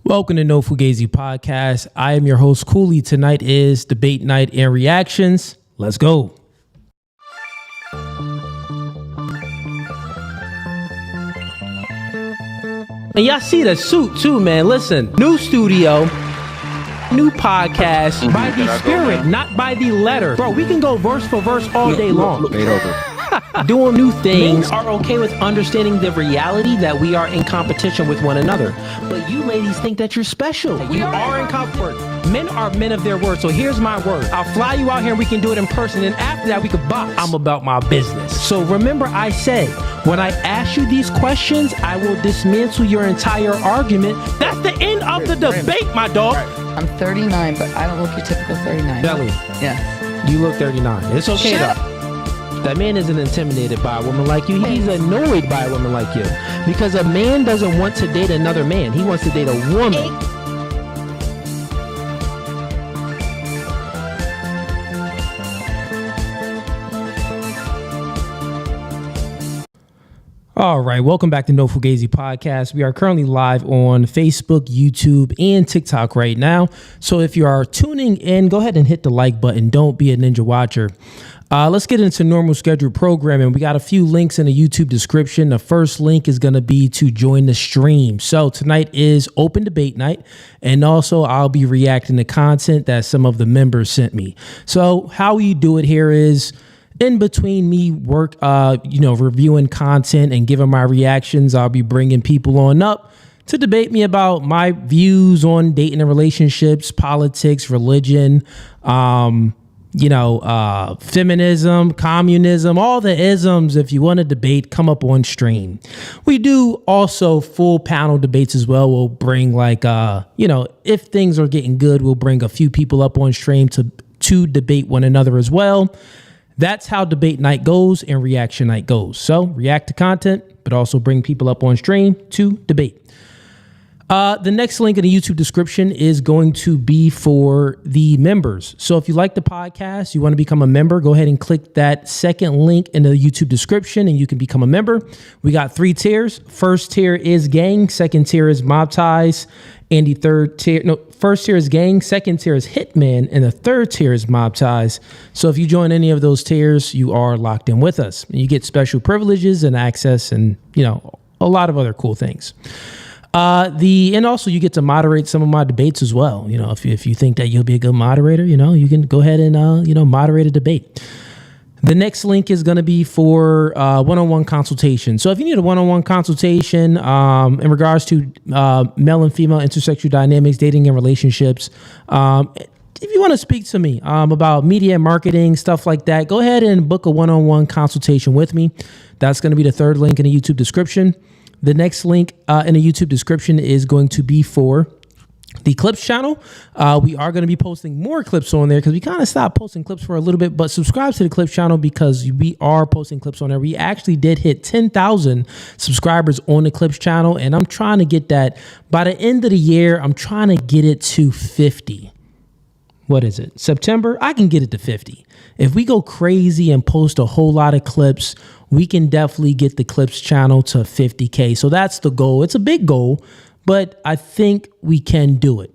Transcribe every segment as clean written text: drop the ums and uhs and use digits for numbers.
Welcome to No Fugazee Podcast. I am your host, Cooley. Tonight is debate night and reactions. Let's go. And y'all see the suit too, man. Listen, new studio, new podcast by the spirit, not by the letter. Bro, we can go verse for verse all day long. Doing new things are okay with understanding the reality that we are in competition with one another. But you ladies think that you're special. We are in comfort. Men are men of their word. So here's my word. I'll fly you out here and we can do it in person. And after that, we could box. I'm about my business. So remember I said, when I ask you these questions, I will dismantle your entire argument. That's the end of the debate, my dog. I'm 39, but I don't look your typical 39. Belly. Yeah. You look 39. It's okay though. That man isn't intimidated by a woman like you. He's annoyed by a woman like you. Because a man doesn't want to date another man. He wants to date a woman. All right, welcome back to No Fugazee Podcast. We are currently live on Facebook, YouTube, and TikTok right now. So if you are tuning in, go ahead and hit the like button. Don't be a ninja watcher. Let's get into normal scheduled programming. We got a few links in the YouTube description. The first link is going to be to join the stream. So tonight is open debate night. And also I'll be reacting to content that some of the members sent me. So how we do it here is in between me reviewing content and giving my reactions, I'll be bringing people on up to debate me about my views on dating and relationships, politics, religion, feminism, communism, all the isms. If you want to debate, come up on stream. We do also full panel debates as well. We'll bring if things are getting good, we'll bring a few people up on stream to debate one another as well. That's how debate night goes and reaction night goes. So react to content, but also bring people up on stream to debate. The next link in the YouTube description is going to be for the members. So if you like the podcast, you want to become a member, go ahead and click that second link in the YouTube description and you can become a member. We got 3 tiers. First tier is gang. Second tier is mob ties. And the first tier is gang. Second tier is hitman. And the third tier is mob ties. So if you join any of those tiers, you are locked in with us. You get special privileges and access and, a lot of other cool things. And also you get to moderate some of my debates as well. If you think that you'll be a good moderator, you can go ahead and, moderate a debate. The next link is going to be for one-on-one consultation. So if you need a one-on-one consultation in regards to male and female intersexual dynamics, dating and relationships, if you want to speak to me about media and marketing, stuff like that, go ahead and book a one-on-one consultation with me. That's going to be the third link in the YouTube description. The next link in the YouTube description is going to be for the clips channel. We are going to be posting more clips on there because we kind of stopped posting clips for a little bit, but subscribe to the clips channel because we are posting clips on there. We actually did hit 10,000 subscribers on the clips channel, and I'm trying to get that by the end of the year. I'm trying to get it to 50. What is it? September? I can get it to 50. If we go crazy and post a whole lot of clips, we can definitely get the clips channel to 50K. So that's the goal. It's a big goal, but I think we can do it.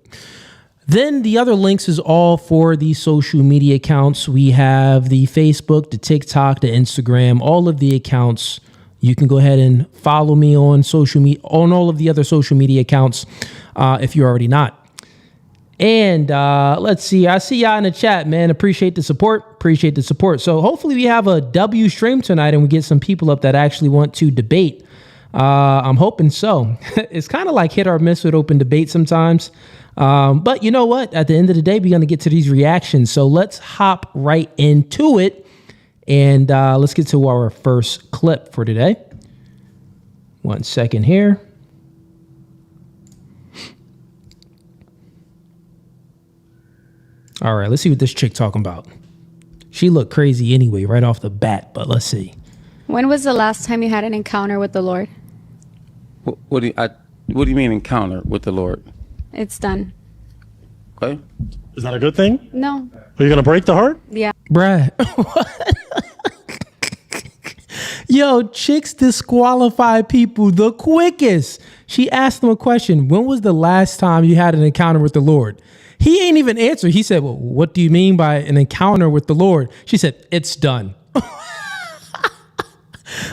Then the other links is all for the social media accounts. We have the Facebook, the TikTok, the Instagram, all of the accounts. You can go ahead and follow me on social media, on all of the other social media accounts, if you're already not. And let's see. I see y'all in the chat, man. Appreciate the support. Appreciate the support. So hopefully we have a W stream tonight and we get some people up that actually want to debate. I'm hoping so. It's kind of like hit or miss with open debate sometimes. But you know what? At the end of the day, we're going to get to these reactions. So let's hop right into it. And let's get to our first clip for today. 1 second here. All right, let's see what this chick talking about. She looked crazy anyway, right off the bat, but let's see. When was the last time you had an encounter with the Lord? What do you mean encounter with the Lord? It's done. Okay. Is that a good thing? No. Are you going to break the heart? Yeah. Bruh. Yo, chicks disqualify people the quickest. She asked him a question. When was the last time you had an encounter with the Lord? He ain't even answer. He said, well, what do you mean by an encounter with the Lord? She said, it's done.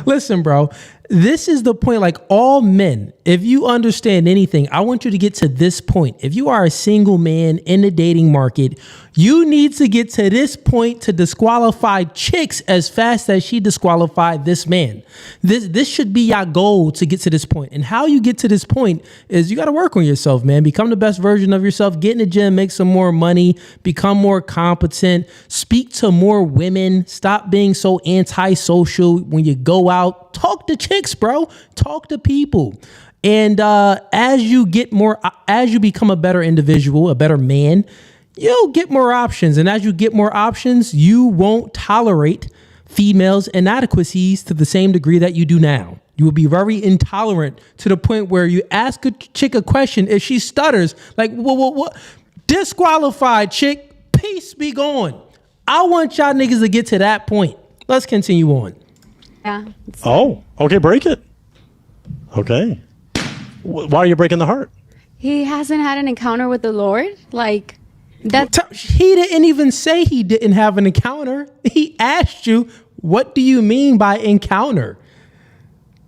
Listen, bro, this is the point. Like, all men, if you understand anything, I want you to get to this point. If you are a single man in the dating market, you need to get to this point to disqualify chicks as fast as she disqualified this man. This should be your goal to get to this point. And how you get to this point is you got to work on yourself, man. Become the best version of yourself. Get in the gym, make some more money, become more competent, speak to more women. Stop being so antisocial when you go out. Talk to chicks, bro. Talk to people. And as you become a better individual, a better man, you'll get more options. And as you get more options, you won't tolerate females' inadequacies to the same degree that you do now. You will be very intolerant to the point where you ask a chick a question, if she stutters, like, what? Disqualified, chick. Peace be gone. I want y'all niggas to get to that point. Let's continue on. Yeah. Oh, okay, break it. Okay. Why are you breaking the heart? He hasn't had an encounter with the Lord. Like, that. He didn't even say he didn't have an encounter. He asked you, what do you mean by encounter?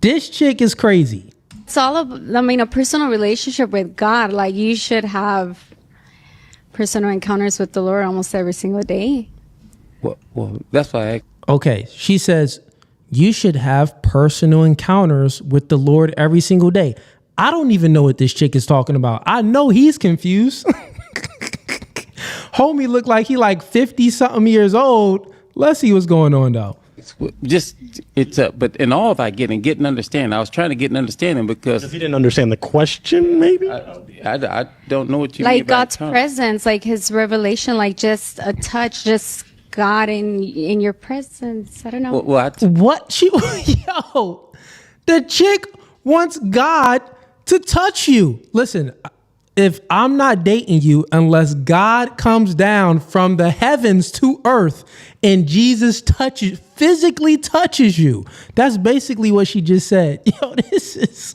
This chick is crazy. It's all a personal relationship with God. Like, you should have personal encounters with the Lord almost every single day. Well, that's why I asked. Okay, she says, you should have personal encounters with the Lord every single day. I don't even know what this chick is talking about. I know he's confused. Homie looked like he like 50 something years old. Let's see what's going on though. But in all of I getting understanding, I was trying to get an understanding because If you didn't understand the question, maybe? I don't know what you mean Like by God's presence, like his revelation, like just a touch, just God in your presence. I don't know. What yo, the chick wants God to touch you. Listen, if I'm not dating you unless God comes down from the heavens to earth and Jesus physically touches you. That's basically what she just said. Yo, this is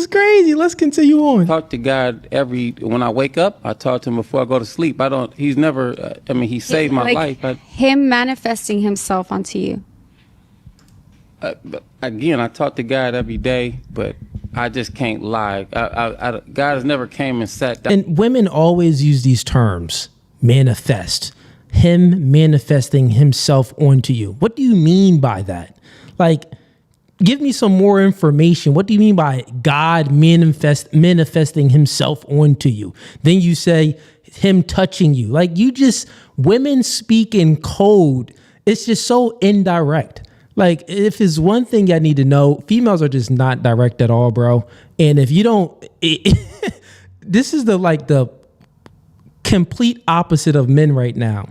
crazy. Let's continue on. Talk to God when I wake up. I talk to him before I go to sleep. He's never, he saved my life. Him manifesting himself onto you. Again, I talk to God every day, but I just can't lie. God has never came and sat down. And women always use these terms, manifest, him manifesting himself onto you. What do you mean by that? Like, give me some more information. What do you mean by God manifesting himself onto you? Then you say him touching you. Like, women speak in code. It's just so indirect. Like, if it's one thing I need to know, females are just not direct at all, bro. And if you don't, this is the complete opposite of men right now.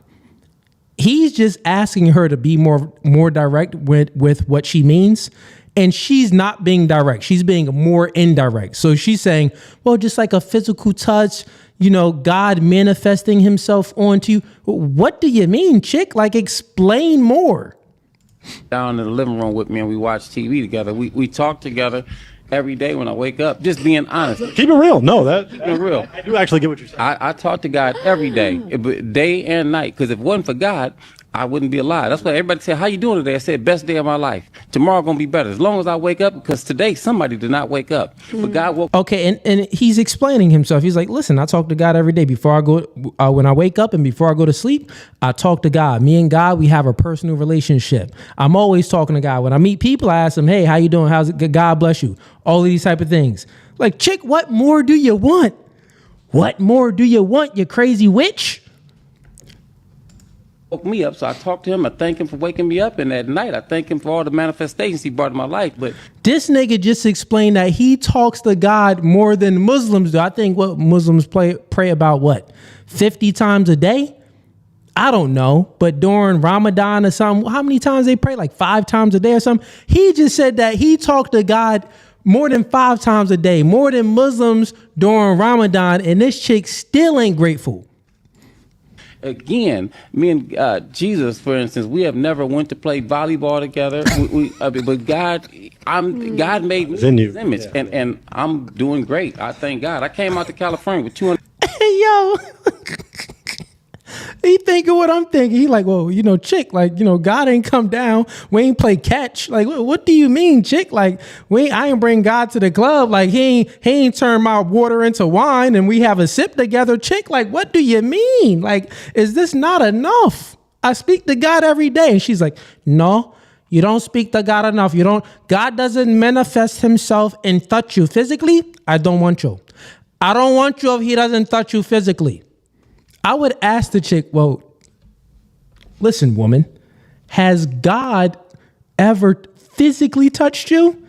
He's just asking her to be more direct with what she means. And she's not being direct. She's being more indirect. So she's saying, well, just like a physical touch, God manifesting himself onto you. What do you mean, chick? Like, explain more. Down in the living room with me and we watch TV together. We talk together every day when I wake up. Just being honest. Keep it real. No, that's real. I do actually get what you're saying. I talk to God every day, day and night. Because if it wasn't for God, I wouldn't be alive. That's why everybody said, how you doing today? I said, best day of my life. Tomorrow gonna be better. As long as I wake up, because today somebody did not wake up. But God woke up. Okay, and he's explaining himself. He's like, listen, I talk to God every day before I go, when I wake up and before I go to sleep, I talk to God. Me and God, we have a personal relationship. I'm always talking to God. When I meet people, I ask them, hey, how you doing? How's it? God bless you. All of these type of things. Like, chick, what more do you want? What more do you want, you crazy witch? Woke me up, so I talked to him. I thank him for waking me up, and at night I thank him for all the manifestations he brought in my life. But this nigga just explained that he talks to God more than Muslims do. I think what Muslims pray about 50 times a day? I don't know, but during Ramadan or something, how many times they pray? Like 5 times a day or something? He just said that he talked to God more than 5 times a day, more than Muslims during Ramadan, and this chick still ain't grateful. again, me and Jesus, for instance, we have never went to play volleyball together. But God, God made me in His image, and I'm doing great. I thank God. I came out to California with 200. Hey, yo. He thinking what I'm thinking. He like, well, chick, like, God ain't come down. We ain't play catch. Like, what do you mean, chick? Like, I ain't bring God to the club. Like, he ain't turn my water into wine and we have a sip together. Chick, like, what do you mean? Like, is this not enough? I speak to God every day. And she's like, no, you don't speak to God enough. God doesn't manifest himself and touch you physically. I don't want you. I don't want you if he doesn't touch you physically. I would ask the chick, well, listen, woman, has God ever physically touched you?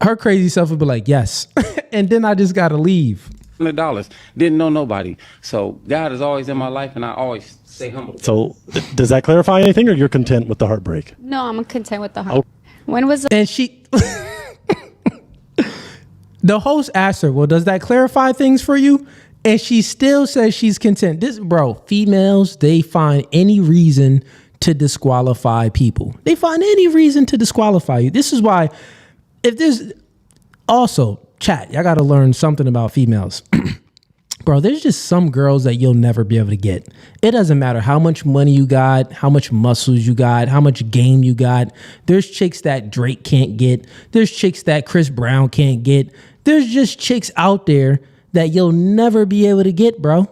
Her crazy self would be like, yes. And then I just got to leave. $100. Didn't know nobody. So God is always in my life, and I always stay humble. So does that clarify anything, or you're content with the heartbreak? No, I'm content with the heart. When was And she... The host asked her, well, does that clarify things for you? And she still says she's content. Females, they find any reason to disqualify people. They find any reason to disqualify you. This is why, if there's also, chat, y'all got to learn something about females. Bro, there's just some girls that you'll never be able to get. It doesn't matter how much money you got, how much muscles you got, how much game you got. There's chicks that Drake can't get. There's chicks that Chris Brown can't get. There's just chicks out there that you'll never be able to get, bro.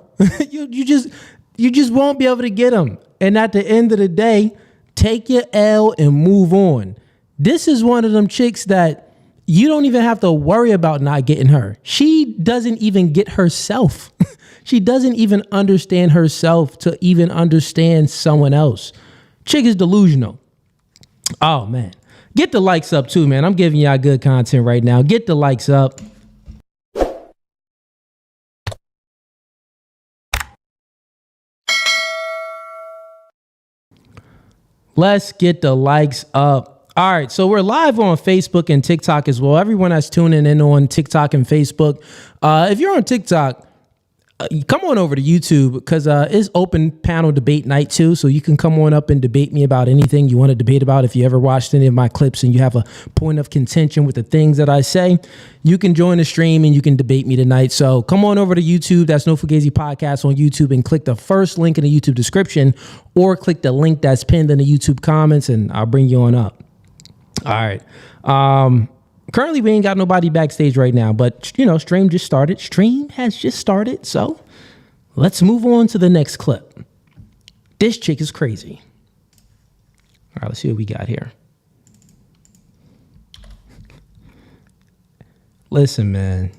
you just won't be able to get them. And at the end of the day, take your L and move on. This is one of them chicks that you don't even have to worry about not getting her. She doesn't even get herself. She doesn't even understand herself to even understand someone else. Chick is delusional. Oh, man. Get the likes up too, man. I'm giving y'all good content right now. Get the likes up. Let's get the likes up. All right, so we're live on Facebook and TikTok as well. Everyone that's tuning in on TikTok and Facebook, if you're on TikTok, come on over to YouTube because it's open panel debate night too. So you can come on up and debate me about anything you want to debate about. If you ever watched any of my clips and you have a point of contention with the things that I say, you can join the stream and you can debate me tonight. So come on over to YouTube. That's No Fugazee Podcast on YouTube, and click the first link in the YouTube description, or click the link that's pinned in the YouTube comments, and I'll bring you on up. All right. Currently, we ain't got nobody backstage right now, but, stream just started. Stream has just started, so let's move on to the next clip. This chick is crazy. All right, let's see what we got here. Listen, man.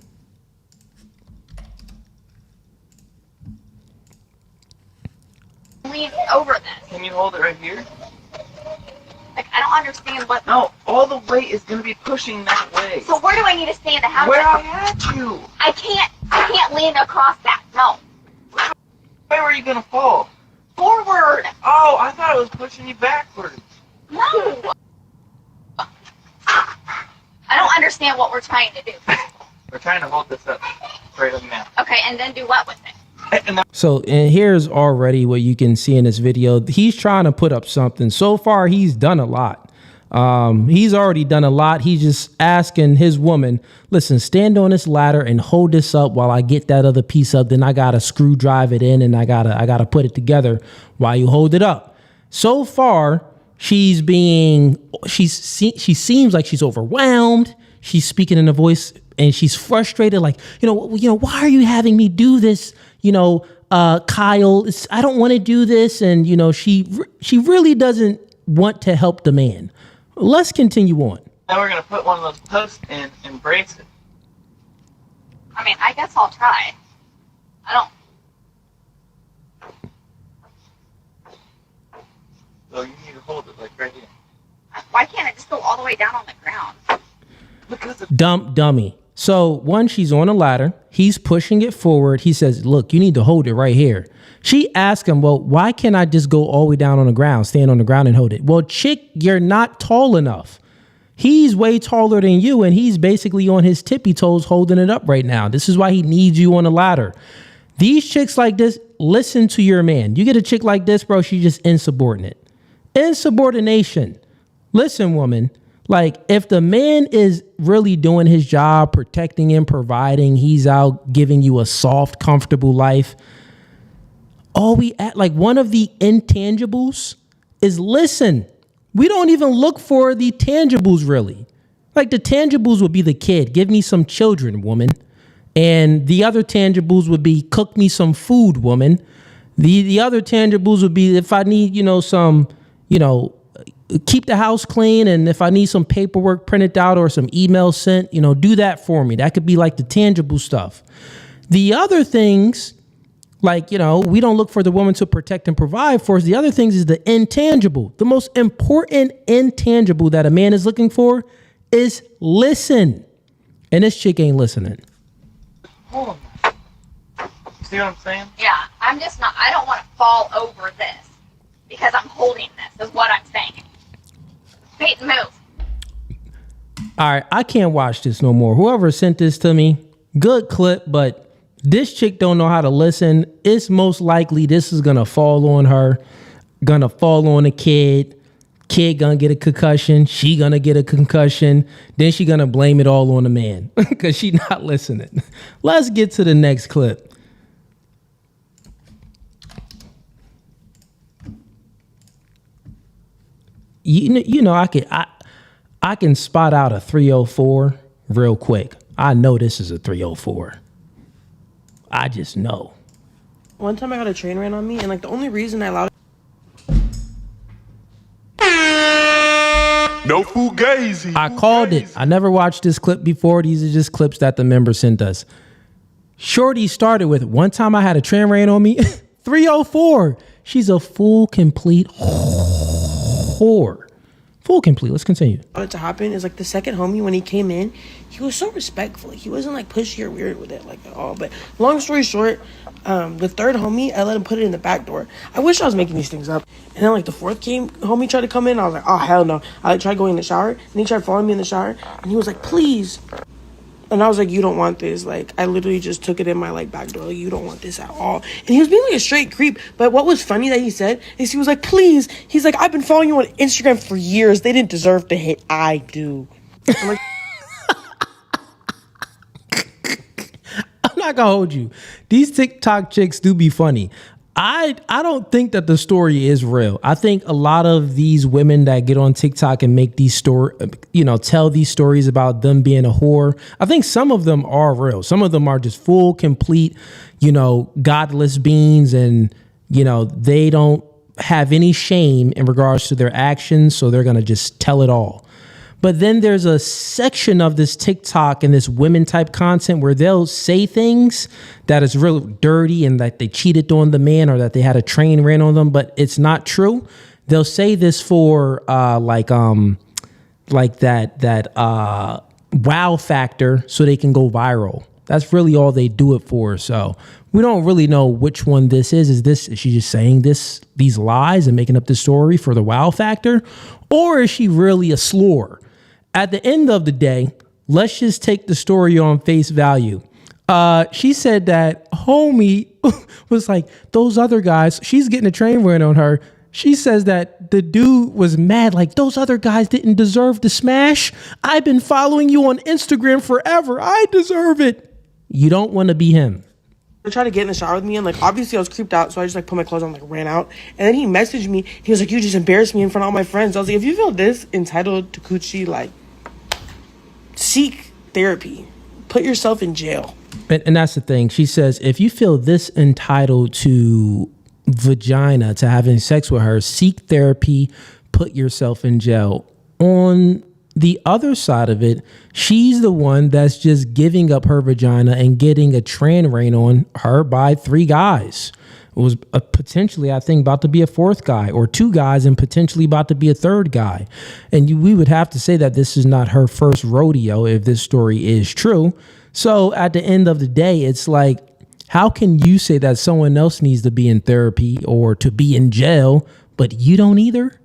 Lean over this. Can you hold it right here? Like, I don't understand what... No, all the weight is going to be pushing that way. So where do I need to stand? How Where I had you. I can't lean across that. No. Where are you going to fall? Forward. Oh, I thought it was pushing you backwards. No. I don't understand what we're trying to do. We're trying to hold this up right up now. Okay, and then do what with it? So, and here's already what you can see in this video. He's trying to put up something. So far, he's done a lot. He's already done a lot. He's just asking his woman, listen, stand on this ladder and hold this up while I get that other piece up. Then I got to screw drive it in, and I gotta put it together while you hold it up. So far, she seems like she's overwhelmed. She's speaking in a voice and she's frustrated. Like, why are you having me do this? Kyle, I don't want to do this. And, she really doesn't want to help the man. Let's continue on. Now we're going to put one of those posts in and brace it. I mean, I guess I'll try. I don't... So you need to hold it like right here. Why can't it just go all the way down on the ground? Because of... Dummy. So one, she's on a ladder. He's pushing it forward. He says, look, you need to hold it right here. She asked him, well, why can't I just go all the way down on the ground, stand on the ground and hold it? Well, chick, you're not tall enough. He's way taller than you, and he's basically on his tippy toes holding it up right now. This is why he needs you on the ladder. These chicks like this, listen to your man. You get a chick like this, bro, she's just insubordinate. Insubordination. Listen, woman, like if the man is really doing his job, protecting and providing, he's out giving you a soft, comfortable life. All we at, like one of the intangibles is listen. We don't even look for the tangibles really. Like the tangibles would be the kid. Give me some children, woman. And the other tangibles would be cook me some food, woman. The other tangibles would be if I need, some, keep the house clean. And if I need some paperwork printed out or some emails sent, do that for me. That could be like the tangible stuff. The other things, like, we don't look for the woman to protect and provide for us. The other things is the intangible. The most important intangible that a man is looking for is listen. And this chick ain't listening. Hold on. See what I'm saying? Yeah, I'm just not. I don't want to fall over this because I'm holding this. Is what I'm saying. Peyton, move. All right, I can't watch this no more. Whoever sent this to me, good clip, but this chick don't know how to listen. It's most likely this is gonna fall on her, gonna fall on a kid. Kid gonna get a concussion. She gonna get a concussion. Then she gonna blame it all on the man because she not listening. Let's get to the next clip. I can spot out a 304 real quick. I know this is a 304. I just know. One time I got a train ran on me, and like the only reason I allowed No Fugazee. I called it. I never watched this clip before. These are just clips that the member sent us. Shorty started with, one time I had a train ran on me. 304. She's a full, complete whore. Full, complete. Let's continue. it to happen is like the second homie, when he came in, he was so respectful. He wasn't like pushy or weird with it like at all. But long story short, the third homie, I let him put it in the back door. I wish I was making these things up. And then like the fourth homie tried to come in. I was like, oh hell no. I tried going in the shower, and he tried following me in the shower, and he was like, please. And I was like, you don't want this. Like, I literally just took it in my, like, back door. Like, you don't want this at all. And he was being, like, a straight creep. But what was funny that he said is he was like, please. He's like, I've been following you on Instagram for years. They didn't deserve to hit. I do. I'm like, I'm not gonna hold you. These TikTok chicks do be funny. I don't think that the story is real. I think a lot of these women that get on TikTok and make these tell these stories about them being a whore, I think some of them are real. Some of them are just full, complete, godless beings, and, they don't have any shame in regards to their actions, so they're going to just tell it all. But then there's a section of this TikTok and this women type content where they'll say things that is real dirty and that they cheated on the man or that they had a train ran on them, but it's not true. They'll say this for like that wow factor so they can go viral. That's really all they do it for. So we don't really know which one this is. Is she just saying these lies and making up this story for the wow factor? Or is she really a slore? At the end of the day, let's just take the story on face value. She said that homie was like, those other guys, she's getting a train ran on her. She says that the dude was mad, like, those other guys didn't deserve to smash. I've been following you on Instagram forever. I deserve it. You don't want to be him. He tried to get in the shower with me, and like obviously I was creeped out, so I just like put my clothes on, like ran out. And then he messaged me. He was like, you just embarrassed me in front of all my friends. I was like, if you feel this entitled to coochie, like, seek therapy. Put yourself in jail. And that's the thing. She says, if you feel this entitled to vagina, to having sex with her, seek therapy, put yourself in jail. On the other side of it, she's the one that's just giving up her vagina and getting a train ran on her by 3 guys. It was potentially, I think, about to be a 4th guy, or 2 guys and potentially about to be a 3rd guy. And we would have to say that this is not her first rodeo if this story is true. So at the end of the day, it's like, how can you say that someone else needs to be in therapy or to be in jail, but you don't either?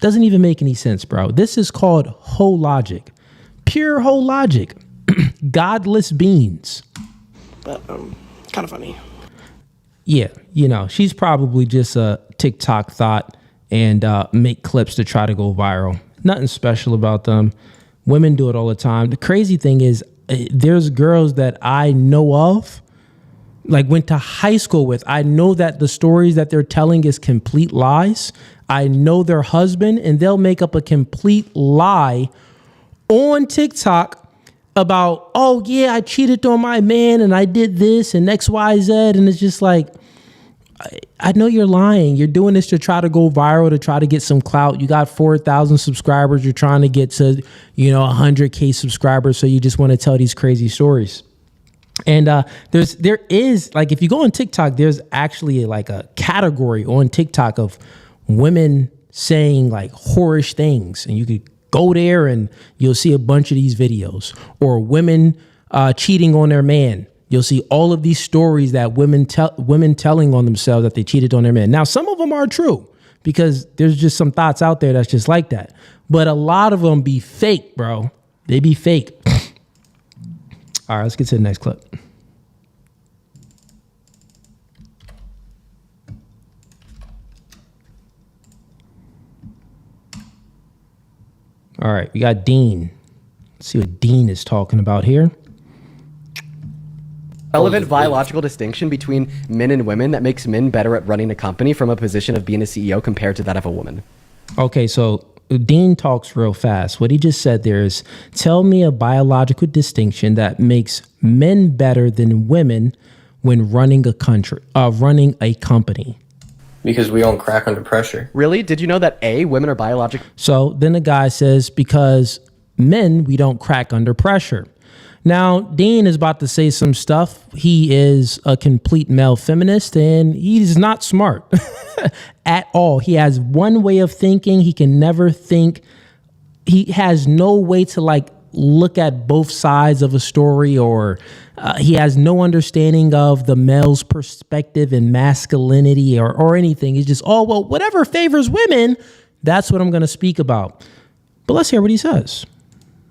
Doesn't even make any sense, bro. This is called whole logic. Pure whole logic. Godless beings. But kind kind of funny. Yeah, she's probably just a TikTok thought and make clips to try to go viral. Nothing special about them. Women do it all the time. The crazy thing is there's girls that I know of, like went to high school with. I know that the stories that they're telling is complete lies. I know their husband, and they'll make up a complete lie on TikTok about, oh yeah, I cheated on my man and I did this and X, Y, Z. And it's just like, I know you're lying. You're doing this to try to go viral, to try to get some clout. You got 4,000 subscribers. You're trying to get to, 100K subscribers. So you just want to tell these crazy stories. And there is like, if you go on TikTok, there's actually like a category on TikTok of women saying like whorish things, and you could go there and you'll see a bunch of these videos. Or women cheating on their man. You'll see all of these stories that women telling on themselves that they cheated on their man. Now, some of them are true because there's just some thoughts out there that's just like that. But a lot of them be fake, bro. They be fake. All right, let's get to the next clip. All right, we got Dean. Let's see what Dean is talking about here. Relevant biological distinction between men and women that makes men better at running a company from a position of being a CEO compared to that of a woman. Okay, so Dean talks real fast. What he just said there is, tell me a biological distinction that makes men better than women when running a company. Because we don't crack under pressure. Really? Did you know that women are biological? So then the guy says, because men, we don't crack under pressure. Now, Dean is about to say some stuff. He is a complete male feminist, and he's not smart at all. He has one way of thinking. He can never think. He has no way to like look at both sides of a story, or he has no understanding of the male's perspective and masculinity or anything. He's just, oh, well, whatever favors women, that's what I'm going to speak about. But let's hear what he says.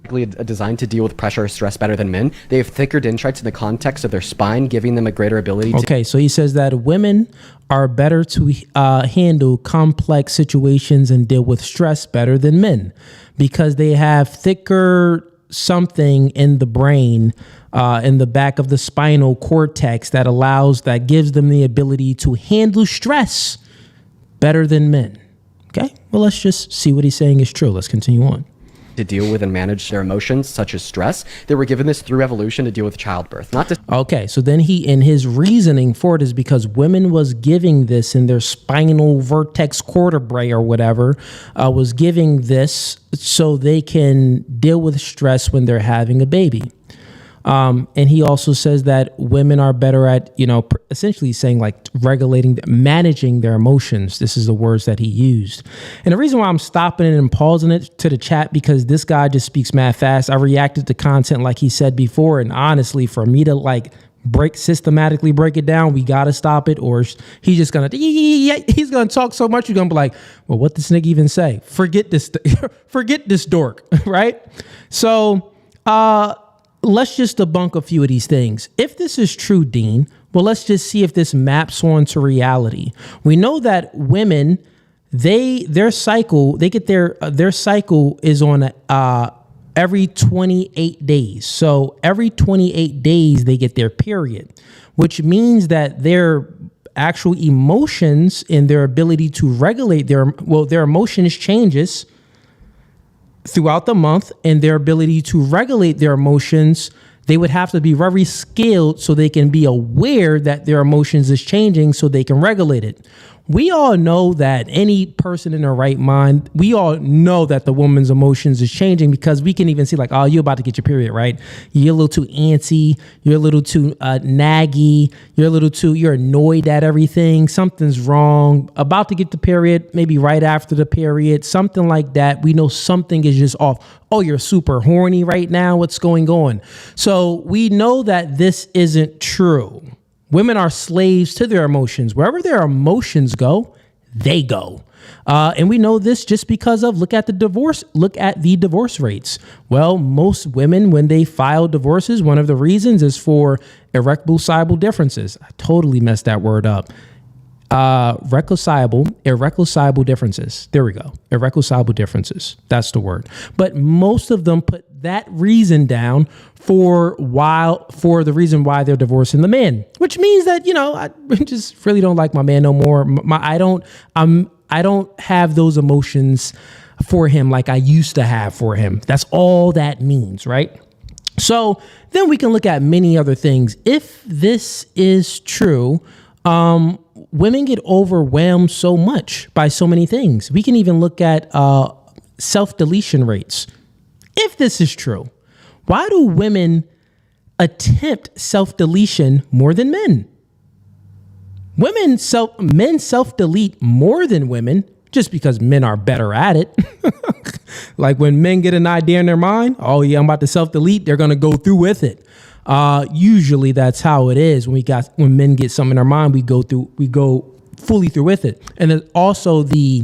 Designed to deal with pressure or stress better than men. They have thicker dendrites in the context of their spine, giving them a greater ability to... Okay, so he says that women are better to handle complex situations and deal with stress better than men because they have thicker something in the brain, in the back of the spinal cortex that gives them the ability to handle stress better than men. Okay, well, let's just see what he's saying is true. Let's continue on. To deal with and manage their emotions, such as stress. They were given this through evolution to deal with childbirth. Okay, so then in his reasoning for it is because women was giving this in their spinal vertex vertebrae or whatever, was giving this so they can deal with stress when they're having a baby. And he also says that women are better at, essentially saying like managing their emotions. This is the words that he used. And the reason why I'm stopping it and pausing it to the chat, because this guy just speaks mad fast. I reacted to content like he said before. And honestly, for me to systematically break it down, we got to stop it, or he's just going to talk so much. You're going to be like, well, what this nigga even say? Forget this dork. Right. So, let's just debunk a few of these things. If this is true, Dean, well, let's just see if this maps onto reality. We know that women, their cycle is on every 28 days. So every 28 days they get their period, which means that their actual emotions and their ability to regulate their emotions changes throughout the month, and their ability to regulate their emotions, they would have to be very skilled so they can be aware that their emotions is changing so they can regulate it. We all know that any person in their right mind, we all know that the woman's emotions is changing because we can even see like, oh, you're about to get your period, right? You're a little too antsy. You're a little too naggy. You're annoyed at everything. Something's wrong. About to get the period, maybe right after the period, something like that. We know something is just off. Oh, you're super horny right now. What's going on? So we know that this isn't true. Women are slaves to their emotions. Wherever their emotions go, they go. And we know this just because of look at the divorce rates. Well, most women, when they file divorces, one of the reasons is for irreconcilable differences. I totally messed that word up. Irreconcilable differences. There we go. Irreconcilable differences. That's the word. But most of them put that reason down for the reason why they're divorcing the man, which means that, I just really don't like my man no more. I don't have those emotions for him like I used to have for him. That's all that means, right? So then we can look at many other things. If this is true, women get overwhelmed so much by so many things. We can even look at self-deletion rates. If this is true, why do women attempt self-deletion more than men? Men self-delete more than women just because men are better at it. Like when men get an idea in their mind, oh yeah, I'm about to self-delete, they're going to go through with it. Usually that's how it is. When men get something in their mind, we go fully through with it. And then also the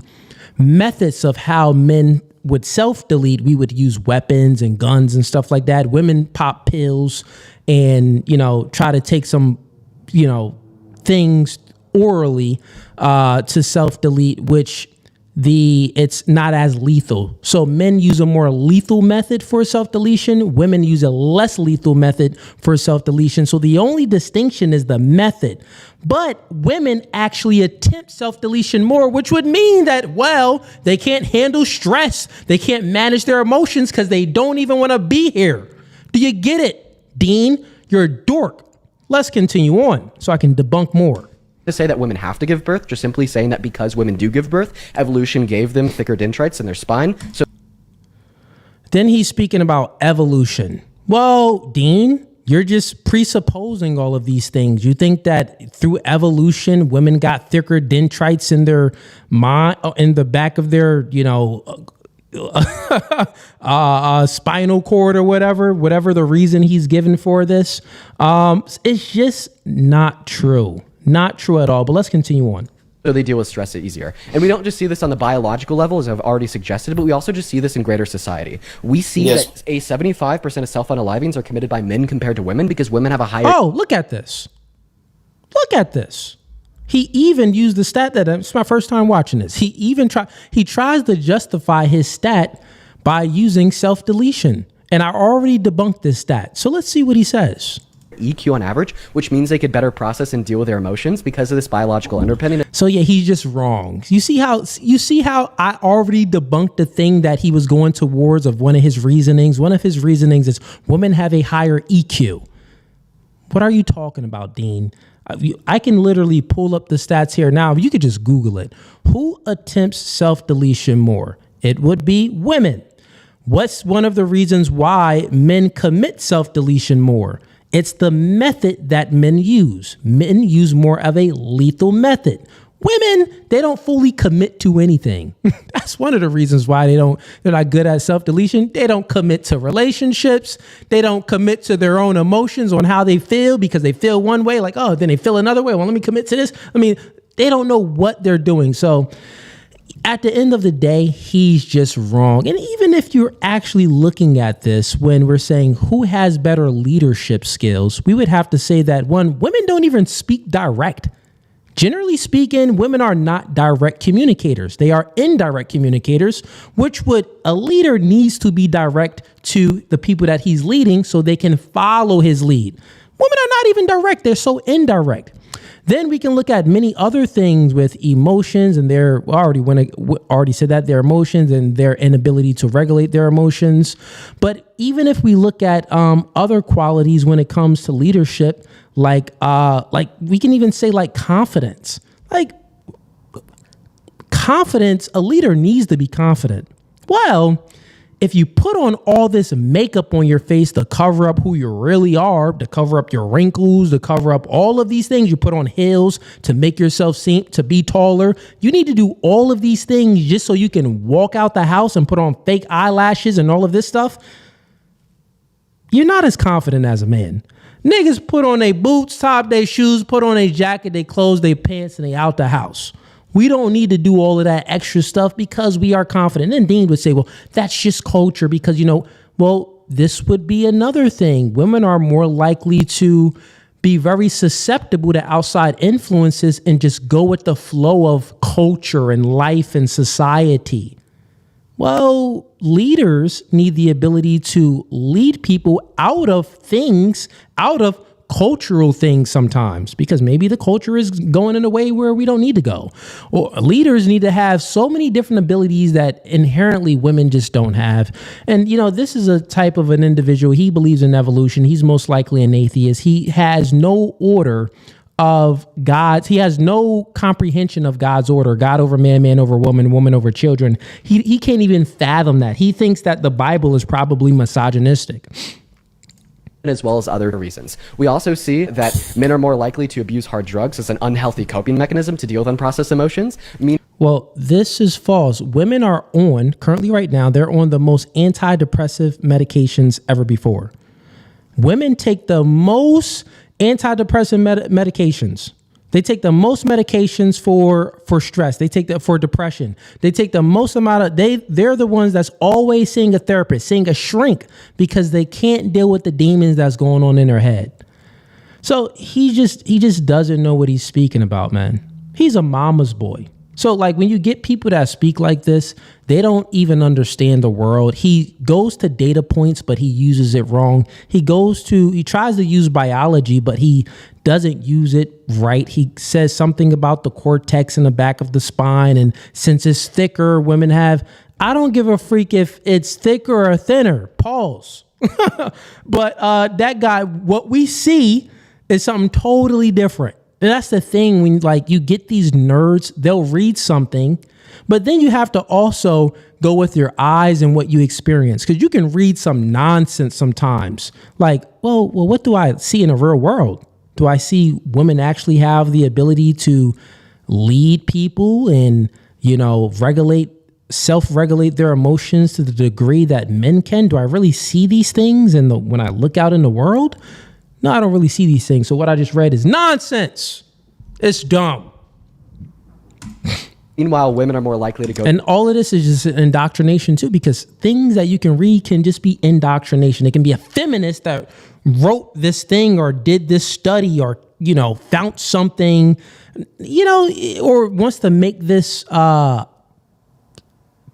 methods of how men would self-delete, we would use weapons and guns and stuff like that. Women pop pills and, try to take some, things orally, to self-delete, which it's not as lethal. So men use a more lethal method for self-deletion. Women use a less lethal method for self-deletion. So the only distinction is the method. But women actually attempt self-deletion more, which would mean that, well, they can't handle stress. They can't manage their emotions because they don't even want to be here. Do you get it, Dean? You're a dork. Let's continue on so I can debunk more. To say that women have to give birth, just simply saying that because women do give birth, evolution gave them thicker dendrites in their spine. So then he's speaking about evolution. Well, Dean, you're just presupposing all of these things. You think that through evolution, women got thicker dendrites in their mind, in the back of their, spinal cord or whatever the reason he's given for this. It's just not true. Not true at all, but let's continue on. So they deal with stress easier. And we don't just see this on the biological level, as I've already suggested, but we also just see this in greater society. We see that 75% of self-unalivings are committed by men compared to women because women have a higher... Oh, look at this. Look at this. He even used the stat that it's my first time watching this. He tries to justify his stat by using self-deletion. And I already debunked this stat. So let's see what he says. EQ on average, which means they could better process and deal with their emotions because of this biological underpinning. So yeah, he's just wrong. You see how I already debunked the thing that he was going towards of one of his reasonings. One of his reasonings is women have a higher EQ. What are you talking about, Dean? I can literally pull up the stats here now. You could just Google it. Who attempts self-deletion more? It would be women. What's one of the reasons why men commit self-deletion more? It's the method that men use. Men use more of a lethal method. Women, they don't fully commit to anything. That's one of the reasons why they're not good at self-deletion. They don't commit to relationships. They don't commit to their own emotions on how they feel because they feel one way, like, oh, then they feel another way. Well, let me commit to this. They don't know what they're doing. So at the end of the day, he's just wrong. And even if you're actually looking at this, when we're saying who has better leadership skills, we would have to say that one, women don't even speak direct. Generally speaking, women are not direct communicators. They are indirect communicators, a leader needs to be direct to the people that he's leading so they can follow his lead. Women are not even direct. They're so indirect. Then we can look at many other things with emotions and already said that their emotions and their inability to regulate their emotions. But even if we look at other qualities when it comes to leadership, like we can even say like confidence. Like confidence, a leader needs to be confident. Well, if you put on all this makeup on your face to cover up who you really are, to cover up your wrinkles, to cover up all of these things, you put on heels to make yourself seem to be taller. You need to do all of these things just so you can walk out the house and put on fake eyelashes and all of this stuff. You're not as confident as a man. Niggas put on their boots, top their shoes, put on their jacket, their clothes, their pants, and they out the house. We don't need to do all of that extra stuff because we are confident. And Dean would say, well, that's just culture because, well, this would be another thing. Women are more likely to be very susceptible to outside influences and just go with the flow of culture and life and society. Well, leaders need the ability to lead people out of things, out of cultural things sometimes, because maybe the culture is going in a way where we don't need to go. Or leaders need to have so many different abilities that inherently women just don't have. And, this is a type of an individual. He believes in evolution. He's most likely an atheist. He has no order of God's. He has no comprehension of God's order. God over man, man over woman, woman over children. He can't even fathom that. He thinks that the Bible is probably misogynistic. As well as other reasons. We also see that men are more likely to abuse hard drugs as an unhealthy coping mechanism to deal with unprocessed emotions. Well, this is false. Women are currently right now, they're on the most antidepressive medications ever before. Women take the most antidepressant medications. They take the most medications for stress. They take that for depression. They take the most amount of, they're the ones that's always seeing a therapist, seeing a shrink because they can't deal with the demons that's going on in their head. So he just doesn't know what he's speaking about, man. He's a mama's boy. So like when you get people that speak like this, they don't even understand the world. He goes to data points, but he uses it wrong. He tries to use biology, but he doesn't use it right. He says something about the cortex in the back of the spine. And since it's thicker, women have, I don't give a freak if it's thicker or thinner. Pause. But that guy, what we see is something totally different. And that's the thing when you get these nerds, they'll read something, but then you have to also go with your eyes and what you experience. Because you can read some nonsense sometimes. Like, well, what do I see in the real world? Do I see women actually have the ability to lead people and, self-regulate their emotions to the degree that men can? Do I really see these things when I look out in the world? No, I don't really see these things. So what I just read is nonsense. It's dumb. Meanwhile, women are more likely to go. And all of this is just indoctrination too, because things that you can read can just be indoctrination. It can be a feminist that wrote this thing or did this study or, found something, or wants to make this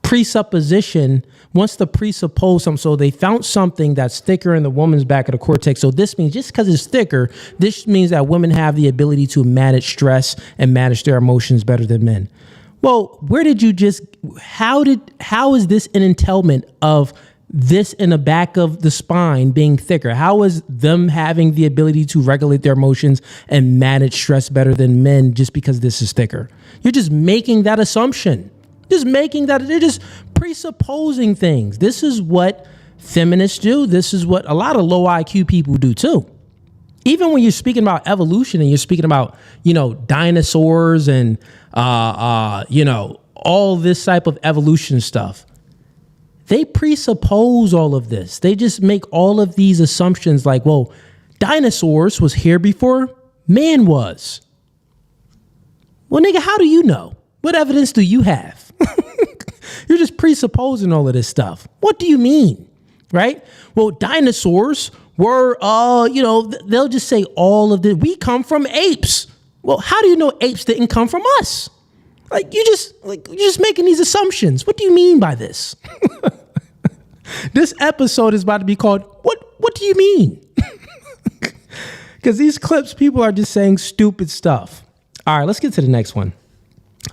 presupposition, wants to presuppose something. So they found something that's thicker in the woman's back of the cortex. So this means just because it's thicker, this means that women have the ability to manage stress and manage their emotions better than men. Well, how is this an entailment of this in the back of the spine being thicker? How is them having the ability to regulate their emotions and manage stress better than men just because this is thicker? You're just making that assumption. They're just presupposing things. This is what feminists do. This is what a lot of low IQ people do too. Even when you're speaking about evolution and you're speaking about, dinosaurs and, all this type of evolution stuff, they presuppose all of this. They just make all of these assumptions like, well, dinosaurs was here before man was. Well, nigga, how do you know? What evidence do you have? You're just presupposing all of this stuff. What do you mean? Right? Well, dinosaurs were, they'll just say all of this. We come from apes. Well, how do you know apes didn't come from us? You're just making these assumptions. What do you mean by this? This episode is about to be called, What do you mean? Because these clips, people are just saying stupid stuff. All right, let's get to the next one.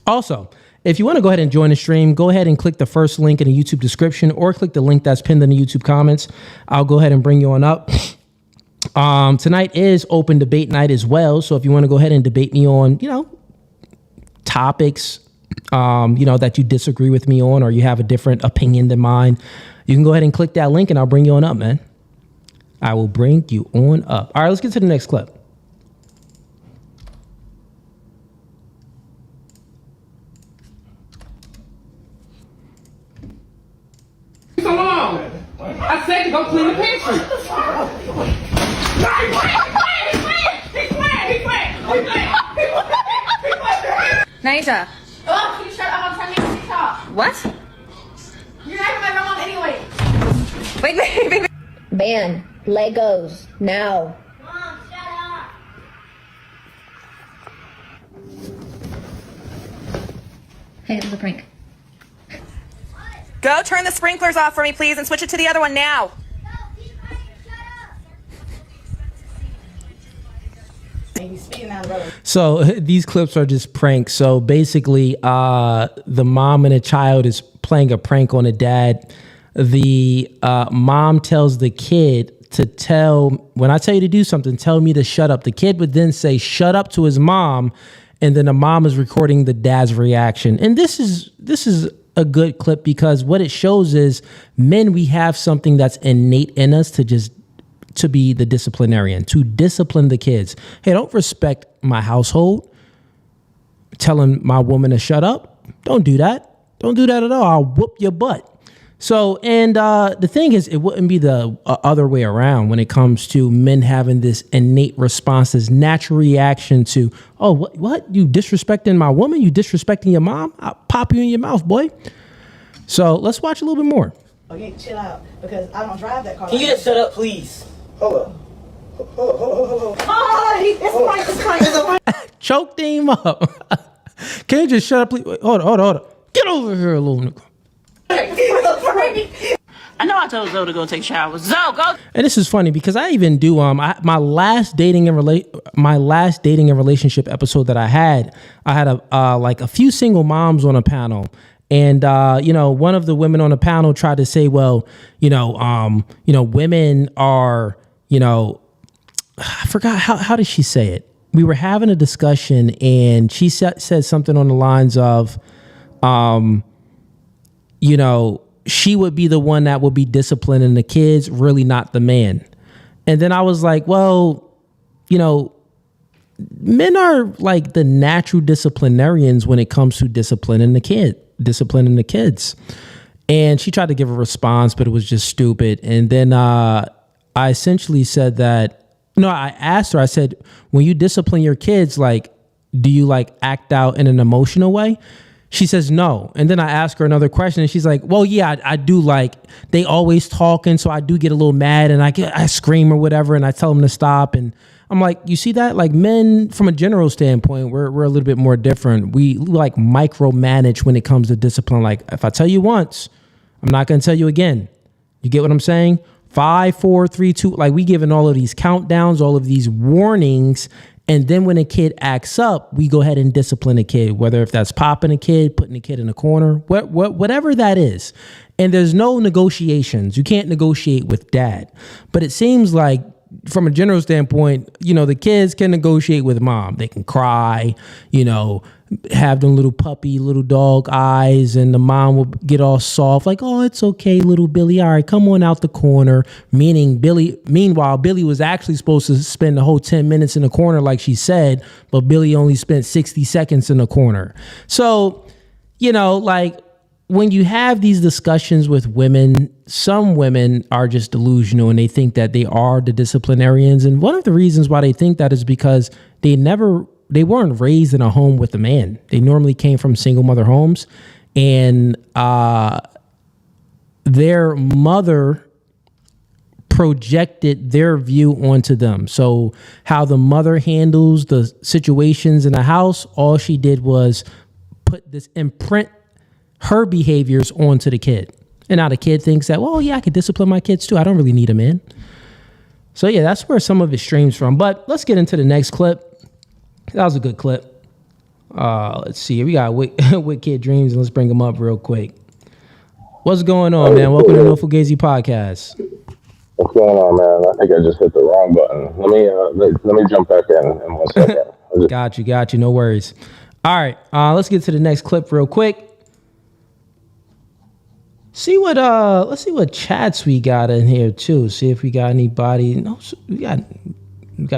Also, if you want to go ahead and join the stream, go ahead and click the first link in the YouTube description or click the link that's pinned in the YouTube comments. I'll go ahead and bring you on up. Tonight is open debate night as well. So if you want to go ahead and debate me on, topics, that you disagree with me on, or you have a different opinion than mine, you can go ahead and click that link and I'll bring you on up, man. I will bring you on up. All right, let's get to the next clip. So long. I said to go clean the pantry. Naija, What? You're acting like my mom anyway. Wait. Ban Legos now. Mom, shut up. Hey, it was a prank. Go turn the sprinklers off for me, please, and switch it to the other one now. So these clips are just pranks. So basically, the mom and a child is playing a prank on a dad. The mom tells the kid when I tell you to do something, tell me to shut up. The kid would then say, shut up to his mom. And then the mom is recording the dad's reaction. And this is a good clip because what it shows is men, we have something that's innate in us to be the disciplinarian, to discipline the kids. Hey, don't respect my household. Telling my woman to shut up. Don't do that. Don't do that at all. I'll whoop your butt. So, and the thing is, it wouldn't be the other way around when it comes to men having this innate response, this natural reaction to, oh, what? You disrespecting my woman? You disrespecting your mom? I'll pop you in your mouth, boy. So let's watch a little bit more. Okay, chill out, because I don't drive that car. Can you just shut up, please? Hold up. Hold. It's fine. Choked him up. Can you just shut up, please? Wait, hold on. Get over here, little nigga. I know I told Zoe to go take showers. Zoe, go. And this is funny because I even do my last dating and relationship episode that I had a few single moms on a panel. And one of the women on the panel tried to say, well, women are, I forgot how did she say it? We were having a discussion and she said something on the lines of, she would be the one that would be disciplining the kids, really not the man. And then I was like, well, men are like the natural disciplinarians when it comes to disciplining the kids. And she tried to give a response, but it was just stupid. And then I essentially said that, I asked her, I said, when you discipline your kids, like, do you like act out in an emotional way? She says no. And then I ask her another question and she's like, well, yeah, I do, like, they always talking. So I do get a little mad and I scream or whatever. And I tell them to stop. And I'm like, you see that? Like, men from a general standpoint, we're a little bit more different. We like micromanage when it comes to discipline. Like, if I tell you once, I'm not going to tell you again. You get what I'm saying? 5, 4, 3, 2, like we giving all of these countdowns, all of these warnings. And then when a kid acts up, we go ahead and discipline a kid, whether if that's popping a kid, putting a kid in a corner, whatever that is. And there's no negotiations. You can't negotiate with dad. But it seems like from a general standpoint, the kids can negotiate with mom. They can cry, have them little dog eyes, and the mom will get all soft, like, oh, it's okay, little Billy. All right, come on out the corner. Meanwhile, Billy was actually supposed to spend the whole 10 minutes in the corner, like she said, but Billy only spent 60 seconds in the corner. So, like, when you have these discussions with women, some women are just delusional and they think that they are the disciplinarians. And one of the reasons why they think that is because they weren't raised in a home with a man. They normally came from single mother homes, and their mother projected their view onto them. So how the mother handles the situations in the house, all she did was imprint her behaviors onto the kid. And now the kid thinks that, well, yeah, I could discipline my kids too. I don't really need a man. So yeah, that's where some of it streams from. But let's get into the next clip. That was a good clip. Let's see. We got Wick Kid Dreams, and let's bring them up real quick. What's going on, man? Welcome to the Fugazee podcast. What's going on, man? I think I just hit the wrong button. Let me jump back in 1 second. Got you. No worries. All right, let's get to the next clip real quick. Let's see what chats we got in here too. See if we got anybody. No, we got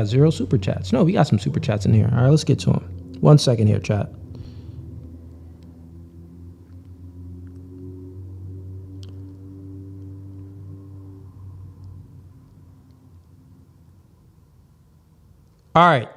0 super chats. No, we got some super chats in here. All right, let's get to them. 1 second here, chat. All right.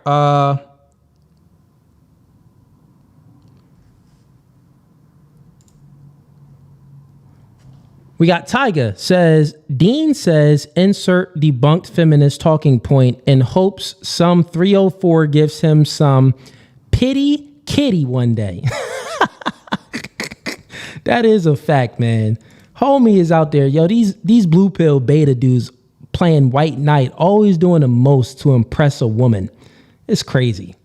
We got Tyga says, Dean says, insert debunked feminist talking point in hopes some 304 gives him some pity kitty one day. That is a fact, man. Homie is out there. Yo, these blue pill beta dudes playing white knight, always doing the most to impress a woman. It's crazy.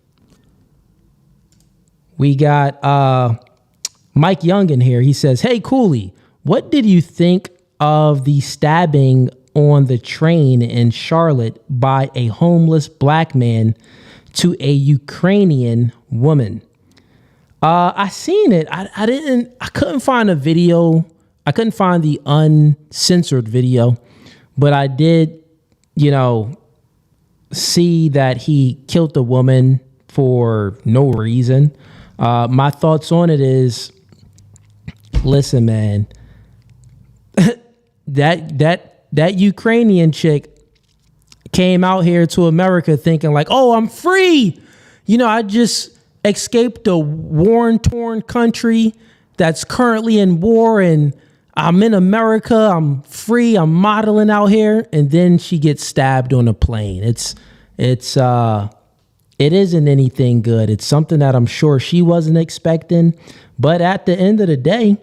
We got Mike Young in here. He says, hey, Cooley, what did you think of the stabbing on the train in Charlotte by a homeless black man to a Ukrainian woman? I seen it. I couldn't find a video. I couldn't find the uncensored video, but I did, see that he killed the woman for no reason. My thoughts on it is, listen, man, that Ukrainian chick came out here to America thinking like, oh, I'm free. I just escaped a war-torn country that's currently in war, and I'm in America. I'm free. I'm modeling out here. And then she gets stabbed on a plane. It isn't anything good. It's something that I'm sure she wasn't expecting. But at the end of the day,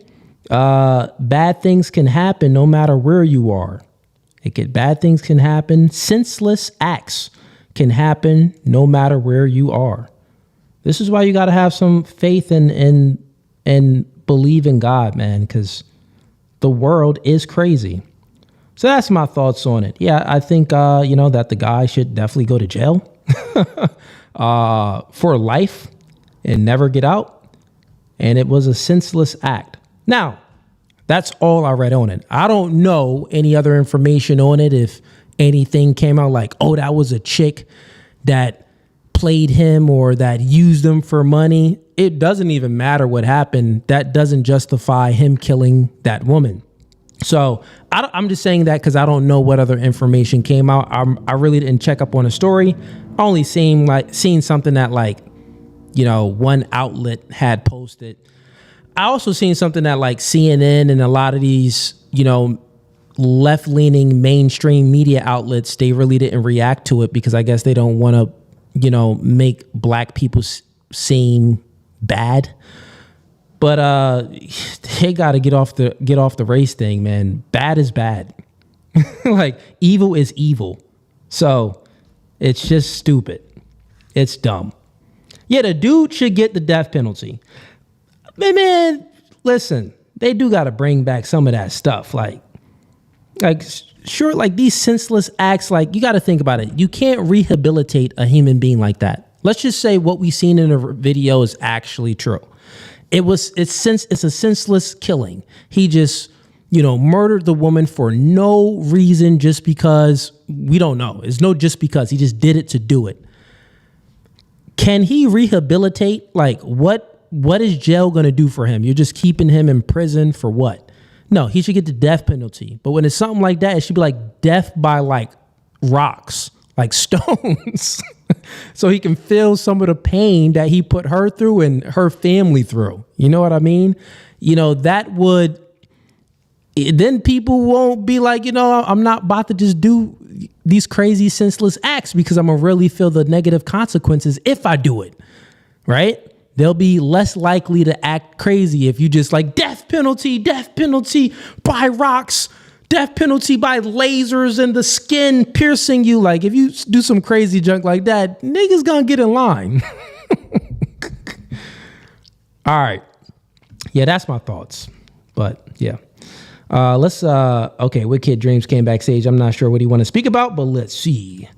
bad things can happen no matter where you are. Bad things can happen. Senseless acts can happen no matter where you are. This is why you got to have some faith and believe in God, man, because the world is crazy. So that's my thoughts on it. Yeah, I think, that the guy should definitely go to jail for life and never get out. And it was a senseless act. Now, that's all I read on it. I don't know any other information on it. If anything came out like, oh, that was a chick that played him or that used him for money. It doesn't even matter what happened. That doesn't justify him killing that woman. So I'm just saying that because I don't know what other information came out. I really didn't check up on the story. I only seen something that one outlet had posted. I also seen something that CNN and a lot of these, left-leaning mainstream media outlets, they really didn't react to it because I guess they don't want to, make black people seem bad. But they got to get off the race thing, man. Bad is bad. Evil is evil. So it's just stupid. It's dumb. Yeah, the dude should get the death penalty. Man, listen, they do got to bring back some of that stuff. Sure, these senseless acts, you got to think about it. You can't rehabilitate a human being like that. Let's just say what we seen in the video is actually true. It's a senseless killing. He just, murdered the woman for no reason, just because we don't know. It's no just because. He just did it to do it. Can he rehabilitate? What is jail going to do for him? You're just keeping him in prison for what? No, he should get the death penalty. But when it's something like that, it should be death by rocks, stones. So he can feel some of the pain that he put her through and her family through. You know what I mean? That would, then people won't be I'm not about to just do these crazy senseless acts because I'm going to really feel the negative consequences if I do it. Right? They'll be less likely to act crazy if you just death penalty by rocks, death penalty by lasers and the skin piercing you. If you do some crazy junk like that, niggas gonna get in line. All right. Yeah, that's my thoughts. But yeah. Okay, Wicked Dreams came backstage. I'm not sure what you want to speak about, but let's see.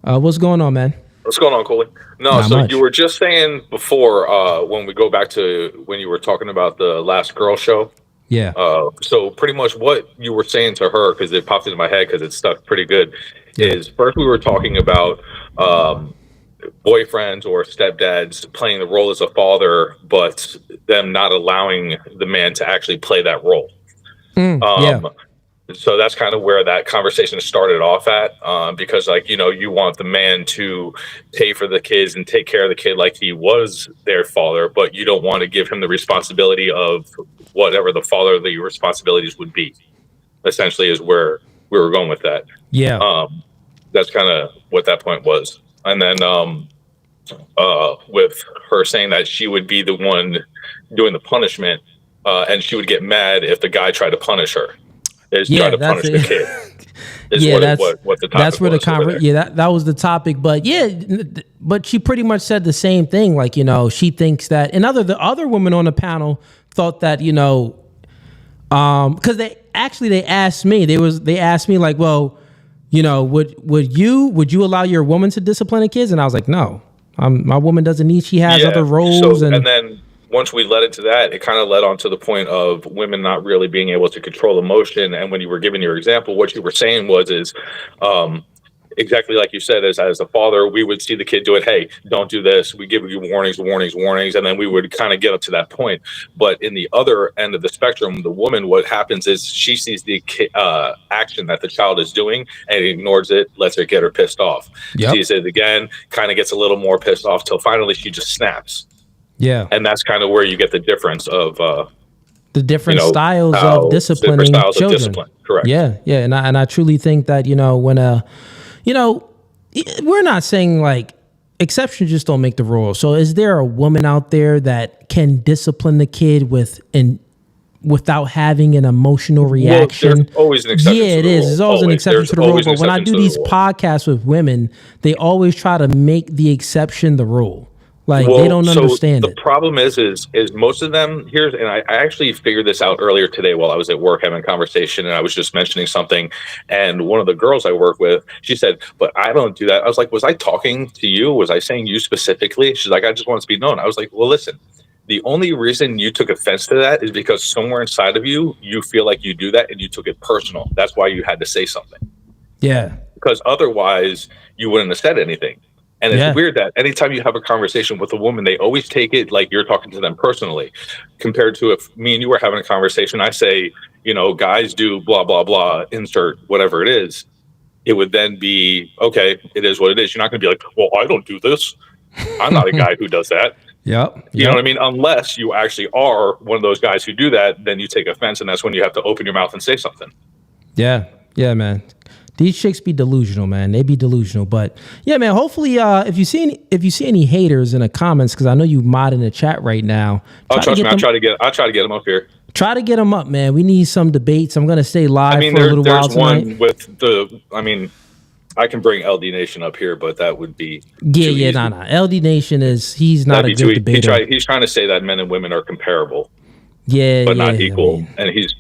What's going on, man? What's going on, Coley? No, Not so much. you were just saying before, when we go back to when you were talking about the last girl show. Yeah. So pretty much what you were saying to her, because it popped into my head because it stuck pretty good, is first we were talking about boyfriends or stepdads playing the role as a father, but them not allowing the man to actually play that role. Yeah. So that's kind of where that conversation started off at, because you want the man to pay for the kids and take care of the kid like he was their father, but you don't want to give him the responsibility of whatever the fatherly responsibilities would be. essentially is where we were going with that. Yeah. That's kind of what that point was. And then with her saying that she would be the one doing the punishment, and she would get mad if the guy tried to punish her. Try to punish the kid. What the topic that's where was that was the topic. But but she pretty much said the same thing. Like, you know, she thinks that, and the other women on the panel thought that, you know, because they asked me, they asked me like, well, you know, would you allow your woman to discipline the kids? And I was like, no, my woman doesn't need. She has other roles, and then once we led into that, it kind of led on to the point of women not really being able to control emotion. And when you were giving your example, what you were saying is exactly like you said, as a father, we would see the kid do it. Hey, don't do this. We give you warnings. And then we would kind of get up to that point. But in the other end of the spectrum, the woman, what happens is she sees the action that the child is doing and ignores it, lets her get her pissed off. Yep. Sees it again, kind of gets a little more pissed off till finally she just snaps. Yeah. And that's kind of where you get the difference of the different styles of disciplining children. Correct. Yeah. And I truly think that, you know, when you know, we're not saying like exceptions just don't make the rule. So is there a woman out there that can discipline the kid without having an emotional reaction? Well, there's always an exception. Yeah, it is. There's always an exception to the rule. But when I do these podcasts with women, they always try to make the exception the rule. Like, they don't understand it. The problem is most of them and I actually figured this out earlier today while I was at work having a conversation, and I was just mentioning something, and one of the girls I work with, she said, but I don't do that. I was like, was I talking to you? Was I saying you specifically? She's like, I just want it to be known. I was like, well, listen, the only reason you took offense to that is because somewhere inside of you, you feel like you do that and you took it personal. That's why you had to say something. Yeah. Because otherwise you wouldn't have said anything. And it's weird that anytime you have a conversation with a woman, they always take it like you're talking to them personally, compared to if me and you were having a conversation, I say, you know, guys do blah, blah, blah, insert whatever it is. It would then be, okay, it is what it is. You're not going to be like, well, I don't do this. I'm not a guy who does that. Yep. You know what I mean? Unless you actually are one of those guys who do that, then you take offense. And that's when you have to open your mouth and say something. Yeah. Yeah, man. These chicks be delusional, man. They be delusional. But yeah, man, hopefully if you see any haters in the comments, because I know you mod in the chat right now. Oh, trust me, I'll try to get them up here. Try to get them up, man. We need some debates. I'm gonna stay live for a little while tonight. One with I can bring LD Nation up here, but that would be LD Nation he's not a good debater. He's trying to say that men and women are comparable. Yeah, but not equal. And he's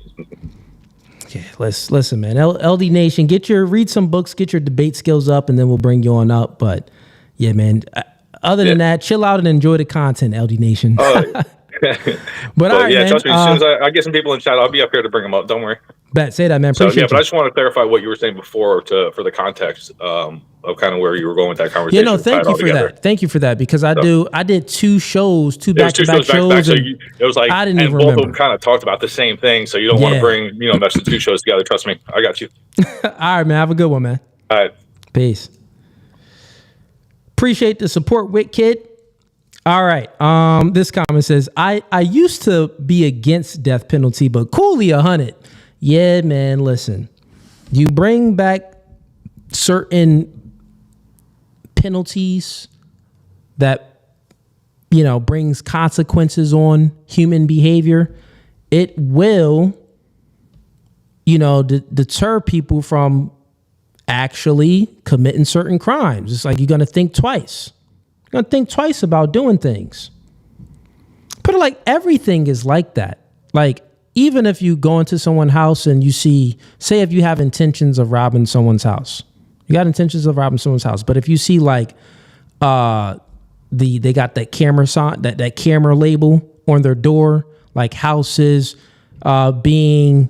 listen, man. LD Nation, read some books, get your debate skills up, and then we'll bring you on up. But yeah, man. Other than that, chill out and enjoy the content, LD Nation. But all right, man. Trust me. As soon as I get some people in chat, I'll be up here to bring them up. Don't worry. Bet, say that, man. Appreciate you. But I just want to clarify what you were saying before for the context of kind of where you were going with that conversation. Yeah, no, thank you for that. Thank you for that, because I did two back-to-back shows. So it was like, I didn't even both remember. of them kind of talked about the same thing. So you don't want to bring mess the two shows together. Trust me, I got you. All right, man. Have a good one, man. All right. Peace. Appreciate the support, Wit Kid. All right. This comment says, I used to be against death penalty, but coolly 100. Yeah, man. Listen, you bring back certain penalties that, brings consequences on human behavior. It will, deter people from actually committing certain crimes. It's like you're going to think twice. You're going to think twice about doing things. Put it like everything is like that. Like, even if you go into someone's house and you say if you have intentions of robbing someone's house, you got intentions of robbing someone's house. But if you see like, they got that camera sign, that camera label on their door, like houses, being,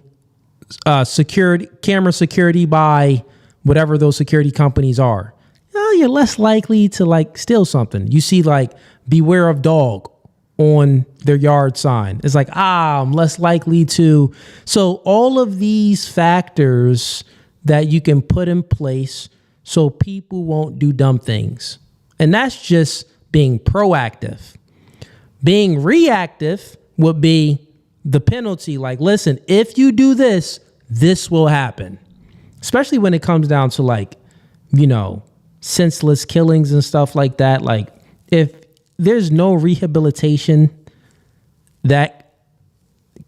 camera security by whatever those security companies are, you're less likely to like steal something. You see like beware of dog on their yard sign. It's like, I'm less likely to. So all of these factors that you can put in place so people won't do dumb things. And that's just being proactive. Being reactive would be the penalty. Like, listen, if you do this, this will happen, especially when it comes down to like, you know, senseless killings and stuff like that. Like if there's no rehabilitation that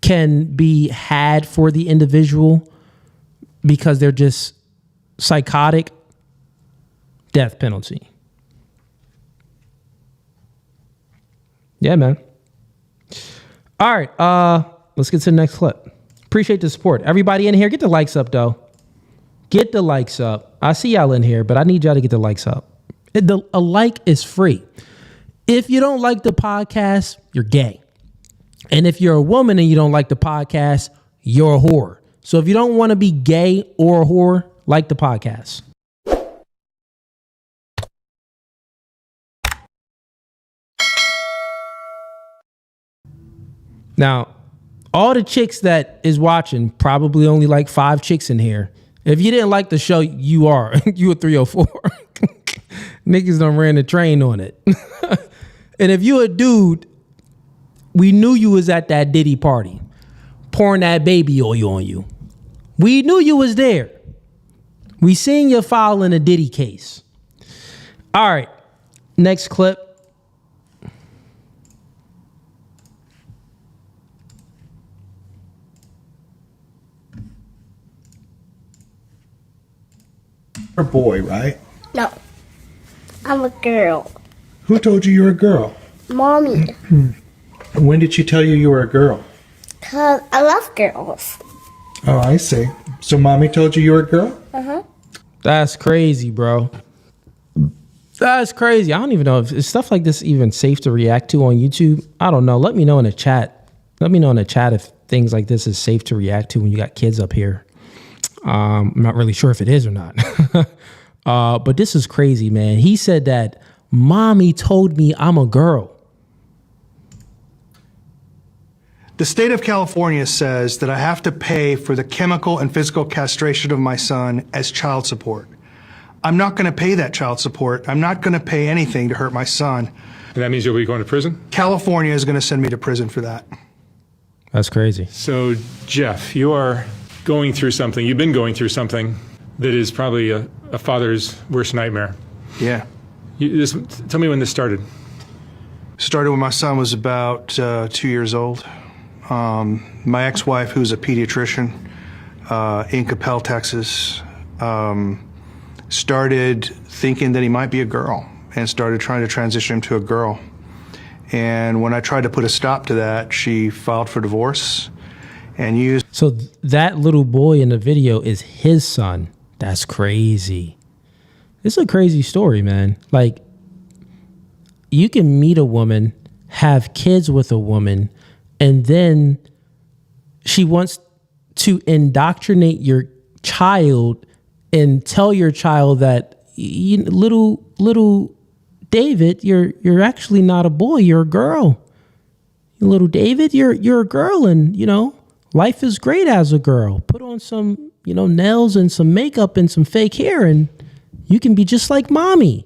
can be had for the individual because they're just psychotic, death penalty. Yeah, man. All right, let's get to the next clip. Appreciate the support. Everybody in here, get the likes up, though. Get the likes up. I see y'all in here, but I need y'all to get the likes up. A like is free. If you don't like the podcast, you're gay. And if you're a woman and you don't like the podcast, you're a whore. So if you don't want to be gay or a whore, like the podcast. Now, all the chicks that is watching, probably only like 5 chicks in here. If you didn't like the show, you are. You a 304. Niggas done ran the train on it. And if you a dude, we knew you was at that Diddy party, pouring that baby oil on you. We knew you was there. We seen your file in a Diddy case. All right, next clip. You're a boy, right? No, I'm a girl. Who told you you were a girl? Mommy. When did she tell you you were a girl? Because I love girls. Oh, I see. So mommy told you you were a girl? Uh-huh. That's crazy, bro. That's crazy. I don't even know if is stuff like this even safe to react to on YouTube. I don't know. Let me know in the chat. Let me know in the chat if things like this is safe to react to when you got kids up here. I'm not really sure if it is or not. But this is crazy, man. He said that mommy told me I'm a girl. The state of California says that I have to pay for the chemical and physical castration of my son as child support. I'm not going to pay that child support. I'm not going to pay anything to hurt my son. And that means you'll be going to prison? California is going to send me to prison for that. That's crazy. So, Jeff, you are going through something. You've been going through something that is probably a father's worst nightmare. Yeah. Tell me when this started. Started when my son was about 2 years old. My ex-wife, who's a pediatrician in Capel, Texas, started thinking that he might be a girl and started trying to transition him to a girl. And when I tried to put a stop to that, she filed for divorce and used... So that little boy in the video is his son. That's crazy. It's a crazy story, man. Like, you can meet a woman, have kids with a woman, and then she wants to indoctrinate your child and tell your child that little David, you're actually not a boy, you're a girl. Little David, you're a girl, and life is great as a girl. Put on some nails and some makeup and some fake hair, and you can be just like mommy.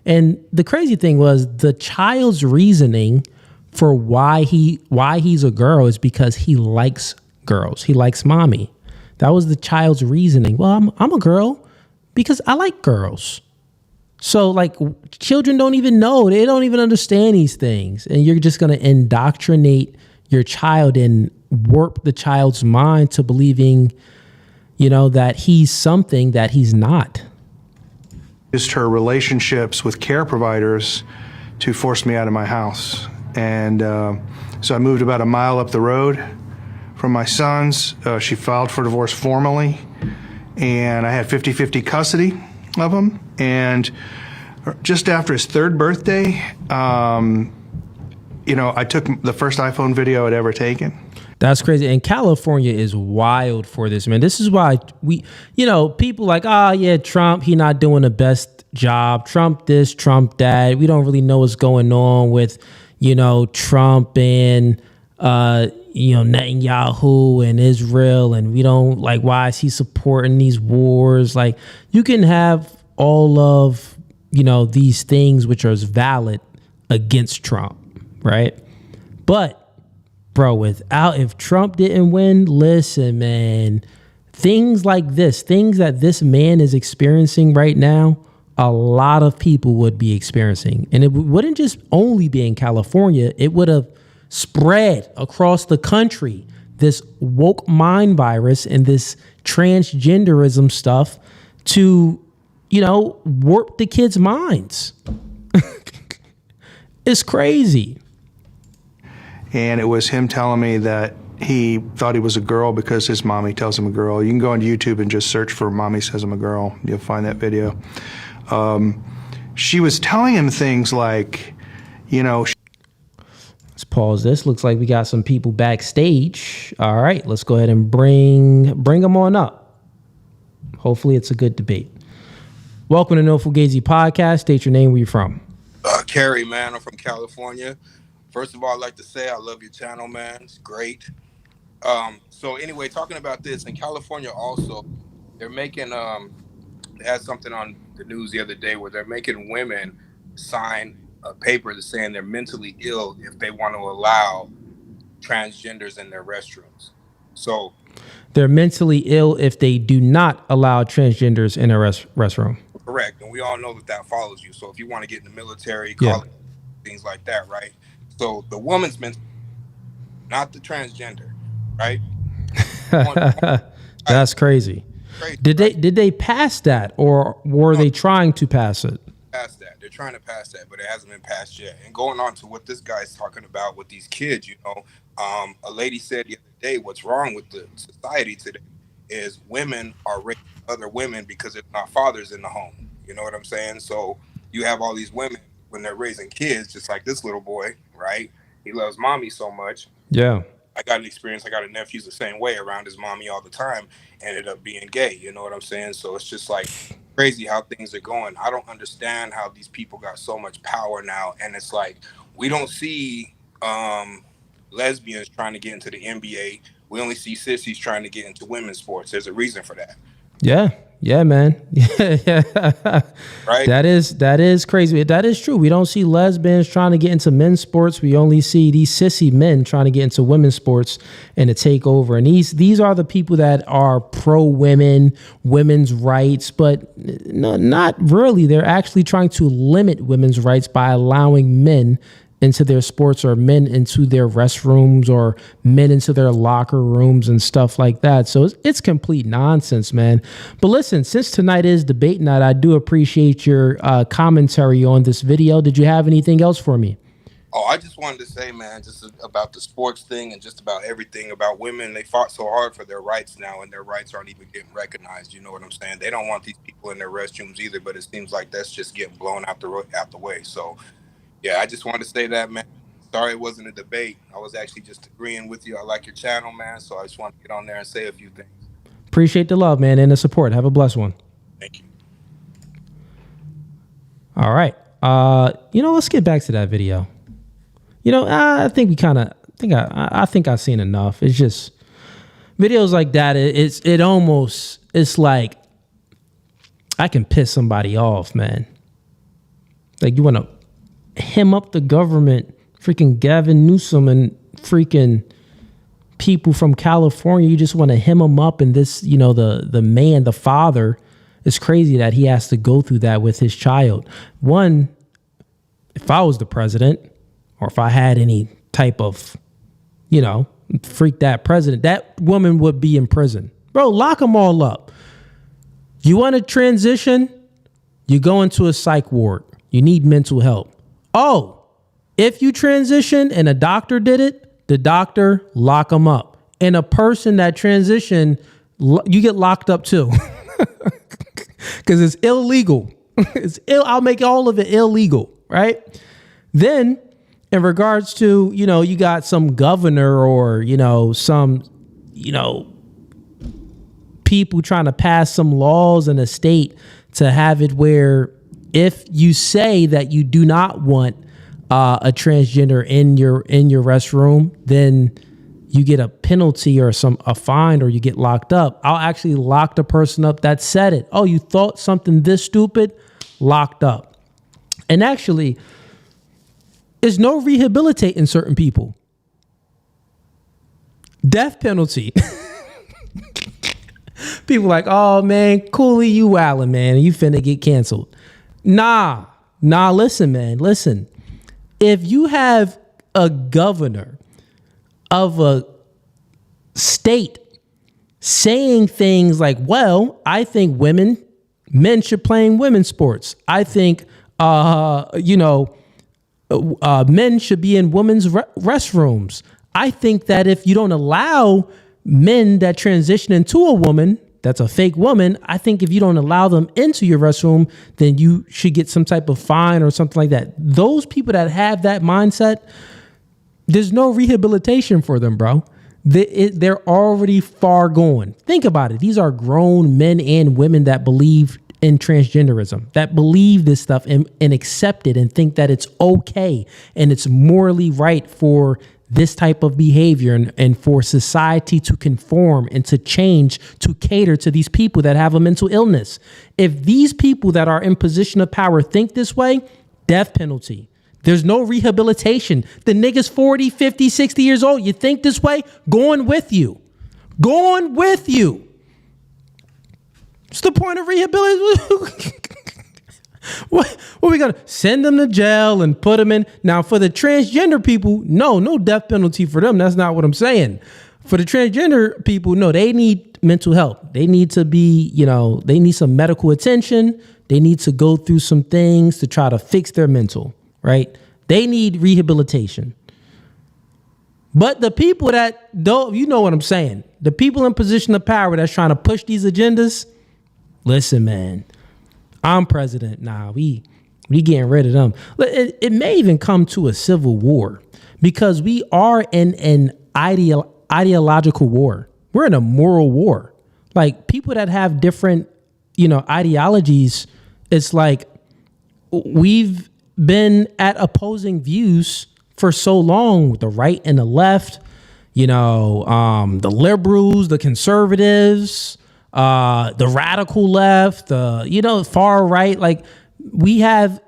And the crazy thing was the child's reasoning for why he's a girl is because he likes girls. He likes mommy. That was the child's reasoning. Well, I'm a girl because I like girls. So like children don't even know. They don't even understand these things. And you're just going to indoctrinate your child and warp the child's mind to believing, that he's something that he's not. Used her relationships with care providers to force me out of my house. And so I moved about a mile up the road from my sons. She filed for divorce formally, and I had 50-50 custody of him. And just after his 3rd birthday, I took the first iPhone video I'd ever taken. That's crazy. And California is wild for this, man. This is why people like, Trump, he not doing the best job. Trump this, Trump that. We don't really know what's going on with, Trump and, Netanyahu and Israel. And we don't like, why is he supporting these wars? Like, you can have all of, these things which are valid against Trump, right? But bro, if Trump didn't win, listen, man, things like this, things that this man is experiencing right now, a lot of people would be experiencing. And it wouldn't just only be in California. It would have spread across the country, this woke mind virus and this transgenderism stuff to, warp the kids' minds. It's crazy. And it was him telling me that he thought he was a girl because his mommy tells him a girl. You can go on YouTube and just search for "Mommy Says I'm a Girl." You'll find that video. She was telling him things like, let's pause this. Looks like we got some people backstage. All right, let's go ahead and bring them on up. Hopefully it's a good debate. Welcome to No Fugazee Podcast. State your name, where you from. Carrie, man, I'm from California. First of all, I'd like to say I love your channel, man. It's great. So anyway, talking about this, in California also, they're making, they had something on the news the other day where they're making women sign a paper that's saying they're mentally ill if they want to allow transgenders in their restrooms. So they're mentally ill if they do not allow transgenders in a restroom. Correct. And we all know that follows you. So if you want to get in the military, college, things like that, right? So the woman's mental, not the transgender, right? That's crazy. Did they pass that, or were they trying to pass it? Pass that. They're trying to pass that, but it hasn't been passed yet. And going on to what this guy's talking about with these kids, a lady said the other day, what's wrong with the society today is women are raping other women because it's not fathers in the home. You know what I'm saying? So you have all these women when they're raising kids, just like this little boy, right? He loves mommy so much. Yeah. I got an experience. I got a nephew the same way, around his mommy all the time, ended up being gay. You know what I'm saying? So it's just like crazy how things are going. I don't understand how these people got so much power now. And it's like, we don't see lesbians trying to get into the NBA. We only see sissies trying to get into women's sports. There's a reason for that. Yeah, man. Yeah. Right. That is crazy. That is true. We don't see lesbians trying to get into men's sports. We only see these sissy men trying to get into women's sports and to take over. And these are the people that are pro women, women's rights, but no, not really. They're actually trying to limit women's rights by allowing men into their sports, or men into their restrooms, or men into their locker rooms and stuff like that. So it's complete nonsense, man. But listen, since tonight is debate night, I do appreciate your commentary on this video. Did you have anything else for me? Oh, I just wanted to say, man, just about the sports thing and just about everything about women. They fought so hard for their rights now, and their rights aren't even getting recognized. You know what I'm saying? They don't want these people in their restrooms either, but it seems like that's just getting blown out the way. So yeah, I just wanted to say that, man. Sorry it wasn't a debate. I was actually just agreeing with you. I like your channel, man. So I just want to get on there and say a few things. Appreciate the love, man, and the support. Have a blessed one. Thank you. All right. Let's get back to that video. I think I've seen enough. It's just videos like that. It's like I can piss somebody off, man. Like, you want to hem up the government, freaking Gavin Newsom and freaking people from California. You just want to hem them up, and this, the man, the father, it's crazy that he has to go through that with his child. One, if I was the president, or if I had any type of, freak that president, that woman would be in prison. Bro, lock them all up. You want to transition? You go into a psych ward. You need mental help. Oh, if you transition and a doctor did it, the doctor, lock them up. And a person that transitioned, you get locked up too. Because it's illegal. I'll make all of it illegal, right? Then, in regards to, you got some governor or, some, people trying to pass some laws in a state to have it where if you say that you do not want a transgender in your restroom, then you get a penalty or a fine, or you get locked up. I'll actually lock the person up that said it. Oh, you thought something this stupid? Locked up. And actually, there's no rehabilitating certain people. Death penalty. People like, oh man, Cooley, you wildin', man. You finna get canceled. Nah, listen, man. Listen. If you have a governor of a state saying things like, well, I think men should play in women's sports. I think, men should be in women's restrooms. I think that if you don't allow men that transition into a woman, that's a fake woman, I think if you don't allow them into your restroom, then you should get some type of fine or something like that. Those people that have that mindset, there's no rehabilitation for them, bro. They're already far gone. Think about it. These are grown men and women that believe in transgenderism, that believe this stuff and accept it and think that it's okay and it's morally right for this type of behavior and for society to conform and to change to cater to these people that have a mental illness. If these people that are in position of power think this way, death penalty. There's no rehabilitation. The nigga's 40, 50, 60 years old. You think this way? Going with you. Going with you. What's the point of rehabilitation? What are we gonna send them to jail and put them in? Now for the transgender people, no death penalty for them. That's not what I'm saying. For the transgender people, no, they need mental help. They need to be, they need some medical attention. They need to go through some things to try to fix their mental, right? They need rehabilitation. But the people that don't, you know what I'm saying? The people in position of power that's trying to push these agendas, listen, man. I'm president. Nah, we getting rid of them. It may even come to a civil war because we are in an ideological war. We're in a moral war. Like people that have different, ideologies, it's like we've been at opposing views for so long with the right and the left, the liberals, the conservatives, the radical left, far right. Like we have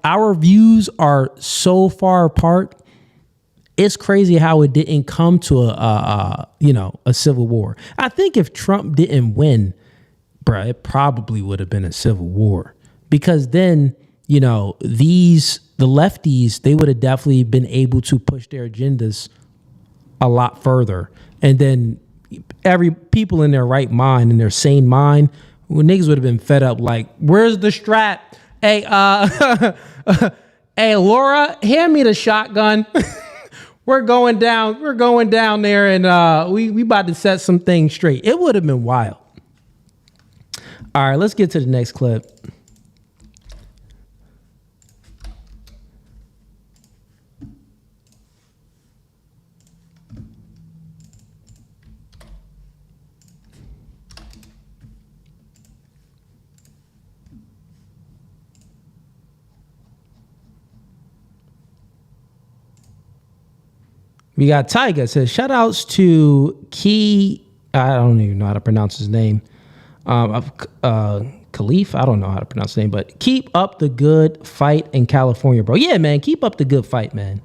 our views are so far apart. It's crazy how it didn't come to a civil war. I think if Trump didn't win, bruh, it probably would have been a civil war because then, the lefties, they would have definitely been able to push their agendas a lot further. And then every people in their right mind, in their sane mind, niggas would have been fed up like, where's the strap? Hey, hey, Laura, hand me the shotgun. We're going down there and we about to set some things straight. It would have been wild. All right, let's get to the next clip. We got Tyga. It says, shout outs to Key. I don't even know how to pronounce his name. Khalif. I don't know how to pronounce his name, but keep up the good fight in California, bro. Yeah, man. Keep up the good fight, man.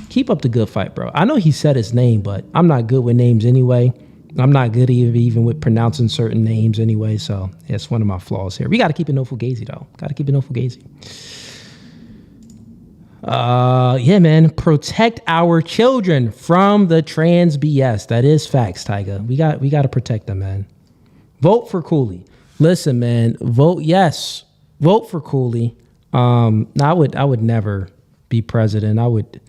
Keep up the good fight, bro. I know he said his name, but I'm not good with names anyway. I'm not good even with pronouncing certain names anyway. So that's one of my flaws here. We got to keep it no Fugazee, though. Got to keep it no Fugazee. Yeah, man. Protect our children from the trans BS. That is facts, Tyga. We got to protect them, man. Vote for Cooley. Listen, man. Vote yes. Vote for Cooley. I would never be president. I would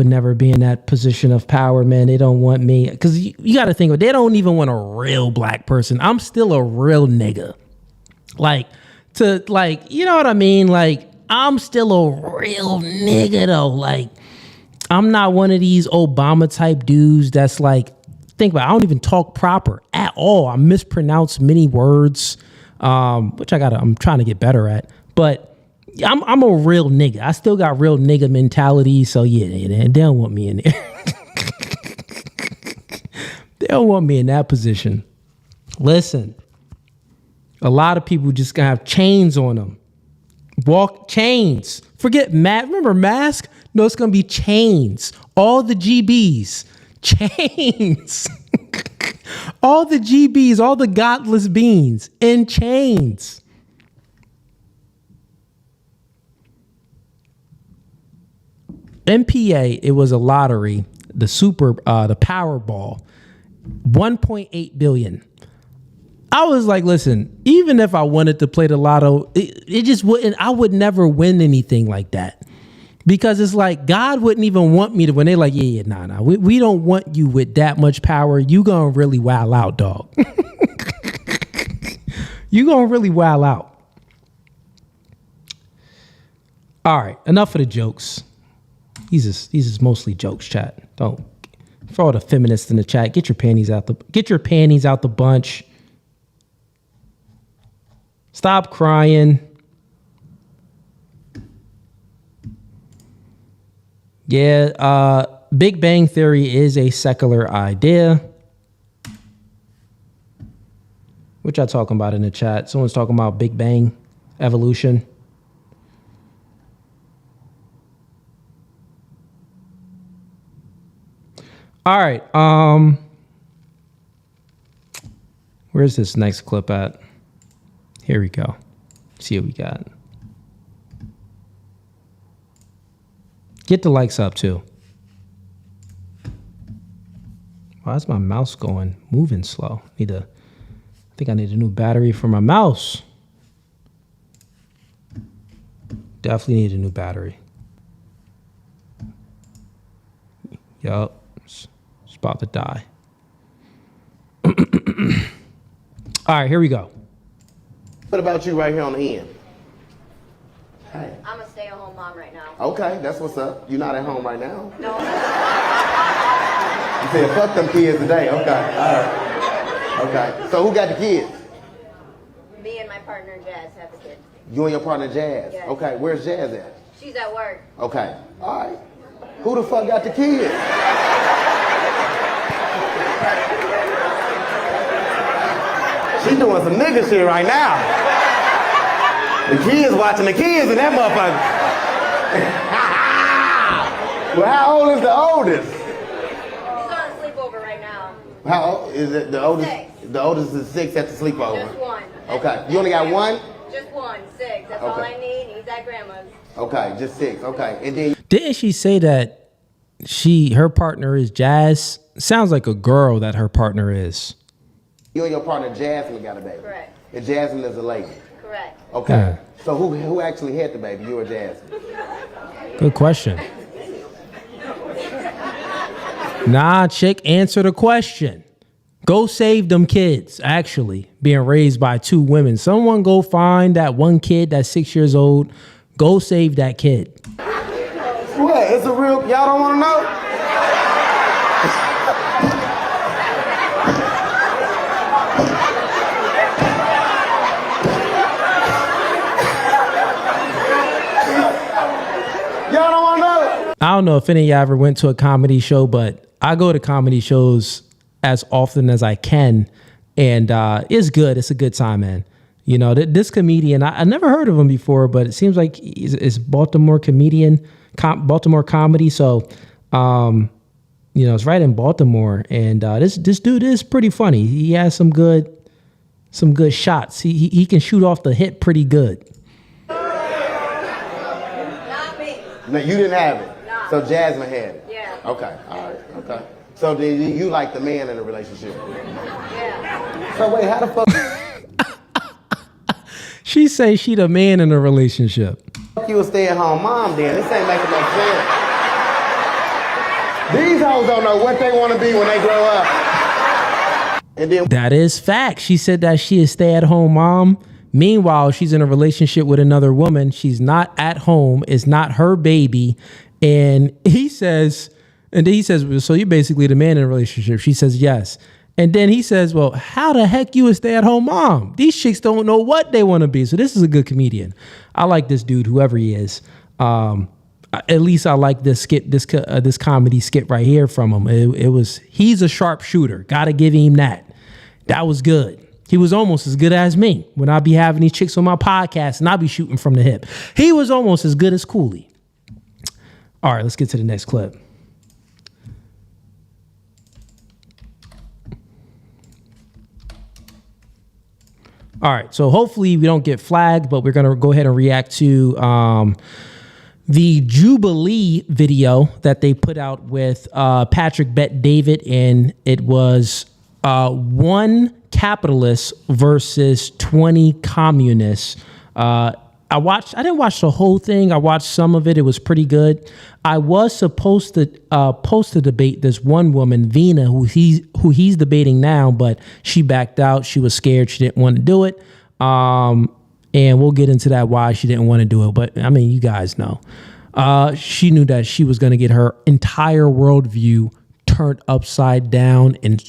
never be in that position of power, man. They don't want me because you got to think of it. They don't even want a real black person. I'm still a real nigga. You know what I mean? Like, I'm still a real nigga though. Like, I'm not one of these Obama type dudes that's like, think about it, I don't even talk proper at all. I mispronounce many words, which I'm trying to get better at. But I'm a real nigga. I still got real nigga mentality. So yeah, they don't want me in there. They don't want me in that position. Listen, a lot of people just gonna have chains on them. Walk chains. Forget remember mask? No, it's gonna be chains. All the GBs. Chains. All the GBs, all the godless beings in chains. MPA, it was a lottery, the Powerball, 1.8 billion. I was like, listen, even if I wanted to play the lotto, it just wouldn't, I would never win anything like that. Because it's like, God wouldn't even want me to win. They're like, nah. We don't want you with that much power. You gonna really wow out, dog. You gonna really wow out. All right, enough of the jokes. These is mostly jokes, chat. Don't, for all the feminists in the chat, get your panties out the bunch. Stop crying. Yeah, Big Bang Theory is a secular idea. What y'all talking about in the chat? Someone's talking about Big Bang evolution. All right. Where's this next clip at? Here we go. See what we got. Get the likes up too. Why is my mouse moving slow? I think I need a new battery for my mouse. Definitely need a new battery. Yup. It's about to die. All right, here we go. What about you right here on the end? Hey. I'm a stay-at-home mom right now. Okay, that's what's up. You're not at home right now? No. You said fuck them kids today. Okay, all right. Okay, so who got the kids? Me and my partner Jazz have a kid. You and your partner Jazz? Yes. Okay, where's Jazz at? She's at work. Okay, all right. Who the fuck got the kids? She doing some nigga shit right now. The kids watching the kids and that motherfucker. Well, how old is the oldest? She's on a sleepover right now. How old is it? The oldest? 6. The oldest is 6 at the sleepover. Just one. Okay. You only got one? Just one. 6. That's all I need. He's at grandma's. Okay, just 6. Okay. And then didn't she say that her partner is Jazz? Sounds like a girl that her partner is. You and your partner Jasmine got a baby. Correct. And Jasmine is a lady. Correct. Okay. Yeah. So who actually had the baby? You or Jasmine? Good question. Nah, chick, answer the question. Go save them kids, actually, being raised by 2 women. Someone go find that one kid that's 6 years old. Go save that kid. What? It's a real, y'all don't want to know? Y'all don't want to know? I don't know if any of y'all ever went to a comedy show, but I go to comedy shows as often as I can. And it's good. It's a good time, man. You know, this comedian, I never heard of him before, but it seems like it's Baltimore comedian, Baltimore comedy. So, you know, it's right in Baltimore. And this dude is pretty funny. He has some good shots. He can shoot off the hip pretty good. Not me. No, you didn't have it. Nah. So Jasmine had it. Yeah. Okay. All right. Okay. So then you like the man in the relationship? Yeah. So wait, how the fuck? She say she the man in a relationship. You a stay-at-home mom then. This ain't making no sense. These hoes don't know what they want to be when they grow up. And then that is fact. She said that she is stay-at-home mom. Meanwhile, she's in a relationship with another woman. She's not at home. It's not her baby. And he says, so you're basically the man in a relationship. She says, yes. And then he says, well, how the heck you a stay-at-home mom? These chicks don't know what they want to be. So this is a good comedian. I like this dude, whoever he is. At least I like this skit, this comedy skit right here from him. He's a sharpshooter. Got to give him that. That was good. He was almost as good as me when I be having these chicks on my podcast and I be shooting from the hip. He was almost as good as Cooley. All right, let's get to the next clip. All right. So hopefully we don't get flagged, but we're going to go ahead and react to the Jubilee video that they put out with Patrick Bet-David, and it was 1 capitalist versus 20 communists. I didn't watch the whole thing. I watched some of it. It was pretty good. I was supposed to post a debate this one woman, Vina, who he's debating now, but she backed out. She was scared. She didn't want to do it. And we'll get into that why she didn't want to do it. But I mean, you guys know. She knew that she was going to get her entire worldview turned upside down and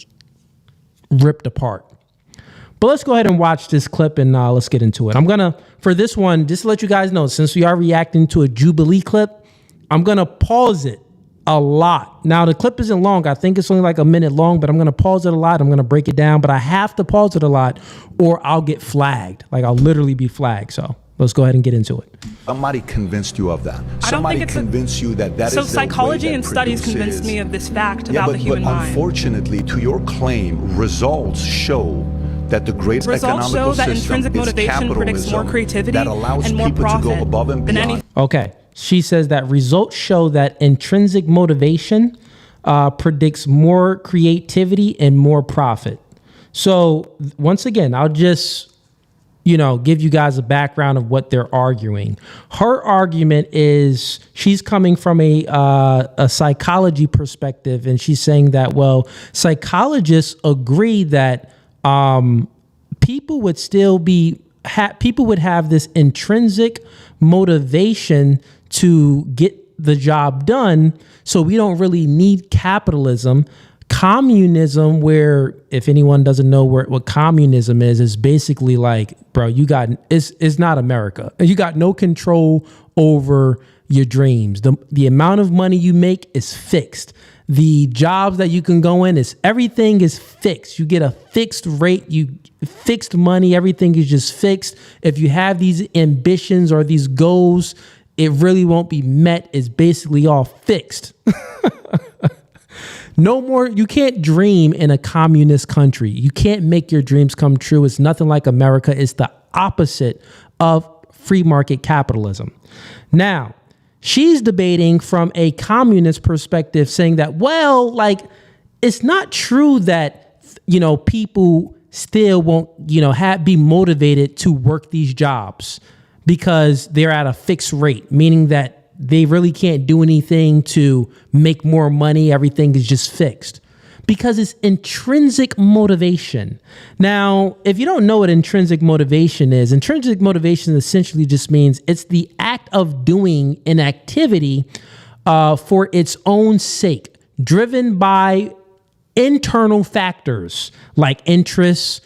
ripped apart. But let's go ahead and watch this clip and let's get into it. I'm going to, for this one, just to let you guys know, since we are reacting to a Jubilee clip, I'm going to pause it a lot. Now, the clip isn't long. I think it's only like a minute long, but I'm going to pause it a lot. I'm going to break it down, but I have to pause it a lot or I'll get flagged. Like, I'll literally be flagged. So let's go ahead and get into it. Somebody convinced you of that. Somebody convinced you that that is the way that psychology and studies convinced me of this fact about the human mind. Unfortunately, to your claim, results show that the great economical that system intrinsic is motivation predicts more capitalism creativity that allows and more people to go profit above and than beyond. Okay. She says that results show that intrinsic motivation predicts more creativity and more profit. So once again, I'll just, give you guys a background of what they're arguing. Her argument is she's coming from a psychology perspective, and she's saying that, well, psychologists agree that people would still be people would have this intrinsic motivation to get the job done. So we don't really need capitalism. Communism, where if anyone doesn't know what communism is basically like, bro, it's not America. You got no control over your dreams. The amount of money you make is fixed. The jobs that you can go in everything is fixed. You get a fixed rate, fixed money, everything is just fixed. If you have these ambitions or these goals, it really won't be met. It's basically all fixed. No more, you can't dream in a communist country. You can't make your dreams come true. It's nothing like America. It's the opposite of free market capitalism. Now, she's debating from a communist perspective, saying that, well, like, it's not true that, people still won't, be motivated to work these jobs because they're at a fixed rate, meaning that they really can't do anything to make more money. Everything is just fixed because it's intrinsic motivation. Now, if you don't know what intrinsic motivation essentially just means it's the act of doing an activity for its own sake, driven by internal factors like interests,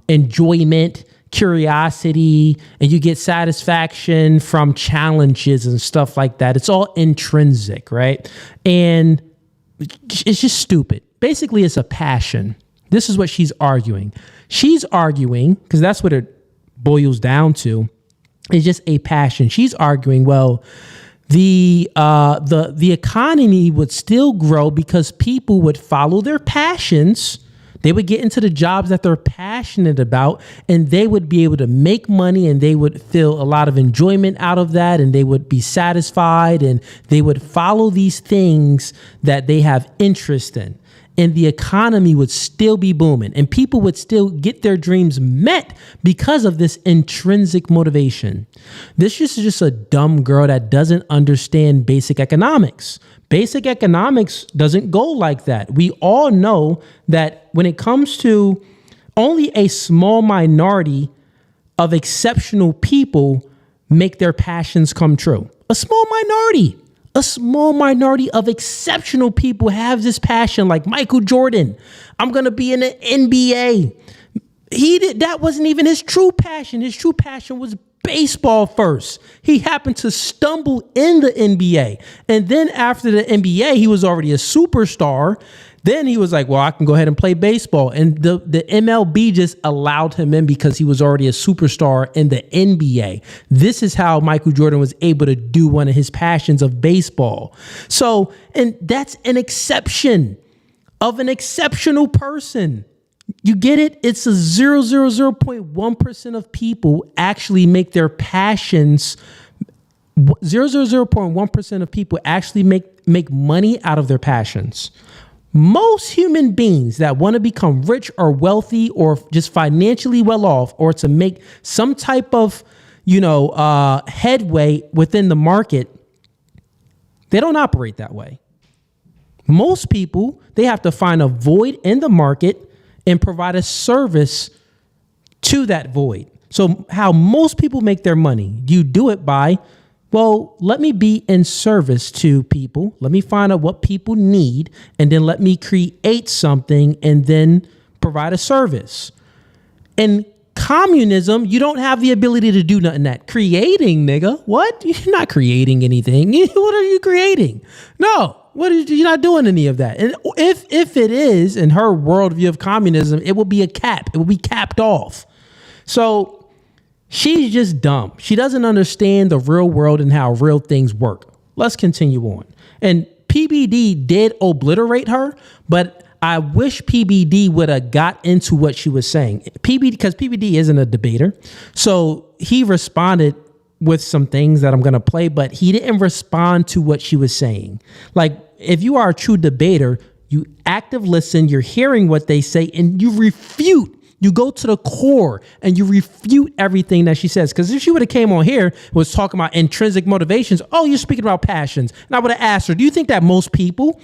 enjoyment, curiosity, and you get satisfaction from challenges and stuff like that. It's all intrinsic, right? And it's just stupid. Basically, it's a passion. This is what she's arguing. She's arguing, because that's what it boils down to, is just a passion. She's arguing, well, the economy would still grow because people would follow their passions. They would get into the jobs that they're passionate about, and they would be able to make money, and they would feel a lot of enjoyment out of that, and they would be satisfied, and they would follow these things that they have interest in. And the economy would still be booming, and people would still get their dreams met because of this intrinsic motivation. This is just a dumb girl that doesn't understand basic economics. Basic economics doesn't go like that. We all know that when it comes to only a small minority of exceptional people make their passions come true. A small minority of exceptional people have this passion, like Michael Jordan. I'm going to be in the NBA. That wasn't even his true passion. His true passion was baseball first. He happened to stumble in the NBA. And then after the NBA, he was already a superstar. Then he was like, well, I can go ahead and play baseball. And the MLB just allowed him in because he was already a superstar in the NBA. This is how Michael Jordan was able to do one of his passions of baseball. So, and that's an exception of an exceptional person. You get it? It's a 0.1% of people actually make their passions. 0.1% of people actually make money out of their passions. Most human beings that want to become rich or wealthy or just financially well off or to make some type of, headway within the market, they don't operate that way. Most people, they have to find a void in the market and provide a service to that void. So how most people make their money, you do it by, well, let me be in service to people. Let me find out what people need, and then let me create something and then provide a service. In communism, you don't have the ability to do nothing that. Creating, nigga. What? You're not creating anything. What are you creating? No. You're not doing any of that. And if it is, in her worldview of communism, it will be a cap. It will be capped off. So she's just dumb. She doesn't understand the real world and how real things work. Let's continue on. And PBD did obliterate her, but I wish PBD would have got into what she was saying. Because PBD isn't a debater. So he responded with some things that I'm going to play, but he didn't respond to what she was saying. Like, if you are a true debater, you active listen, you're hearing what they say, and you refute. You go to the core and you refute everything that she says. Because if she would have came on here and was talking about intrinsic motivations, oh, you're speaking about passions. And I would have asked her, do you think that most people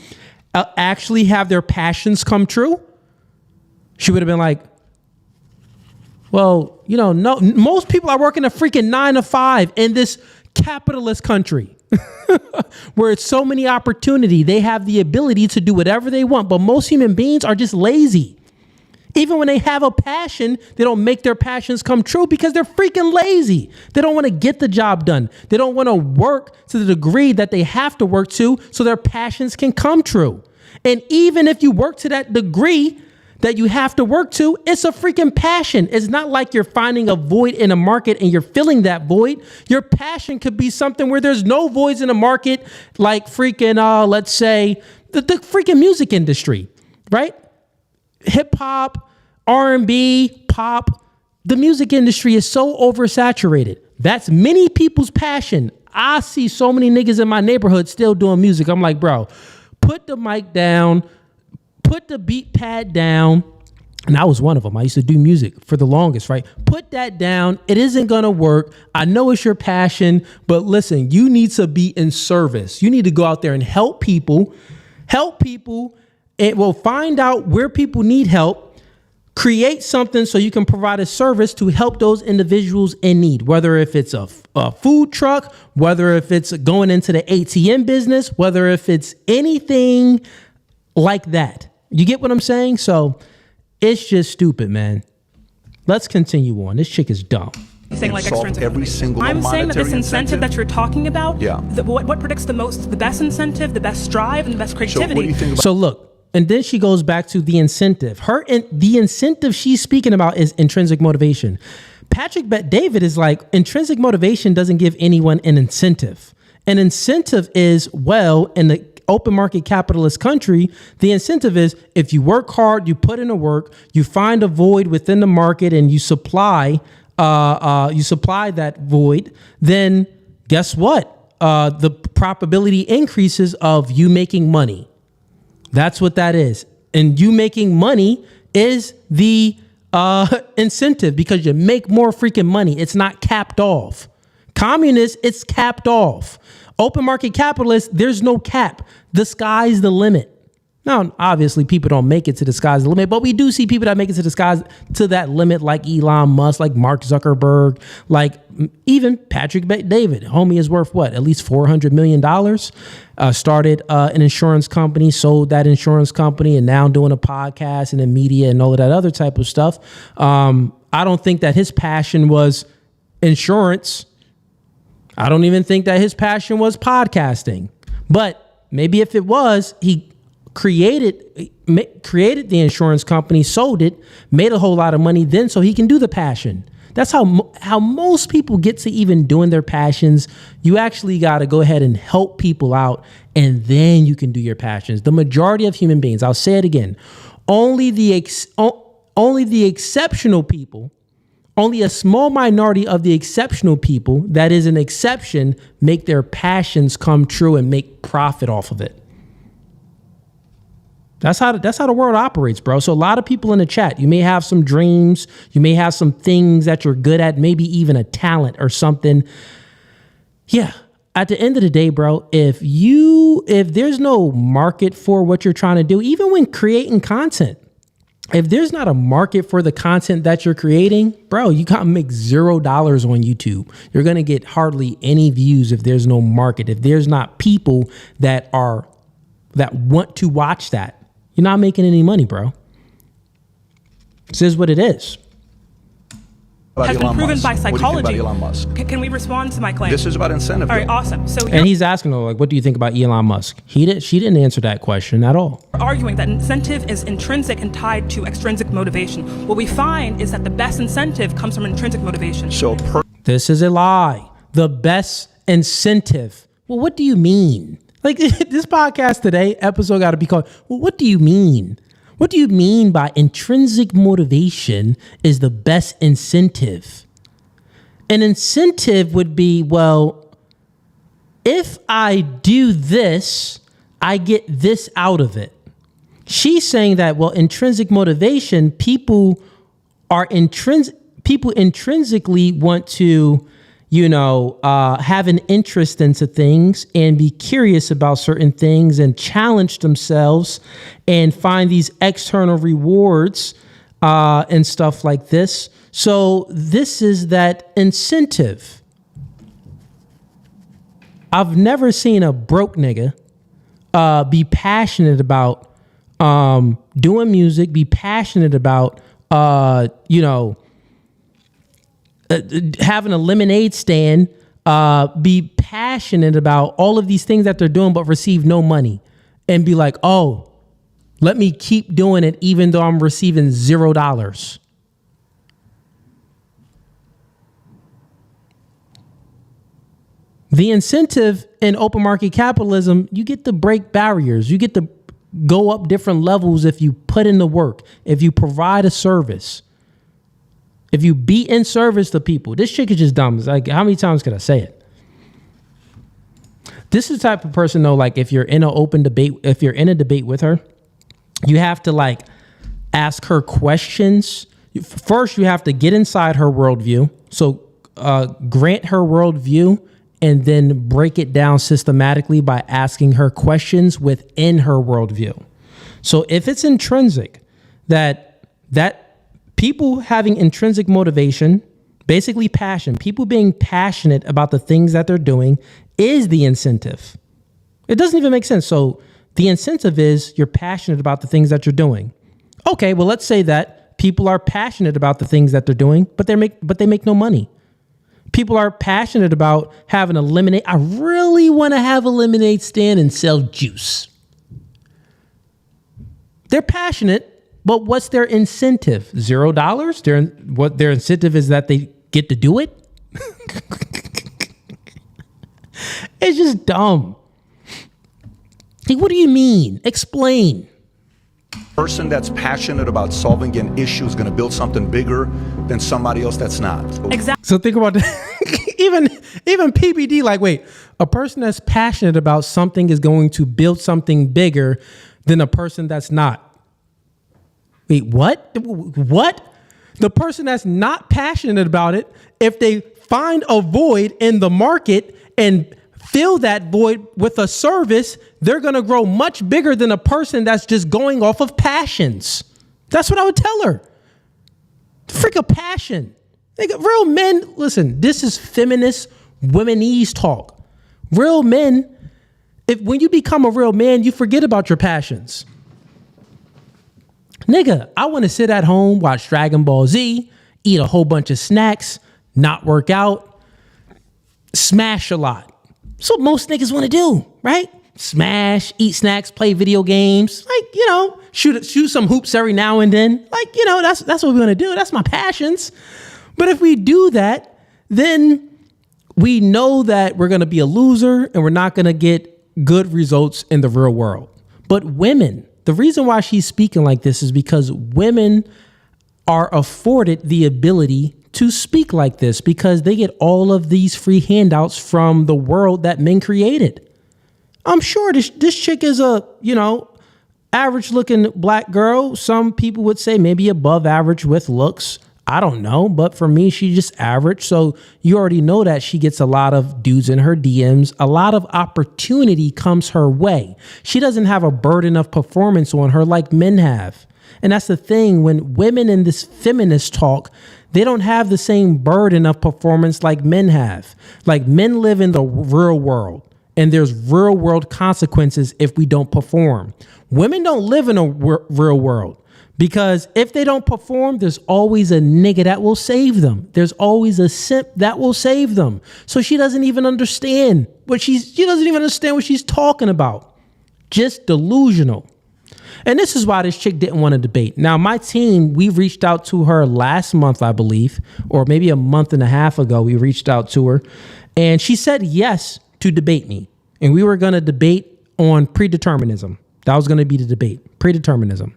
actually have their passions come true? She would have been like, well, no, most people are working a freaking 9 to 5 in this capitalist country where it's so many opportunity. They have the ability to do whatever they want, but most human beings are just lazy. Even when they have a passion, they don't make their passions come true because they're freaking lazy. They don't want to get the job done. They don't want to work to the degree that they have to work to so their passions can come true. And even if you work to that degree that you have to work to, it's a freaking passion. It's not like you're finding a void in a market and you're filling that void. Your passion could be something where there's no voids in the market, like freaking, let's say, the freaking music industry, right? Hip hop, R&B, pop. The music industry is so oversaturated. That's many people's passion. I see so many niggas in my neighborhood still doing music. I'm like, bro, put the mic down, put the beat pad down. And I was one of them. I used to do music for the longest, right? Put that down. It isn't going to work. I know it's your passion, but listen, you need to be in service. You need to go out there and help people. It will find out where people need help, create something so you can provide a service to help those individuals in need, whether if it's a food truck, whether if it's going into the ATM business, whether if it's anything like that. You get what I'm saying? So it's just stupid, man. Let's continue on. This chick is dumb. Saying like every single I'm saying that this incentive that you're talking about, yeah. What predicts the best incentive, the best drive, and the best creativity. So what do you think about? So look, and then she goes back to the incentive. The incentive she's speaking about is intrinsic motivation. Patrick Bet-David is like, intrinsic motivation doesn't give anyone an incentive. An incentive is, well, in the open market capitalist country, the incentive is if you work hard, you put in the work, you find a void within the market and you supply that void, then guess what? The probability increases of you making money. That's what that is. And you making money is the incentive because you make more freaking money. It's not capped off. Communist, it's capped off. Open market capitalist, there's no cap. The sky's the limit. Now, obviously, people don't make it to the sky's the limit, but we do see people that make it to the sky's to that limit, like Elon Musk, like Mark Zuckerberg, like even Patrick Bet-David. Homie is worth what? At least $400 million. Started an insurance company, sold that insurance company, and now doing a podcast and in media and all of that other type of stuff. I don't think that his passion was insurance. I don't even think that his passion was podcasting. But maybe if it was, he created the insurance company, sold it, made a whole lot of money then so he can do the passion. That's how most people get to even doing their passions. You actually got to go ahead and help people out, and then you can do your passions. The majority of human beings, I'll say it again, only only the exceptional people, only a small minority of the exceptional people, that is an exception, make their passions come true and make profit off of it. That's how the world operates, bro. So a lot of people in the chat, you may have some dreams, you may have some things that you're good at, maybe even a talent or something. Yeah. At the end of the day, bro, if there's no market for what you're trying to do, even when creating content, if there's not a market for the content that you're creating, bro, you can't make $0 on YouTube. You're going to get hardly any views if there's no market. If there's not people that want to watch that, you're not making any money, bro. This is what it is. Has been proven by What do you think psychology. about Elon Musk? Can we respond to my claim? This is about incentive. All right, awesome. So And he's asking her, like, what do you think about Elon Musk? She didn't answer that question at all. you're arguing that incentive is intrinsic and tied to extrinsic motivation. What we find is that the best incentive comes from intrinsic motivation. This is a lie. The best incentive. Well, what do you mean? Like this podcast today, episode got to be called, well, what do you mean? What do you mean by intrinsic motivation is the best incentive? An incentive would be, well, if I do this, I get this out of it. She's saying that, well, intrinsic motivation, people intrinsically want to, have an interest into things and be curious about certain things and challenge themselves and find these external rewards and stuff like this. So this is that incentive. I've never seen a broke nigga be passionate about doing music, be passionate about, having a lemonade stand, be passionate about all of these things that they're doing, but receive no money and be like, oh, let me keep doing it even though I'm receiving $0. The incentive in open market capitalism, you get to break barriers. You get to go up different levels if you put in the work, if you provide a service. If you be in service to people. This chick is just dumb. It's like, how many times can I say it? This is the type of person, though, like if you're in an open debate, if you're in a debate with her, you have to like ask her questions. First, you have to get inside her worldview. So grant her worldview and then break it down systematically by asking her questions within her worldview. So if it's intrinsic, that people having intrinsic motivation, basically passion, people being passionate about the things that they're doing is the incentive. It doesn't even make sense. So the incentive is you're passionate about the things that you're doing. Okay, well, let's say that people are passionate about the things that they're doing, but they make no money. People are passionate about having a lemonade. I really want to have a lemonade stand and sell juice. They're passionate. But what's their incentive? $0? Their incentive is that they get to do it? It's just dumb. Like, what do you mean? Explain. Person that's passionate about solving an issue is going to build something bigger than somebody else that's not. Exactly. So think about that. even PBD, like, wait, a person that's passionate about something is going to build something bigger than a person that's not. Wait, what? What? The person that's not passionate about it, if they find a void in the market and fill that void with a service, they're going to grow much bigger than a person that's just going off of passions. That's what I would tell her. Freak a passion. Real men, listen, this is feminist womenese talk. Real men, when you become a real man, you forget about your passions. Nigga, I want to sit at home, watch Dragon Ball Z, eat a whole bunch of snacks, not work out, smash a lot. That's what most niggas want to do, right? Smash, eat snacks, play video games, like, shoot some hoops every now and then. Like, that's what we want to do. That's my passions. But if we do that, then we know that we're going to be a loser and we're not going to get good results in the real world. But women, the reason why she's speaking like this is because women are afforded the ability to speak like this because they get all of these free handouts from the world that men created. I'm sure this chick is a, average looking black girl. Some people would say maybe above average with looks. I don't know. But for me, she's just average. So you already know that she gets a lot of dudes in her DMs. A lot of opportunity comes her way. She doesn't have a burden of performance on her like men have. And that's the thing, when women in this feminist talk, they don't have the same burden of performance like men have. Like, men live in the real world, and there's real world consequences if we don't perform. Women don't live in a real world, because if they don't perform, there's always a nigga that will save them. There's always a simp that will save them. So she doesn't even understand she doesn't even understand what she's talking about. Just delusional. And this is why this chick didn't want to debate. Now, my team, we reached out to her last month, I believe, or maybe a month and a half ago, we reached out to her, and she said yes to debate me. And we were going to debate on predeterminism. That was going to be the debate, predeterminism,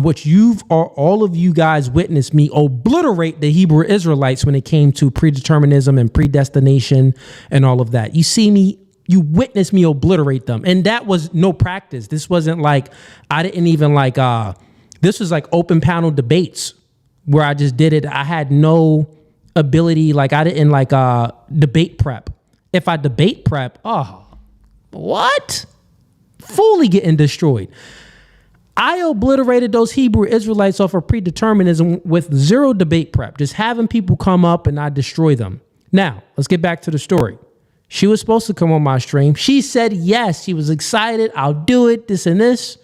which all of you guys witnessed me obliterate the Hebrew Israelites when it came to predeterminism and predestination and all of that. You witnessed me obliterate them. And that was no practice. This wasn't like, I didn't even this was like open panel debates where I just did it. I had no ability. I didn't debate prep. If I debate prep, what? Fully getting destroyed. I obliterated those Hebrew Israelites off of predeterminism with zero debate prep, just having people come up and I destroy them. Now, let's get back to the story. She was supposed to come on my stream. She said yes. She was excited. I'll do it, this and this.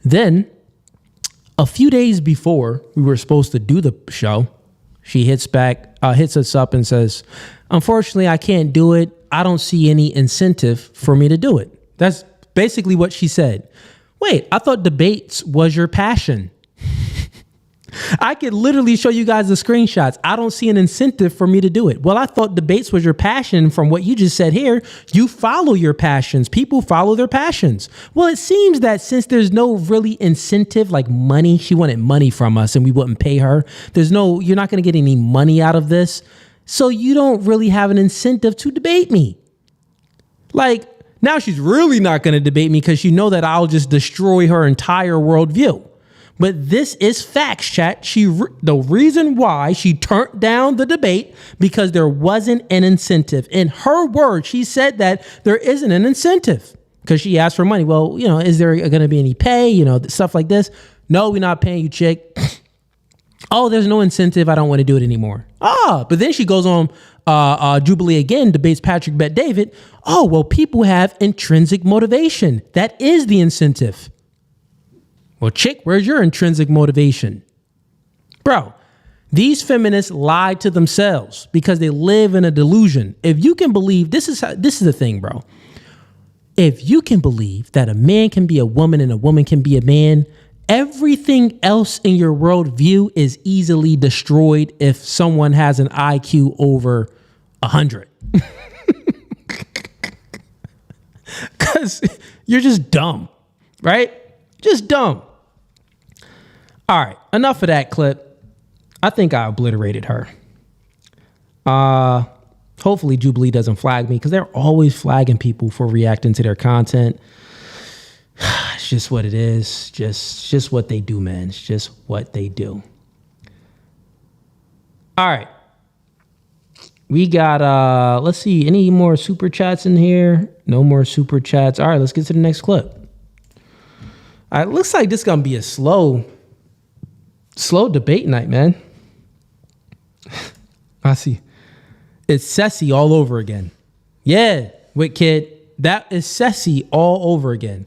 Then, a few days before we were supposed to do the show, she hits us up and says, unfortunately, I can't do it. I don't see any incentive for me to do it. That's basically what she said. Wait, I thought debates was your passion. I could literally show you guys the screenshots. I don't see an incentive for me to do it. Well, I thought debates was your passion. From what you just said here, you follow your passions. People follow their passions. Well, it seems that since there's no really incentive, like money, she wanted money from us and we wouldn't pay her. You're not going to get any money out of this. So you don't really have an incentive to debate me. Now she's really not going to debate me because you know that I'll just destroy her entire worldview. But this is facts, chat. The reason why she turned down the debate because there wasn't an incentive. In her words, she said that there isn't an incentive because she asked for money. Well, is there going to be any pay? Stuff like this. No, we're not paying you, chick. Oh, there's no incentive. I don't want to do it anymore. But then she goes on Jubilee again, debates Patrick Bet David. Oh, well, people have intrinsic motivation. That is the incentive. Well, chick, where's your intrinsic motivation? Bro, these feminists lie to themselves because they live in a delusion. If you can believe, this is the thing, bro. If you can believe that a man can be a woman and a woman can be a man, everything else in your worldview is easily destroyed if someone has an IQ over 100. Because you're just dumb, right? Just dumb. All right, enough of that clip. I think I obliterated her. Hopefully Jubilee doesn't flag me because they're always flagging people for reacting to their content. It's just what it is. Just what they do, man. It's just what they do. All right. We got, let's see, any more super chats in here? No more super chats. All right, let's get to the next clip. All right, looks like this is going to be a slow debate night, man. I see. It's Ceci all over again. Yeah, Wit Kid. That is Ceci all over again.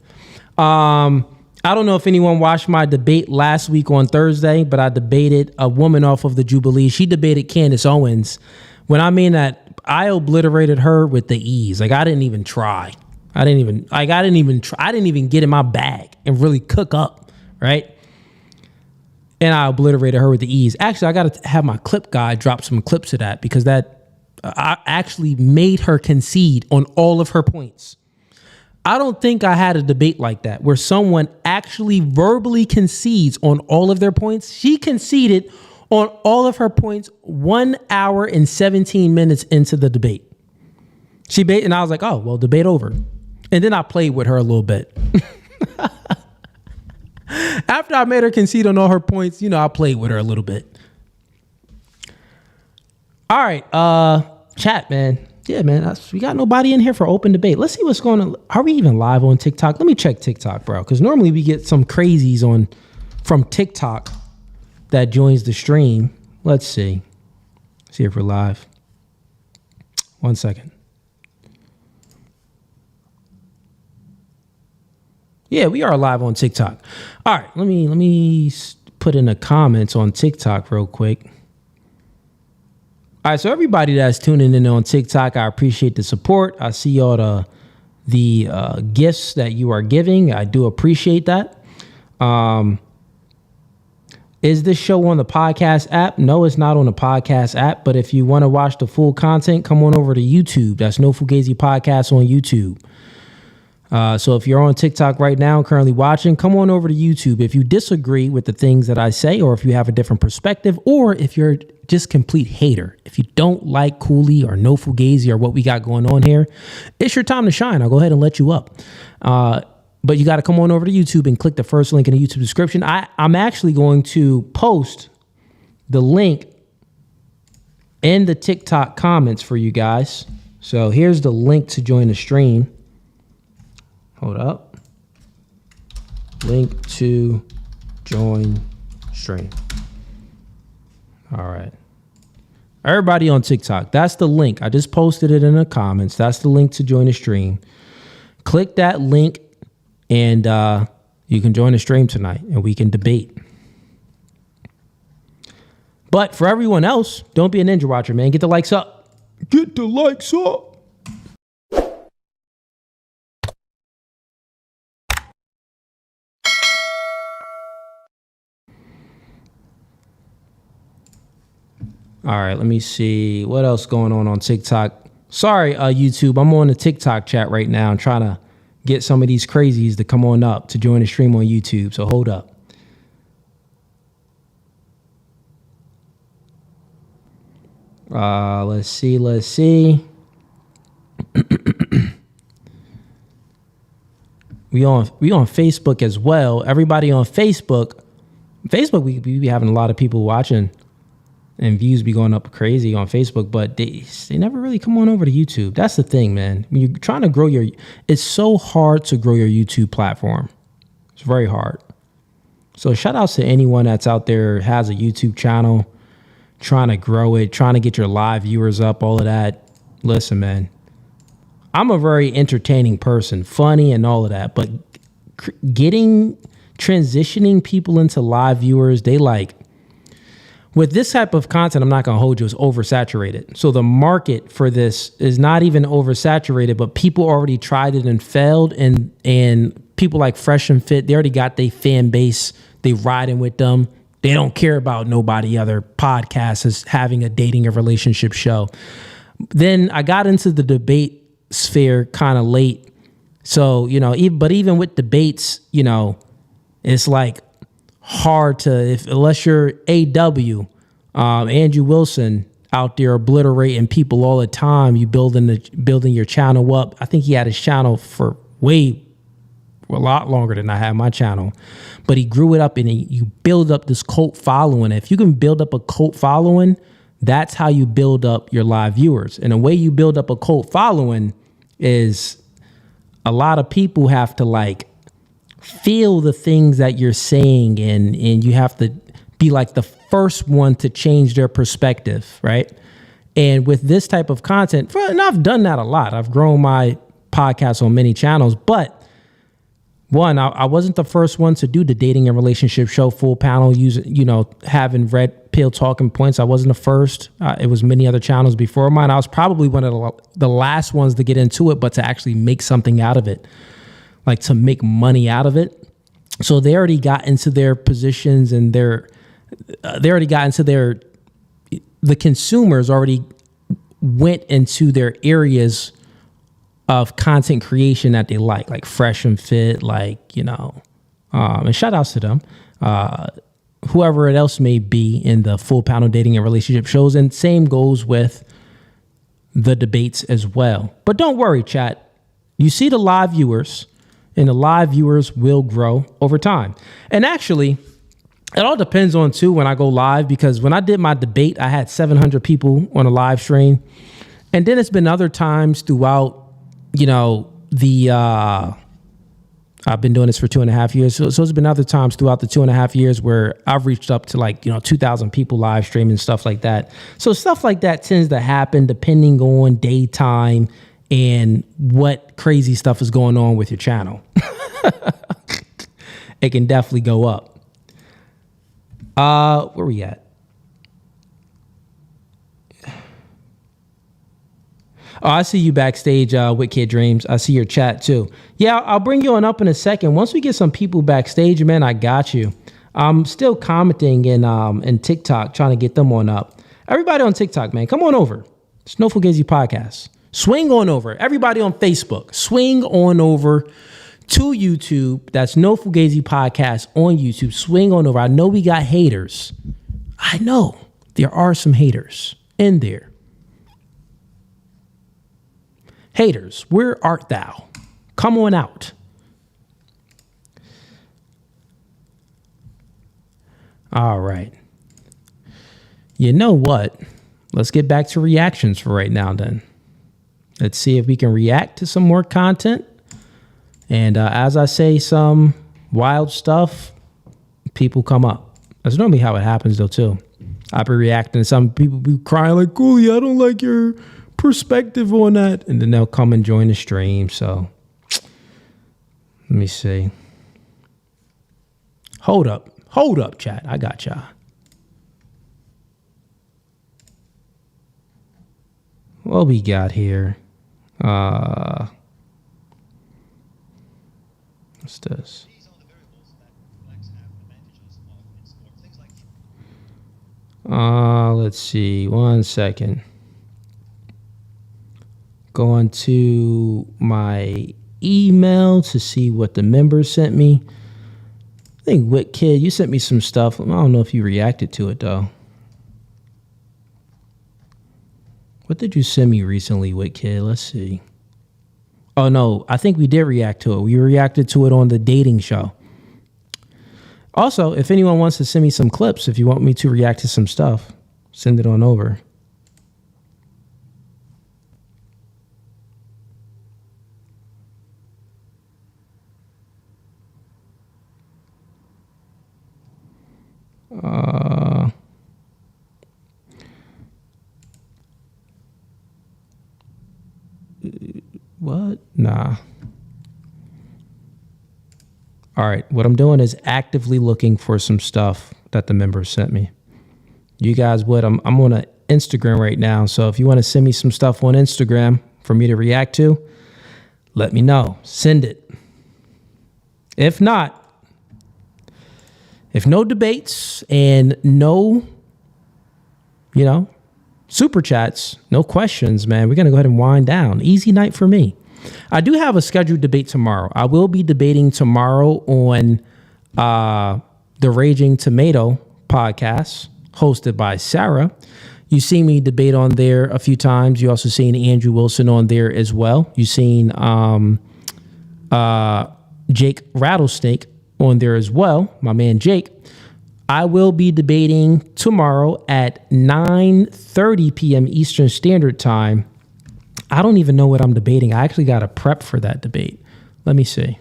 I don't know if anyone watched my debate last week on Thursday, but I debated a woman off of the Jubilee. She debated Candace Owens. When I mean that, I obliterated her with the ease. I didn't even try. I didn't even get in my bag and really cook up, right? And I obliterated her with the ease. Actually, I got to have my clip guy drop some clips of that because I actually made her concede on all of her points. I don't think I had a debate like that where someone actually verbally concedes on all of their points. She conceded on all of her points 1 hour and 17 minutes into the debate. And I was like, oh, well, debate over. And then I played with her a little bit. After I made her concede on all her points, I played with her a little bit. All right, chat, man. Yeah, man, we got nobody in here for open debate. Let's see what's going on. Are we even live on TikTok? Let me check TikTok, bro, because normally we get some crazies from TikTok that joins the stream. Let's see. See if we're live. 1 second. Yeah, we are live on TikTok. All right, let me put in the comments on TikTok real quick. All right, so everybody that's tuning in on TikTok, I appreciate the support. I see all the gifts that you are giving. I do appreciate that. Is this show on the podcast app? No, it's not on the podcast app. But if you want to watch the full content, come on over to YouTube. That's No Fugazee Podcast on YouTube. So if you're on TikTok right now, currently watching, come on over to YouTube. If you disagree with the things that I say, or if you have a different perspective, or if you're just complete hater, if you don't like Cooley or No Fugazi or what we got going on here, it's your time to shine. I'll go ahead and let you up. But you got to come on over to YouTube and click the first link in the YouTube description. I'm actually going to post the link in the TikTok comments for you guys. So here's the link to join the stream. Hold up. Link to join stream. All right. Everybody on TikTok, that's the link. I just posted it in the comments. That's the link to join the stream. Click that link and you can join the stream tonight and we can debate. But for everyone else, don't be a ninja watcher, man. Get the likes up. Get the likes up. All right, let me see what else going on TikTok. Sorry, YouTube, I'm on the TikTok chat right now. I'm trying to get some of these crazies to come on up to join the stream on YouTube. So hold up. Let's see. we on Facebook as well. Everybody on Facebook, we be having a lot of people watching. And views be going up crazy on Facebook, but they never really come on over to YouTube. That's the thing, man. When you're trying to grow it's so hard to grow your YouTube platform. It's very hard. So shout outs to anyone that's out there, has a YouTube channel, trying to grow it, trying to get your live viewers up, all of that. Listen, man, I'm a very entertaining person, funny and all of that, but transitioning people into live viewers, with this type of content, I'm not going to hold you, it's oversaturated. So the market for this is not even oversaturated, but people already tried it and failed. And people like Fresh and Fit, they already got their fan base. They riding with them. They don't care about nobody other podcasts as having a dating or relationship show. Then I got into the debate sphere kind of late. So, but even with debates, it's like, hard to, unless you're AW, Andrew Wilson out there obliterating people all the time, you building your channel up. I think he had his channel for a lot longer than I had my channel, but he grew it up and you build up this cult following. If you can build up a cult following, that's how you build up your live viewers. And the way you build up a cult following is a lot of people have to feel the things that you're saying and you have to be like the first one to change their perspective, right? And with this type of content, and I've done that a lot. I've grown my podcast on many channels, but one, I wasn't the first one to do the dating and relationship show full panel using, having red pill talking points. I wasn't the first. It was many other channels before mine. I was probably one of the last ones to get into it, but to actually make something out of it. To make money out of it. So they already got into their positions and the consumers already went into their areas of content creation that they like Fresh and Fit, and shout outs to them. Whoever it else may be in the full panel dating and relationship shows. And same goes with the debates as well. But don't worry, chat. You see the live viewers, and the live viewers will grow over time. And actually, it all depends on, too, when I go live, because when I did my debate, I had 700 people on a live stream. And then it's been other times throughout, I've been doing this for 2.5 years. So it's been other times throughout the 2.5 years where I've reached up to 2,000 people live streaming, stuff like that. So stuff like that tends to happen depending on daytime and what crazy stuff is going on with your channel. It can definitely go up. Where we at? Oh, I see you backstage with Kid Dreams. I see your chat too. Yeah, I'll bring you on up in a second. Once we get some people backstage, man, I got you. I'm still commenting in TikTok, trying to get them on up. Everybody on TikTok, man, come on over. It's No Fugazee Podcast. Swing on over. Everybody on Facebook, swing on over to YouTube. That's No Fugazee Podcast on YouTube. Swing on over. I know we got haters. I know there are some haters in there. Haters, where art thou? Come on out. All right. You know what? Let's get back to reactions for right now then. Let's see if we can react to some more content. And as I say some wild stuff, people come up. That's normally how it happens though too. I'll be reacting to some people be crying like, Cooley, I don't like your perspective on that. And then they'll come and join the stream. So let me see. Hold up, chat. I got y'all. What we got here? What's this? Let's see. 1 second. Going to my email to see what the members sent me. I think Wit Kid, you sent me some stuff. I don't know if you reacted to it though. What did you send me recently, Wit Kid? Let's see. Oh no, I think we did react to it. We reacted to it on the dating show. Also, if anyone wants to send me some clips, if you want me to react to some stuff, send it on over. What? Nah. All right. What I'm doing is actively looking for some stuff that the members sent me. You guys would. I'm on an Instagram right now. So if you want to send me some stuff on Instagram for me to react to, let me know. Send it. If not, if no debates and no, super chats, no questions, man, we're going to go ahead and wind down. Easy night for me. I do have a scheduled debate tomorrow. I will be debating tomorrow on the Raging Tomato podcast hosted by Sarah. You've seen me debate on there a few times. You also seen Andrew Wilson on there as well. You've seen Jake Rattlesnake on there as well, my man Jake. I will be debating tomorrow at 9:30 p.m. Eastern Standard Time. I don't even know what I'm debating. I actually got to prep for that debate. Let me see.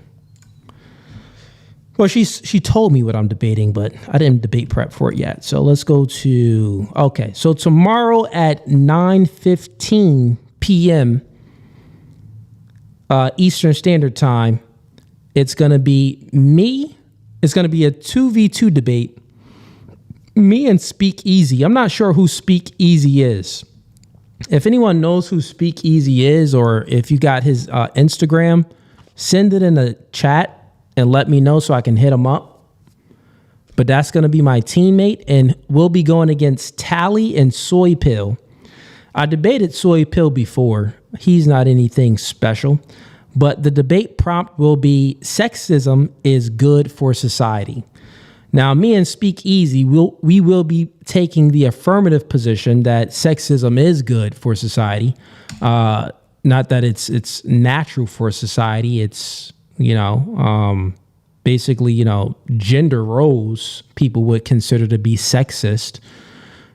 Well, she told me what I'm debating, but I didn't debate prep for it yet. So let's go to, okay. So tomorrow at 9:15 p.m. Eastern Standard Time, it's going to be me. It's going to be a 2v2 debate. Me and Speak Easy. I'm not sure who Speak Easy is. If anyone knows who Speak Easy is, or if you got his Instagram, send it in the chat and let me know so I can hit him up. But that's going to be my teammate, and we'll be going against Tally and Soy Pill. I debated Soy Pill before. He's not anything special. But the debate prompt will be sexism is good for society. Now, me and Speak Easy, we will be taking the affirmative position that sexism is good for society. Not that it's natural for society. It's, basically, gender roles people would consider to be sexist.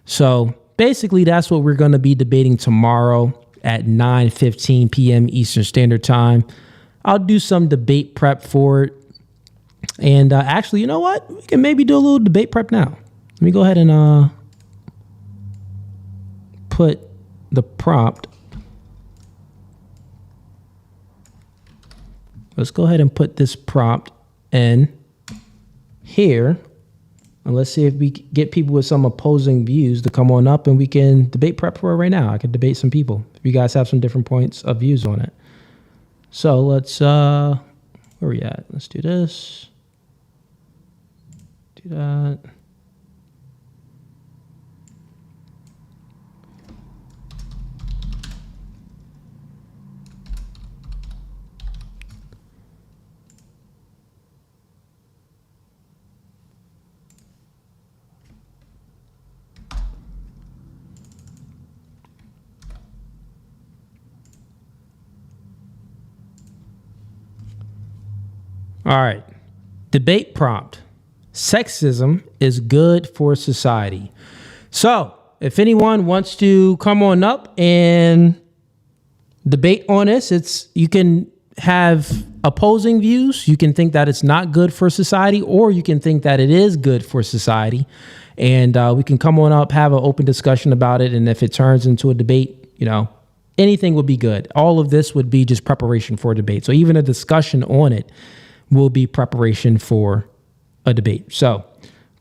So basically, that's what we're going to be debating tomorrow at 9:15 p.m. Eastern Standard Time. I'll do some debate prep for it. And actually, you know what? We can maybe do a little debate prep now. Let me go ahead and put the prompt. Let's go ahead and put this prompt in here. And let's see if we get people with some opposing views to come on up and we can debate prep for it right now. I can debate some people if you guys have some different points of views on it. So let's, where are we at? Let's do this. Do that. All right. Debate prompt. Sexism is good for society. So if anyone wants to come on up and debate on this, you can have opposing views. You can think that it's not good for society, or you can think that it is good for society. And we can come on up, have an open discussion about it. And if it turns into a debate, anything would be good. All of this would be just preparation for a debate. So even a discussion on it will be preparation for a debate. So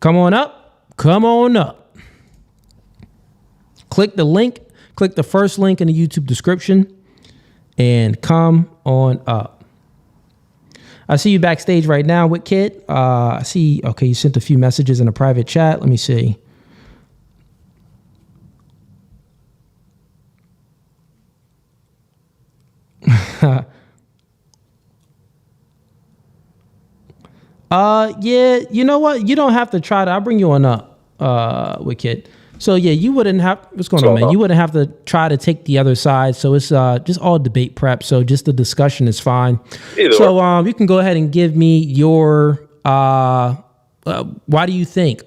come on up. Click the link, click the first link in the YouTube description and come on up. I see you backstage right now with Kid. I see, okay, you sent a few messages in a private chat. Let me see. Yeah, you know what? You don't have to try to. I'll bring you on up, Wicked. So yeah, you wouldn't have. What's going on, man? You wouldn't have to try to take the other side. So it's just all debate prep. So just the discussion is fine. So you can go ahead and give me your. Why do you think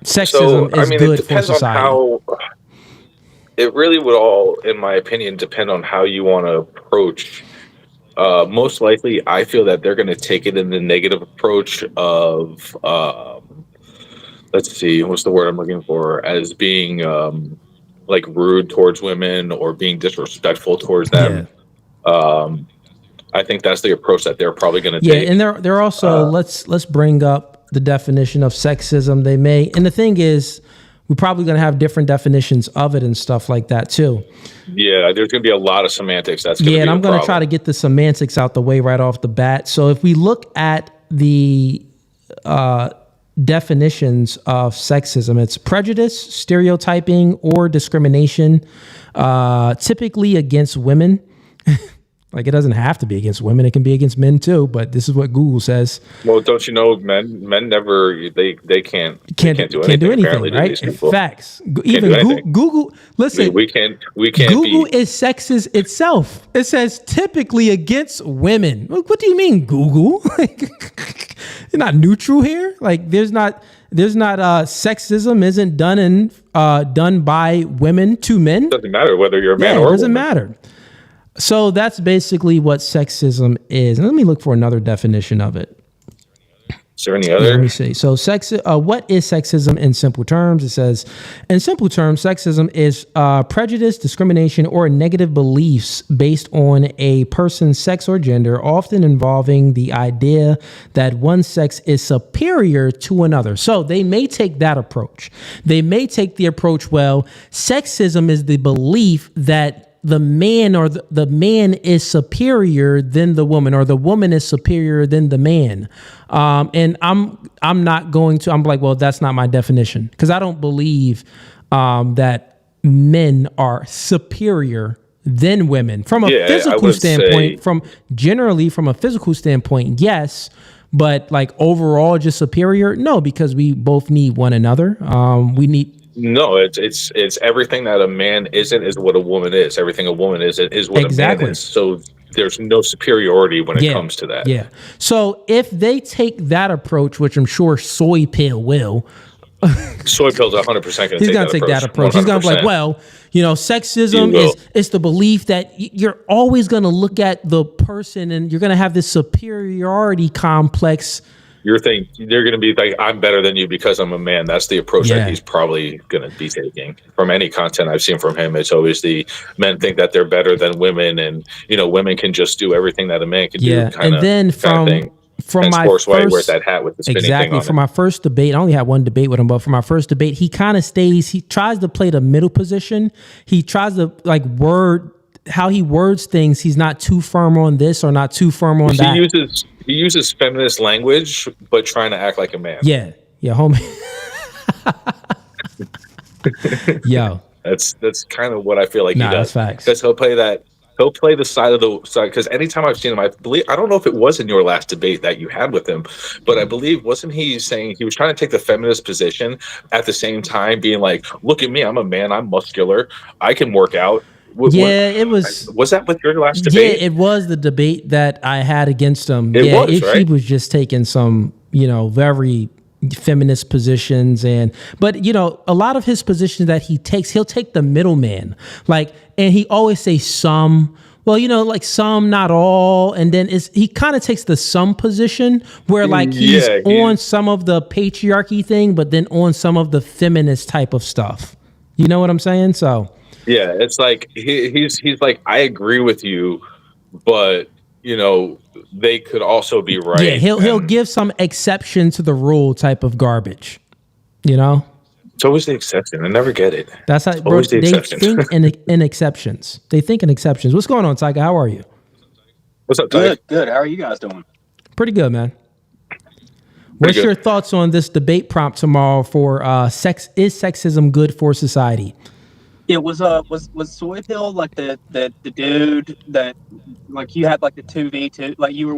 sexism is good for society? It really would all, in my opinion, depend on how you want to approach. Most likely, I feel that they're going to take it in the negative approach of, let's see, what's the word I'm looking for, as being like rude towards women or being disrespectful towards them. Yeah. I think that's the approach that they're probably going to take. Yeah, and they're also let's bring up the definition of sexism they may. And the thing is, we're probably going to have different definitions of it and stuff like that too. Yeah, there's going to be a lot of semantics. That's going to be and I'm going to try to get the semantics out the way right off the bat. So if we look at the definitions of sexism, it's prejudice, stereotyping, or discrimination, typically against women. Like, it doesn't have to be against women. It can be against men too, but this is what Google says. Well, don't you know, men never, they can't do anything, right? Facts. Even Google, listen, we can't Google is sexist itself. It says typically against women. What do you mean, Google? You're not neutral here. Like, there's not sexism isn't done by women to men. It doesn't matter whether you're a man or a woman. It doesn't matter. So that's basically what sexism is. And let me look for another definition of it. Is there any other? Let me see. So what is sexism in simple terms? It says, in simple terms, sexism is prejudice, discrimination, or negative beliefs based on a person's sex or gender, often involving the idea that one sex is superior to another. So they may take that approach. They may take the approach, well, sexism is the belief that the man or the man is superior than the woman, or the woman is superior than the man. And I'm like, well, that's not my definition, because I don't believe that men are superior than women from a physical standpoint. From a physical standpoint, yes. But like overall, just superior? No, because we both need one another. We need. No, it's everything that a man isn't is what a woman is. Everything a woman is what a man is. So there's no superiority when it comes to that. Yeah. So if they take that approach, which I'm sure Soy Pill will. Soy Pill's 100% going to He's going to take that approach. 100%. He's going to be like, well, sexism is the belief that you're always going to look at the person and you're going to have this superiority complex. They're going to be like, I'm better than you because I'm a man. That's the approach that he's probably going to be taking. From any content I've seen from him, it's always the men think that they're better than women, and women can just do everything that a man can do. And then from my first, why he wears that hat with the spinning thing on my first debate, I only had one debate with him, but for my first debate, he kind of he tries to play the middle position. He tries to how he words things. He's not too firm on this or not too firm on that. He uses feminist language, but trying to act like a man. Yeah, homie. Yo, that's kind of what I feel like he does. That's facts. Because he'll play the side. Because anytime I've seen him, I don't know if it was in your last debate that you had with him, but I believe, wasn't he saying he was trying to take the feminist position at the same time being like, look at me, I'm a man, I'm muscular, I can work out. It was. Was that with your last debate? Yeah, it was the debate that I had against him. It was, right? He was just taking some, very feminist positions, but a lot of his positions that he takes, he'll take the middleman, and he always say some. Well, like some, not all, and then he kind of takes the some position where he's on some of the patriarchy thing, but then on some of the feminist type of stuff. You know what I'm saying? So. Yeah, it's like he's like, I agree with you, but they could also be right. Yeah, he'll give some exception to the rule type of garbage. It's always the exception. I never get it. That's how they think in exceptions. They think in exceptions. What's going on, Tyga? How are you? What's up, Tyga? Good. How are you guys doing? Pretty good, man. What's your thoughts on this debate prompt tomorrow for is sexism good for society? Yeah, was Soy Pill like the dude that you had the 2v2, you were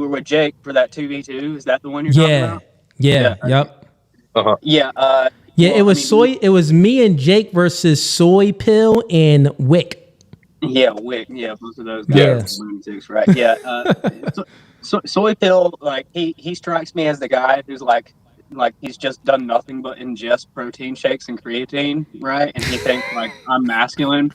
with Jake for that 2v2? Is that the one you're talking about? Yeah. Yep. Uh-huh. Yeah. It was me and Jake versus Soy Pill and Wick. Yeah, Wick. Yeah, both of those guys are lunatics, right? Yeah. Soy Pill, he strikes me as the guy who's he's just done nothing but ingest protein shakes and creatine, right? And he thinks I'm masculine,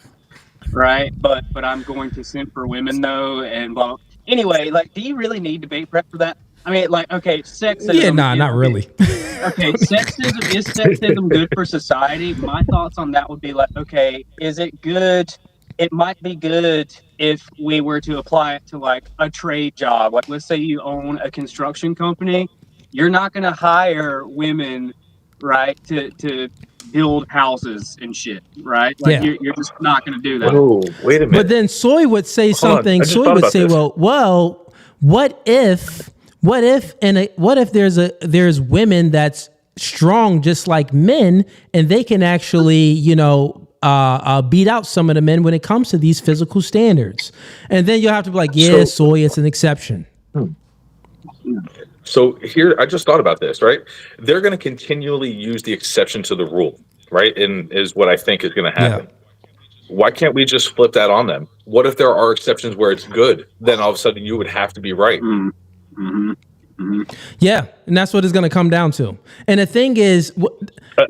right? But I'm going to simp for women though, and blah. Anyway, do you really need debate prep for that? I mean, okay, sexism. Yeah, not really. Okay, sexism is sexism good for society? My thoughts on that would be okay, is it good? It might be good if we were to apply it to a trade job. Let's say you own a construction company. You're not going to hire women, right, to build houses and shit, right? You're just not going to do that. Oh, wait a minute. But then Soy would say something. Soy would say, well, what if there's women that's strong just like men, and they can actually, beat out some of the men when it comes to these physical standards. And then you'll have to be like, Soy, it's an exception. So here, I just thought about this, right? They're going to continually use the exception to the rule, right? And is what I think is going to happen. Yeah. Why can't we just flip that on them? What if there are exceptions where it's good? Then all of a sudden you would have to be right. Mm-hmm. Mm-hmm. Yeah, and that's what it's going to come down to. And the thing is,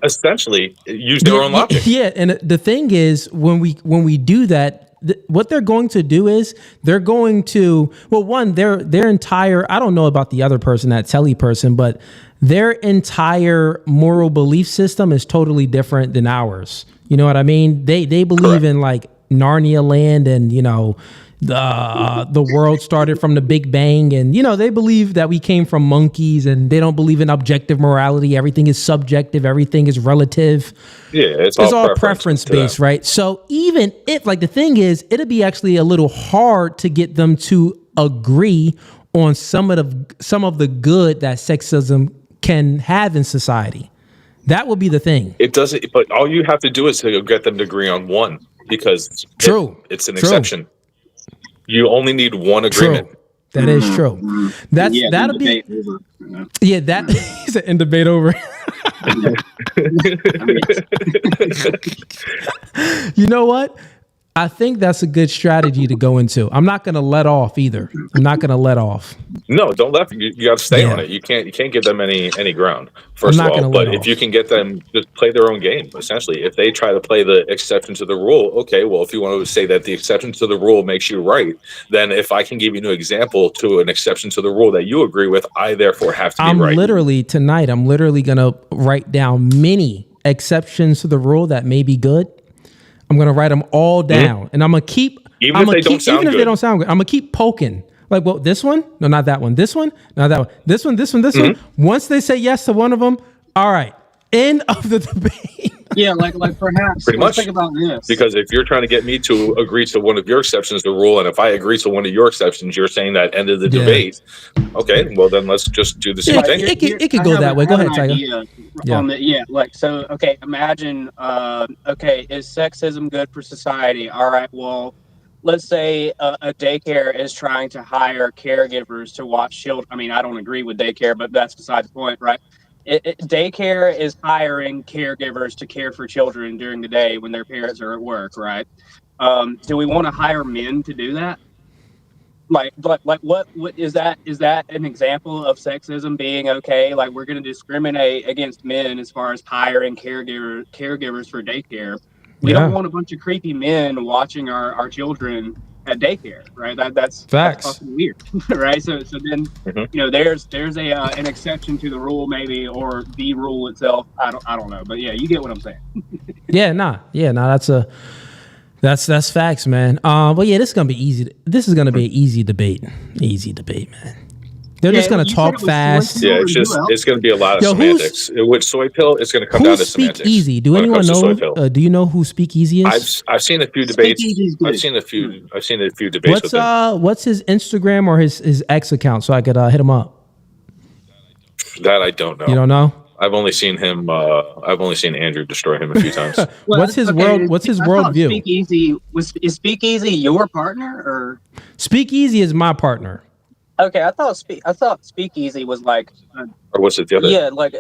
essentially, use their own logic. Yeah, and the thing is, when we do that, what they're going to do is they're going to, their entire, I don't know about the other person, that telly person, but their entire moral belief system is totally different than ours. You know what I mean? They believe in Narnia land, and the world started from the Big Bang, and they believe that we came from monkeys, and they don't believe in objective morality. Everything is subjective, everything is relative. Yeah, it's all preference based, right? So even if the thing is, it'd be actually a little hard to get them to agree on some of the good that sexism can have in society. That would be the thing. It doesn't, but all you have to do is to get them to agree on one, because it's an exception. You only need one agreement. True. That is true. That'll be that is an debate over. You know what? I think that's a good strategy to go into. I'm not going to let off either. I'm not going to let off. No, don't let. You got to stay on it. You can't give them any ground. First of all, but if you can get them just play their own game, essentially, if they try to play the exception to the rule, okay. Well, if you want to say that the exception to the rule makes you right, then if I can give you an example to an exception to the rule that you agree with, I therefore have to be right. Tonight, I'm literally going to write down many exceptions to the rule that may be good. I'm going to write them all down, and I'm going to keep, even if they don't sound good, I'm going to keep poking. Like, well, this one, no, not that one. This one, not that one. This one, this one, this one. Once they say yes to one of them, all right, end of the debate. Yeah, like perhaps. Pretty much. Think about this. Because if you're trying to get me to agree to one of your exceptions to the rule, and if I agree to one of your exceptions, you're saying that end of the debate. Okay, well then let's just do the same thing. It could go that way. Go ahead, Tiger. Okay, imagine. Okay, is sexism good for society? All right, well, let's say a daycare is trying to hire caregivers to watch children. I mean, I don't agree with daycare, but that's beside the point, right? Daycare is hiring caregivers to care for children during the day when their parents are at work, right? Do we want to hire men to do that? Like what is that? Is that an example of sexism being okay? Like, we're going to discriminate against men as far as hiring caregivers for daycare. We don't want a bunch of creepy men watching our children at daycare, right? That's fucking weird, right? So then there's an exception to the rule, maybe, or the rule itself. I don't know, but yeah, you get what I'm saying. That's facts, man. But yeah, this is gonna be easy. This is gonna be an easy debate, man. They're just going to talk fast. Yeah, it's going to be a lot of semantics. With Soy Pill, it's going to come down to semantics. Speakeasy? Do anyone know? Do you know who Speakeasy is? I've seen a few debates. I've seen a few debates. What's his Instagram or his X account so I could hit him up? That I don't know. You don't know? I've only seen him. I've only seen Andrew destroy him a few times. What's his worldview? Is Speakeasy your partner or? Speakeasy is my partner. Okay, I thought Speakeasy was like, or was it the other? Yeah, like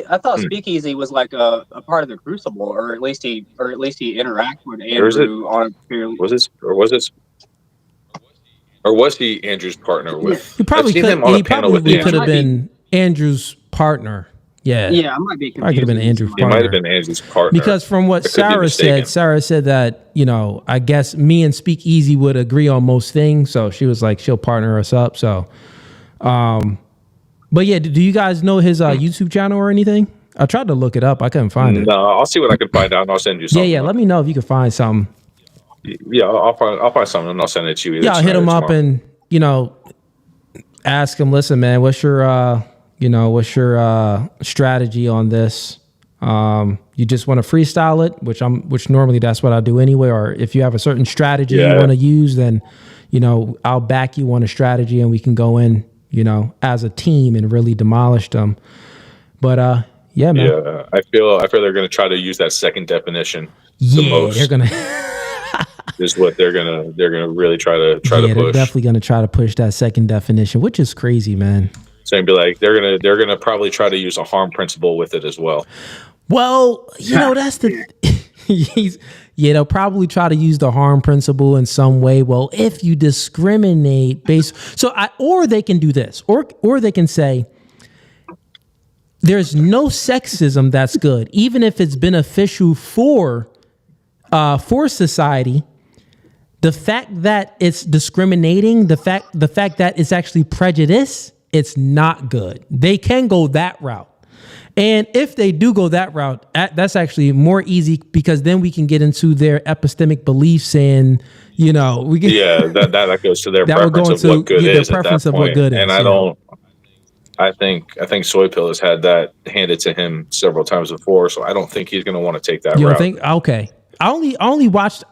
I thought Speakeasy was like a part of the Crucible, or at least he interacted with Andrew on a fairly. Was he Andrew's partner with? He probably could have been Andrew's partner. Yeah, I might be confused. I could have been Andrew's partner. He might have been Andrew's partner. Because from what Sarah said that, I guess me and Speakeasy would agree on most things. So she was like, she'll partner us up. So, but yeah, do you guys know his YouTube channel or anything? I tried to look it up. I couldn't find it. No, I'll see what I can find out and I'll send you something. Yeah. Let me know if you can find something. Yeah, I'll find something and I'll send it to you. Yeah, I'll hit him up and, ask him, listen, man, what's your strategy on this? You just want to freestyle it, which normally that's what I do anyway. Or if you have a certain strategy you want to use, then, I'll back you on a strategy and we can go in, as a team and really demolish them. But, yeah, man. Yeah, I feel they're going to try to use that second definition. They're going to. Is what they're gonna really try to push. They're definitely gonna try to push that second definition, which is crazy, man. So it'd be like they're gonna probably try to use a harm principle with it as well. Well, that's the they'll probably try to use the harm principle in some way. Well, if you discriminate or they can do this, or they can say there's no sexism that's good, even if it's beneficial for society. The fact that it's discriminating, the fact that it's actually prejudice, it's not good. They can go that route. And if they do go that route, that's actually more easy because then we can get into their epistemic beliefs and, we can. Yeah, that goes to their preference of what good is at that point. And I think Soy Pill has had that handed to him several times before, so I don't think he's going to want to take that route. You don't think? Okay. I only watched.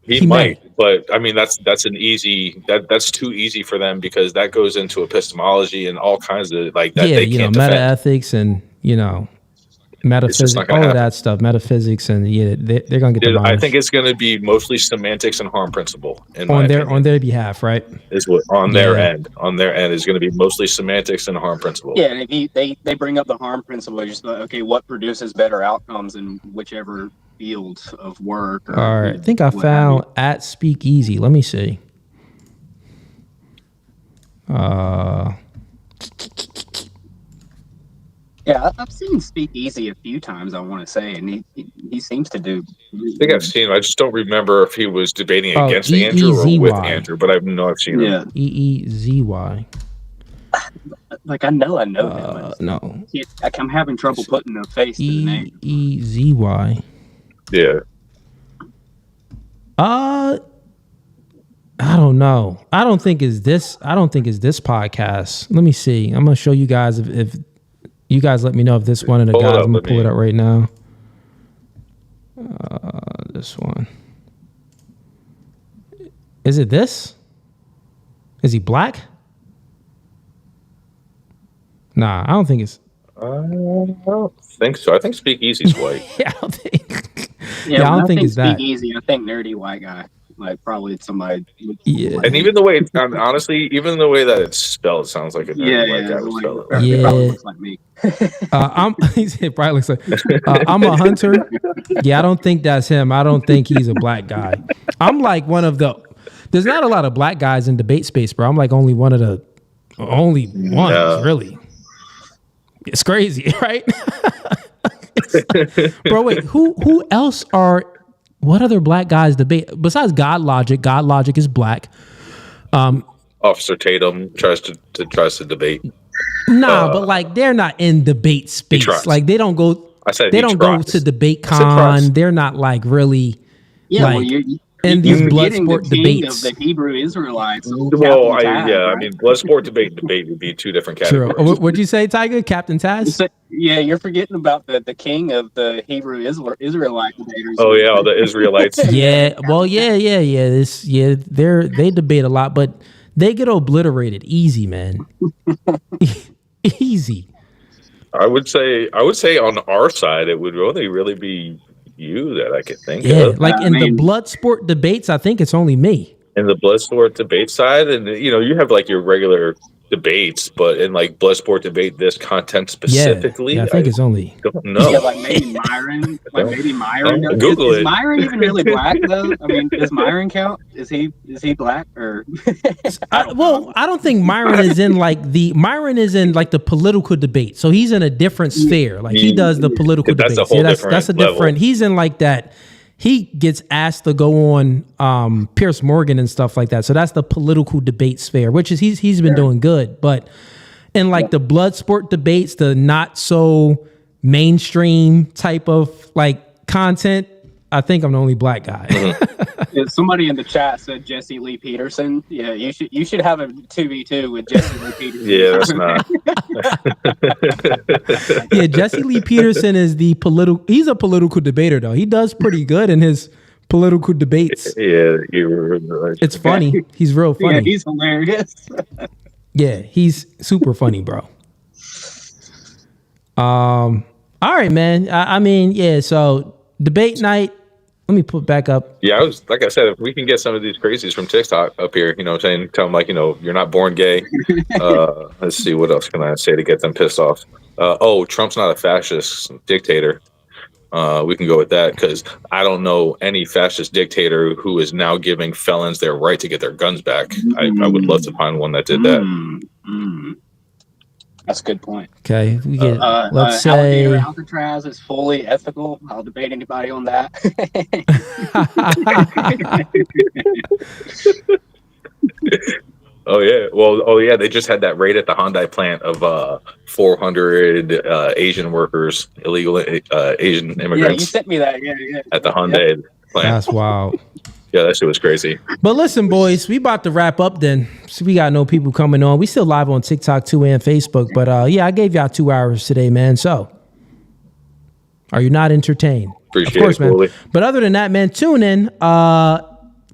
He might, but I mean that's an easy that's too easy for them because that goes into epistemology and all kinds of like that. Yeah, they can't meta ethics and metaphysics, not all going to of happen. that stuff, metaphysics, and they're gonna get Dude, the I think it's going to be mostly semantics and harm principle in my opinion. on their behalf, right? Is what on their end. On their end is going to be mostly semantics and harm principle. Yeah, and if they bring up the harm principle, just like, okay, what produces better outcomes in whichever field of work? Or, All right, I think I found at Speakeasy. Let me see. Yeah, I've seen Speakeasy a few times, I want to say, and he seems to do. I think I've seen him. I just don't remember if he was debating against Andrew or with Andrew, but I know I've seen him. EEZY. Like I know him. No. I'm having trouble putting a face to the name. EEZY. Yeah. I don't know. I don't think it's this podcast. Let me see. I'm gonna show you guys if you guys let me know if this one of the guys. I'm gonna pull it up right now. This one. Is it this? Is he black? Nah, I don't think it's. I don't think so. I think Speakeasy's white. Yeah, I don't think. Yeah, I don't think it's that. Speakeasy. I think nerdy white guy. Like probably somebody. Yeah. And even the way, honestly, even the way that it's spelled sounds like a nerdy white guy would spell it. Yeah. Probably looks like me. He said probably looks like. I'm a hunter. Yeah, I don't think that's him. I don't think he's a black guy. I'm like one of the. There's not a lot of black guys in debate space, bro. I'm like only one of the only ones, really. It's crazy, right? Bro, wait, who else are? What other black guys debate besides God Logic? God Logic is black. Officer Tatum tries to debate. Nah, but like they're not in debate space. Like they don't go. They don't go to debate con. They're not like really. Yeah, like, well, you're in these blood sport the king debates. of the Hebrew Israelites. Well, I mean, blood sport debate would be two different True. categories. What'd you say, Tiger? Captain Taz? Yeah, you're forgetting about the king of the Hebrew Israelite debaters. Oh yeah, all the Israelites. Yeah. Well, yeah. They debate a lot, but they get obliterated easy, man. Easy. I would say on our side, it would only really be you that I could think Yeah, of. like in the blood sport debates, I think it's only me. In the blood sport debate side, and you have like your regular debates, but in like blood sport debate, this content specifically, yeah, I think it's only. Don't know. Yeah, like maybe Myron. Google is it. Myron even really black though? I mean, does Myron count? Is he black or? I don't think Myron is in Myron is in like the political debate. So he's in a different sphere. Like he does the political That's debates. a whole That's a different different. level. He's in like that. He gets asked to go on Pierce Morgan and stuff like that. So that's the political debate sphere, which is he's been doing good. But in like the blood sport debates, the not so mainstream type of like content, I think I'm the only black guy. Yeah, somebody in the chat said Jesse Lee Peterson. Yeah, you should have a 2v2 with Jesse Lee Peterson. Yeah, that's not. Yeah, Jesse Lee Peterson is he's a political debater though. He does pretty good in his political debates. Yeah, you were right. It's funny. He's real funny. Yeah, he's hilarious. Yeah, he's super funny, bro. All right, man. I mean, yeah, so debate night. Let me put back up. Yeah, like I said, if we can get some of these crazies from TikTok up here, saying, tell them like, you're not born gay. Let's see, what else can I say to get them pissed off? Trump's not a fascist dictator. We can go with that because I don't know any fascist dictator who is now giving felons their right to get their guns back. I would love to find one that did that. That's a good point. Okay, we get. Let's say Alligator Alcatraz is fully ethical. I'll debate anybody on that. Oh yeah. They just had that raid at the Hyundai plant of 400 Asian workers, illegal Asian immigrants. Yeah, you sent me that. Yeah. At the Hyundai plant. That's wild. Yeah, that shit was crazy. But listen, boys, we about to wrap up then. So we got no people coming on. We still live on TikTok too and Facebook. But I gave y'all 2 hours today, man. So are you not entertained? Appreciate of course, it, man. Cooley. But other than that, man, tune in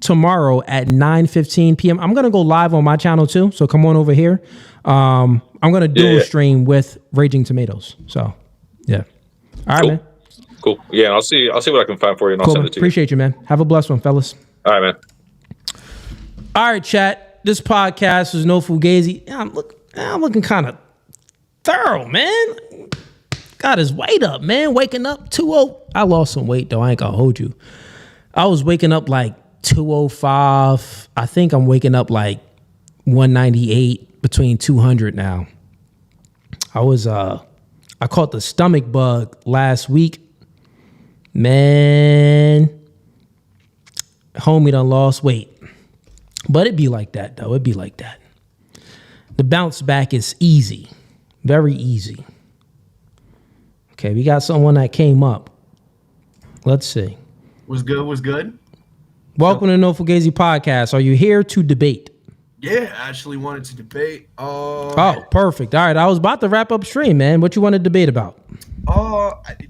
tomorrow at 9:15 p.m. I'm gonna go live on my channel too. So come on over here. I'm gonna do a stream with Raging Tomatoes. So yeah. All right, man. Cool. Yeah, and I'll see what I can find for you, and I'll Cool, send man. it to you. Appreciate you, man. Have a blessed one, fellas. All right, man. All right, chat. This podcast is no Fugazee. Yeah, I'm looking kind of thorough, man. Got his weight up, man. Waking up 2:0. I lost some weight though. I ain't gonna hold you. I was waking up like 205. I think I'm waking up like 198, between 200 now. I caught the stomach bug last week. Man, homie done lost weight. But it'd be like that, though. It'd be like that. The bounce back is easy. Very easy. Okay, we got someone that came up. Let's see. Was good? Welcome to No Fugazee Podcast. Are you here to debate? Yeah, I actually wanted to debate. Oh, perfect. All right, I was about to wrap up stream, man. What you want to debate about?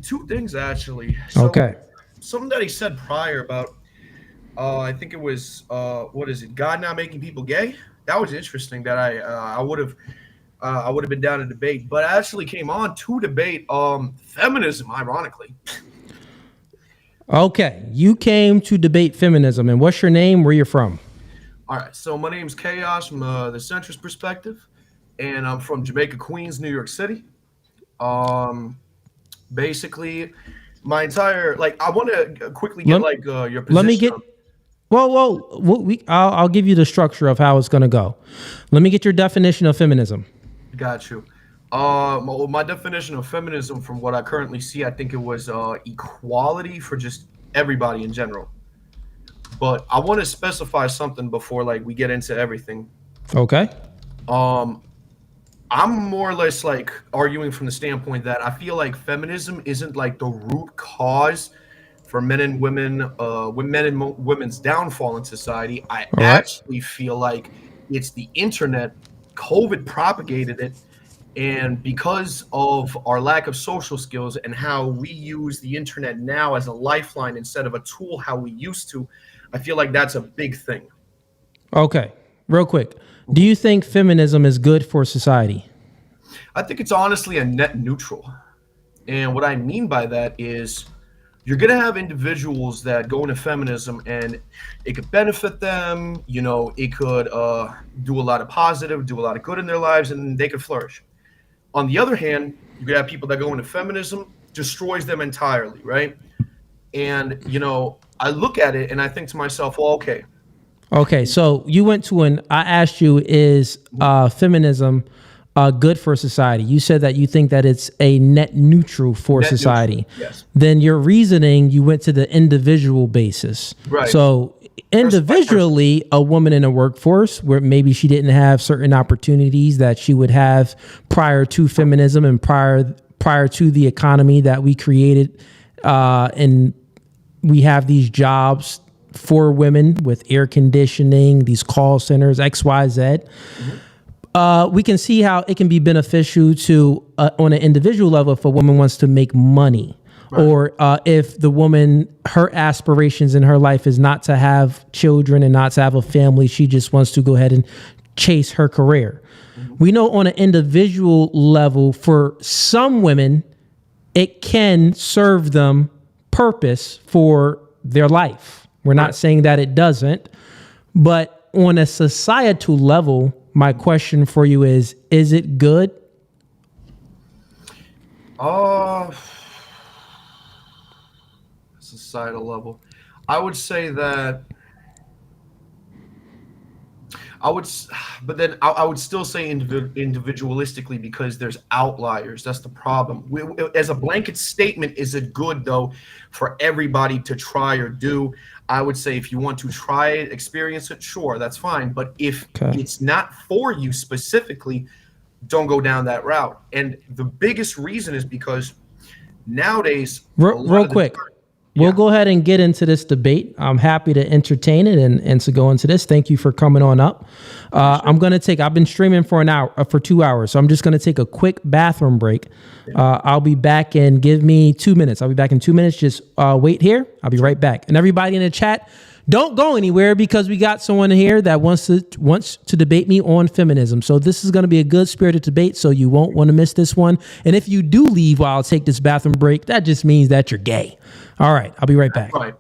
Two things, actually. So, Okay. Something that he said prior about, I think it was, what is it, God not making people gay? That was interesting. That I would have been down to debate, but I actually came on to debate feminism, ironically. Okay, you came to debate feminism, and what's your name? Where you're from? All right, so my name's Chaos from the centrist perspective, and I'm from Jamaica, Queens, New York City. Basically, my entire I want to quickly get your position. Let me get. I'll give you the structure of how it's gonna go. Let me get your definition of feminism. Got you. My definition of feminism, from what I currently see, I think it was equality for just everybody in general. But I want to specify something before we get into everything. Okay. I'm more or less arguing from the standpoint that I feel like feminism isn't the root cause for men and women's downfall in society. I actually feel like it's the internet. COVID propagated it. And because of our lack of social skills and how we use the internet now as a lifeline instead of a tool how we used to, I feel like that's a big thing. Okay, real quick. Do you think feminism is good for society? I think it's honestly a net neutral. And what I mean by that is you're going to have individuals that go into feminism and it could benefit them. It could do a lot of positive, do a lot of good in their lives, and they could flourish. On the other hand, you could have people that go into feminism, destroys them entirely, right? And, I look at it and I think to myself, well, okay. Okay, so you went to I asked you, is feminism good for society? You said that you think that it's a net neutral for society. Neutral, yes. Then your reasoning, you went to the individual basis. Right. So individually, a woman in a workforce where maybe she didn't have certain opportunities that she would have prior to feminism and prior to the economy that we created, and we have these jobs for women with air conditioning, these call centers, XYZ. We can see how it can be beneficial to, on an individual level, if a woman wants to make money. Right. Or if the woman, her aspirations in her life is not to have children and not to have a family, she just wants to go ahead and chase her career. Mm-hmm. We know on an individual level, for some women, it can serve them purpose for their life. We're not saying that it doesn't, but on a societal level, my question for you is it good? Societal level, I would say that I would still say individualistically, because there's outliers. That's the problem. As a blanket statement, is it good though for everybody to try or do? I would say if you want to try it, experience it, sure, that's fine. But if it's not for you specifically, don't go down that route. And the biggest reason is because nowadays, real quick. We'll go ahead and get into this debate. I'm happy to entertain it and to go into this. Thank you for coming on up. I've been streaming for 2 hours, so I'm just going to take a quick bathroom break. I'll be back give me 2 minutes. I'll be back in 2 minutes. Just wait here. I'll be right back. And everybody in the chat, Don't go anywhere because we got someone here that wants to debate me on feminism. So this is going to be a good spirited debate, so you won't want to miss this one. And if you do leave while I take this bathroom break, that just means that you're gay. All right, I'll be right back. Right.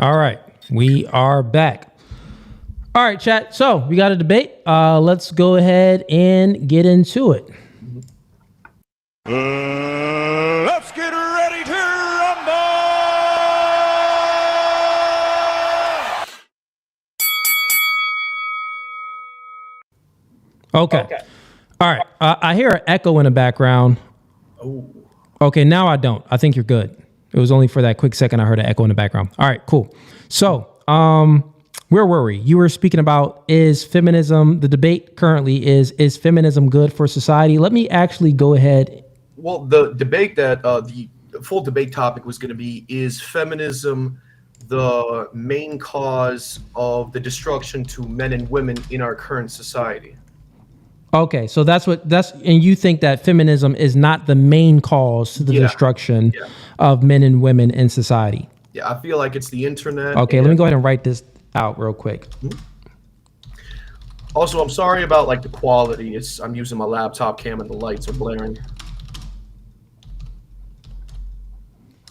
All right, we are back. All right, chat. So we got a debate. Let's go ahead and get into it. Let's get ready to rumble! Okay. All right. I hear an echo in the background. Oh. Okay, now I don't. I think you're good. It was only for that quick second I heard an echo in the background. All right, cool. So, where were we? You were speaking about is feminism, the debate currently is feminism good for society? Let me actually go ahead. Well, the debate that the full debate topic was going to be, is feminism the main cause of the destruction to men and women in our current society? Okay, so and you think that feminism is not the main cause to the destruction of men and women in society? Yeah, I feel like it's the internet. Okay, let me go ahead and write this out real quick. Also, I'm sorry about like the quality. I'm using my laptop cam and the lights are blaring.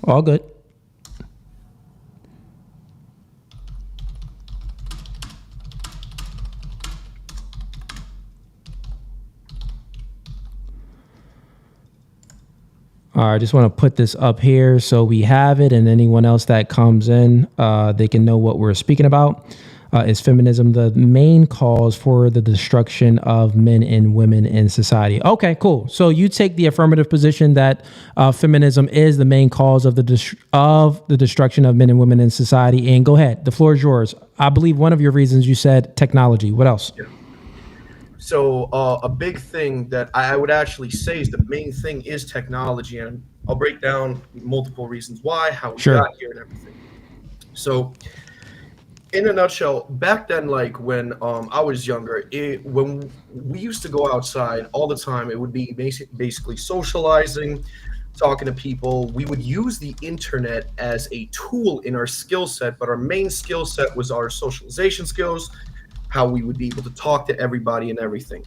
All good. All right, I just want to put this up here so we have it, and anyone else that comes in, they can know what we're speaking about. Is feminism the main cause for the destruction of men and women in society? Okay, cool. So you take the affirmative position that feminism is the main cause of the destruction of men and women in society. And go ahead, the floor is yours. I believe one of your reasons you said technology. What else? Yeah. So a big thing that I would actually say is the main thing is technology, and I'll break down multiple reasons why, how we got here and everything. So in a nutshell, back then, like when I was younger, when we used to go outside all the time, it would be basically socializing, talking to people. We would use the internet as a tool in our skill set, but our main skill set was our socialization skills, how we would be able to talk to everybody and everything.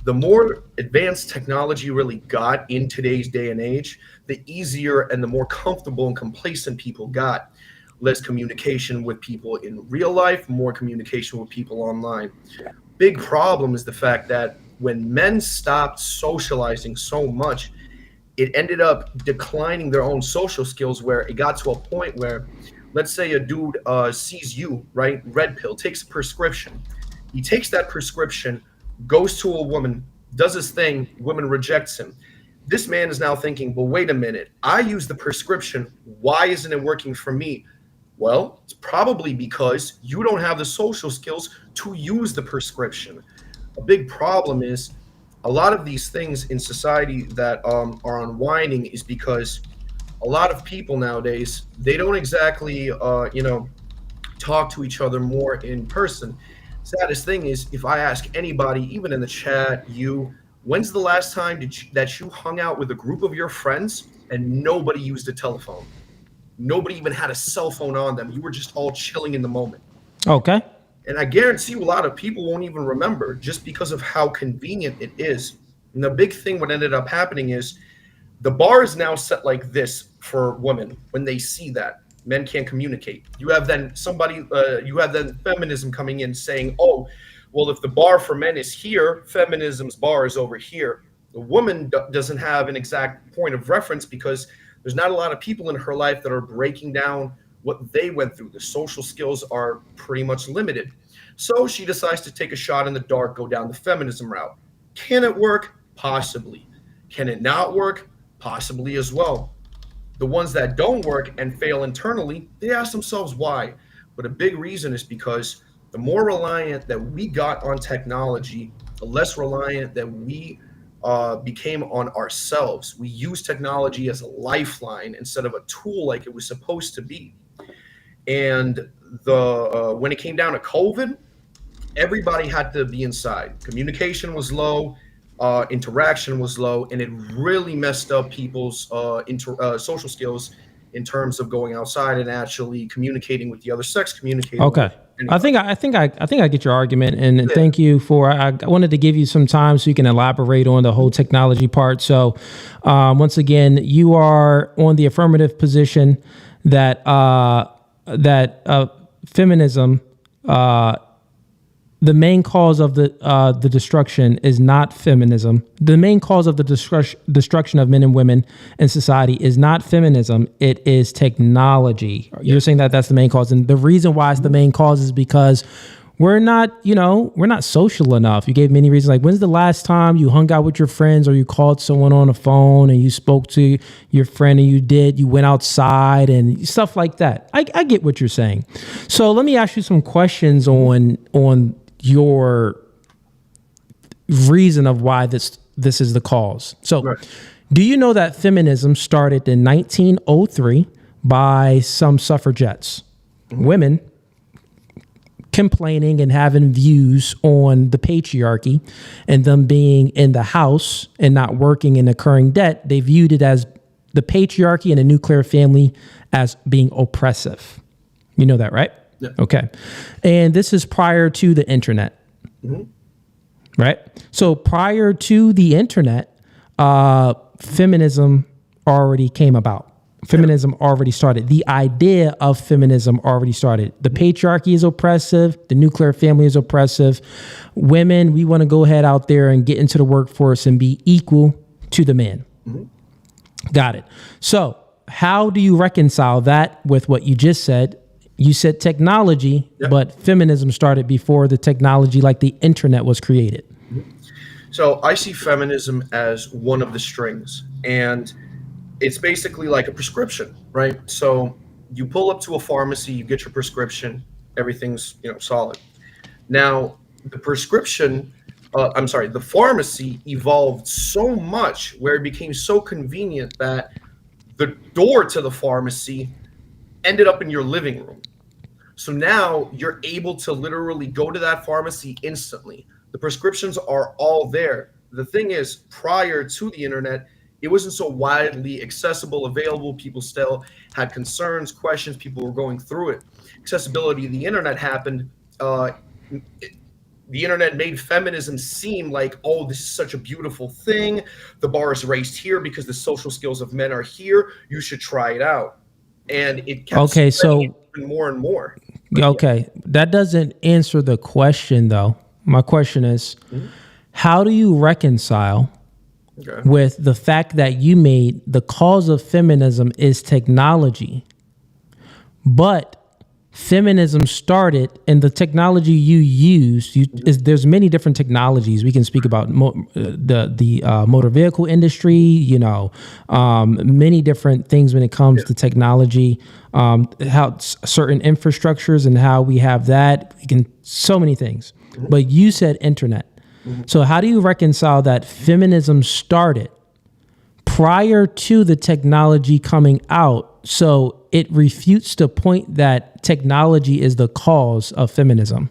The more advanced technology really got in today's day and age, the easier and the more comfortable and complacent people got. Less communication with people in real life, more communication with people online. Big problem is the fact that when men stopped socializing so much, it ended up declining their own social skills, where it got to a point where, let's say a dude sees you, right? Red pill, takes a prescription. He takes that prescription, goes to a woman, does his thing, woman rejects him. This man is now thinking, well, wait a minute, I use the prescription. Why isn't it working for me? Well, it's probably because you don't have the social skills to use the prescription. A big problem is a lot of these things in society that are unwinding is because a lot of people nowadays, they don't exactly, talk to each other more in person. Saddest thing is, if I ask anybody, even in the chat, when's the last time that you hung out with a group of your friends and nobody used a telephone? Nobody even had a cell phone on them. You were just all chilling in the moment. Okay. And I guarantee you a lot of people won't even remember, just because of how convenient it is. And the big thing what ended up happening is the bar is now set like this for women. When they see that, men can't communicate. You have then feminism coming in saying, oh, well, if the bar for men is here, feminism's bar is over here. The woman doesn't have an exact point of reference because there's not a lot of people in her life that are breaking down what they went through. The social skills are pretty much limited. So she decides to take a shot in the dark, go down the feminism route. Can it work? Possibly. Can it not work? Possibly as well. The ones that don't work and fail internally, they ask themselves why. But a big reason is because the more reliant that we got on technology, the less reliant that we became on ourselves. We use technology as a lifeline instead of a tool like it was supposed to be. And when it came down to COVID, everybody had to be inside. Communication was low, interaction was low, and it really messed up people's social skills in terms of going outside and actually communicating with the other sex, communicating. Okay. I think I get your argument, and thank you for. I wanted to give you some time so you can elaborate on the whole technology part. So, once again, you are on the affirmative position that feminism, the main cause of the destruction is not feminism. The main cause of the destruction of men and women in society is not feminism. It is technology. You're saying that that's the main cause. And the reason why it's the main cause is because we're not social enough. You gave many reasons. Like, when's the last time you hung out with your friends or you called someone on the phone and you spoke to your friend and you went outside and stuff like that. I get what you're saying. So let me ask you some questions on your reason of why this is the cause. So do you know that feminism started in 1903 by some suffragettes, women complaining and having views on the patriarchy and them being in the house and not working and incurring debt? They viewed it as the patriarchy and the nuclear family as being oppressive. You know that, right? Yeah. Okay. And this is prior to the internet, right? So prior to the internet, feminism already came about. Feminism already started. The idea of feminism already started. The patriarchy is oppressive. The nuclear family is oppressive. Women, we want to go ahead out there and get into the workforce and be equal to the man. Got it. So how do you reconcile that with what you just said? You said technology, but feminism started before the technology, like the internet, was created. So I see feminism as one of the strings, and it's basically like a prescription, right? So you pull up to a pharmacy, you get your prescription, everything's solid. Now the pharmacy evolved so much where it became so convenient that the door to the pharmacy ended up in your living room. So now you're able to literally go to that pharmacy instantly. The prescriptions are all there. The thing is, prior to the internet, it wasn't so widely accessible, available. People still had concerns, questions. People were going through it. Accessibility of the internet happened. The internet made feminism seem like, oh, this is such a beautiful thing. The bar is raised here because the social skills of men are here. You should try it out. And it kept spreading even more and more. Okay. That doesn't answer the question, though. My question is, how do you reconcile with the fact that you made the cause of feminism is technology, but feminism started, and the technology you use there's many different technologies. We can speak about the motor vehicle industry, many different things when it comes to technology, how certain infrastructures and how we have that. So many things. But you said internet. So how do you reconcile that feminism started prior to the technology coming out? So it refutes the point that technology is the cause of feminism.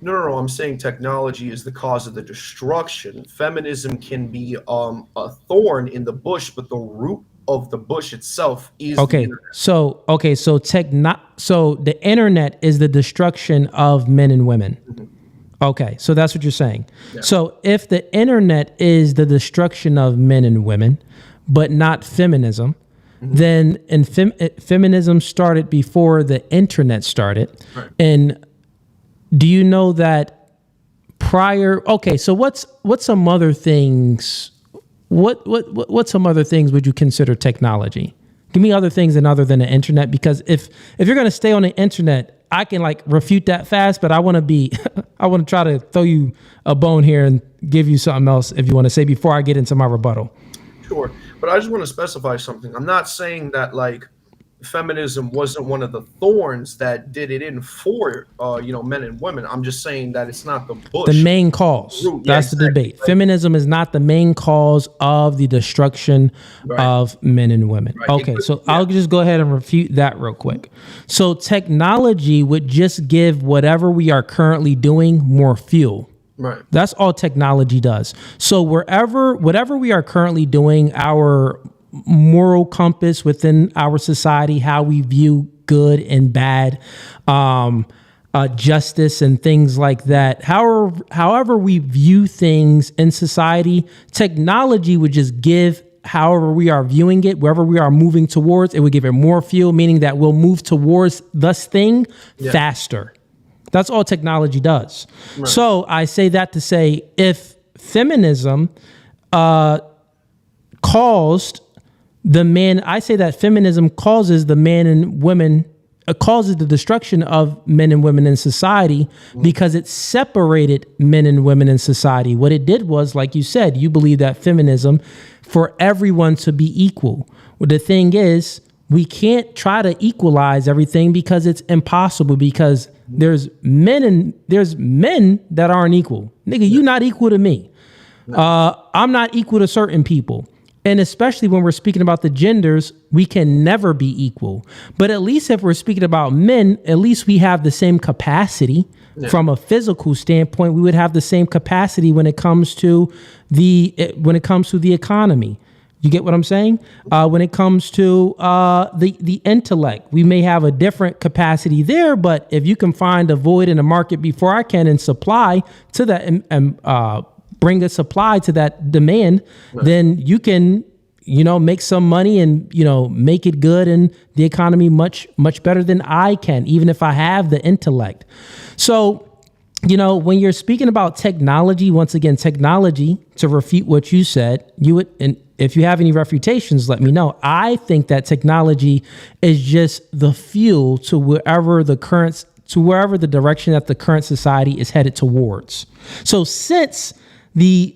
No, I'm saying technology is the cause of the destruction. Feminism can be a thorn in the bush, but the root of the bush itself is the internet. So the internet is the destruction of men and women. Okay, so that's what you're saying. Yeah. So if the internet is the destruction of men and women, but not feminism, then feminism started before the internet started. Right. And do you know that prior? Okay, so what's some other things? What some other things would you consider technology? Give me other things other than the internet, because if you're going to stay on the internet, I can refute that fast, but I want to try to throw you a bone here and give you something else if you want to say before I get into my rebuttal. Sure. But I just want to specify something. I'm not saying that feminism wasn't one of the thorns that did it in for men and women. I'm just saying that it's not the bush. The main cause. That's the debate. Right. Feminism is not the main cause of the destruction of men and women. Right. Okay, I'll just go ahead and refute that real quick. So technology would just give whatever we are currently doing more fuel. Right. That's all technology does. So whatever we are currently doing, our moral compass within our society, how we view good and bad, justice and things like that, however we view things in society, technology would just give, however we are viewing it, wherever we are moving towards, it would give it more fuel, meaning that we'll move towards this thing faster. That's all technology does. Right. So I say that to say, if feminism caused the man, I say that feminism causes the man and women, causes the destruction of men and women in society because it separated men and women in society. What it did was, like you said, you believe that feminism for everyone to be equal. Well, the thing is, we can't try to equalize everything because it's impossible, because there's men that aren't equal. Nigga, you're not equal to me. I'm not equal to certain people. And especially when we're speaking about the genders, we can never be equal. But at least if we're speaking about men, at least we have the same capacity. Yeah. From a physical standpoint, we would have the same capacity when it comes to the economy. You get what I'm saying? When it comes to the intellect, we may have a different capacity there, but if you can find a void in the market before I can and supply to that and bring a supply to that demand, then you can, make some money and, make it good in the economy much, much better than I can, even if I have the intellect. So, when you're speaking about technology, once again, technology, to refute what you said, and if you have any refutations, let me know. I think that technology is just the fuel to wherever the direction that the current society is headed towards. So since the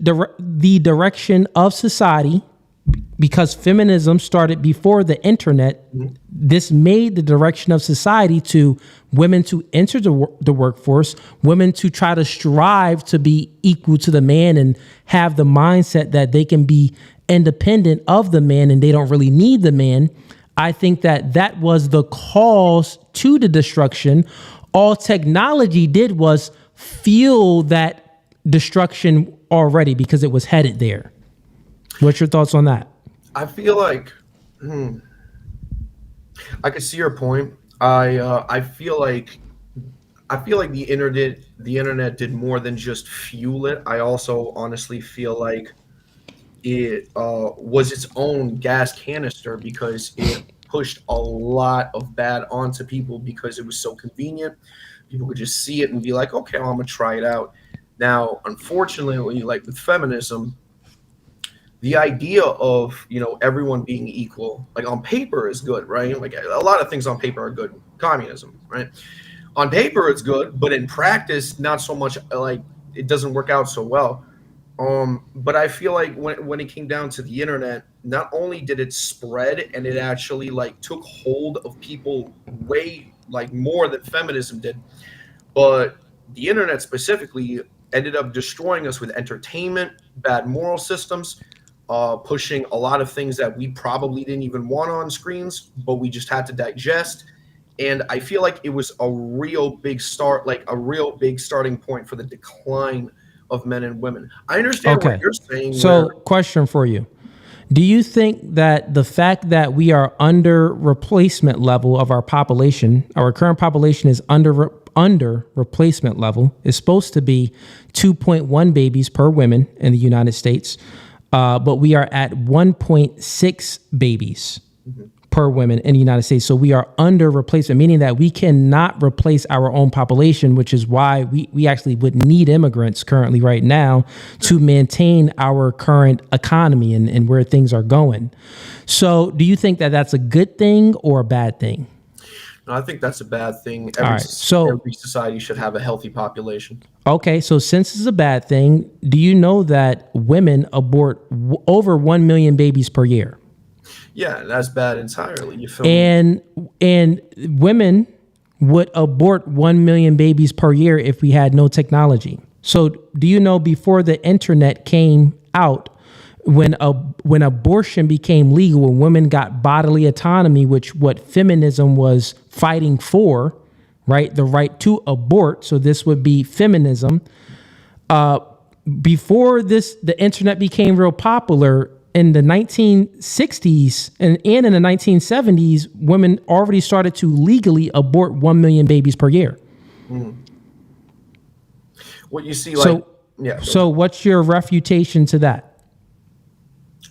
direction of society, because feminism started before the internet, this made the direction of society to women to enter the workforce, women to try to strive to be equal to the man and have the mindset that they can be independent of the man and they don't really need the man. I think that was the cause to the destruction. All technology did was fuel that destruction already because it was headed there. What's your thoughts on that? I feel like I can see your point. I feel like the internet did more than just fuel it. I also honestly feel like it was its own gas canister, because it pushed a lot of bad onto people because it was so convenient. People could just see it and be like, okay, well, I'm gonna try it out. Now, unfortunately, like with feminism, the idea of, everyone being equal, like on paper is good, right? Like a lot of things on paper are good. Communism, right? On paper it's good, but in practice not so much. Like it doesn't work out so well. But I feel like when it came down to the internet, not only did it spread and it actually like took hold of people way like more than feminism did, but the internet specifically ended up destroying us with entertainment, bad moral systems, pushing a lot of things that we probably didn't even want on screens, but we just had to digest. And I feel like it was a real big starting point for the decline of men and women. I understand what you're saying. So, question for you. Do you think that the fact that we are under replacement level of our population, our current population is under replacement level, is supposed to be 2.1 babies per woman in the United States, but we are at 1.6 babies per woman in the United States. So we are under replacement, meaning that we cannot replace our own population, which is why we actually would need immigrants currently right now to maintain our current economy and where things are going. So do you think that that's a good thing or a bad thing? No, I think that's a bad thing. All right, so every society should have a healthy population. Okay, so since it's a bad thing, do you know that women abort over 1 million babies per year? Yeah, that's bad entirely. You feel me? And women would abort 1 million babies per year if we had no technology. So do you know before the internet came out, when abortion became legal, when women got bodily autonomy, which what feminism was fighting for, right? The right to abort. So this would be feminism. Before the internet became real popular, in the 1960s and in the 1970s, women already started to legally abort 1 million babies per year. What you see, like, So what's your refutation to that?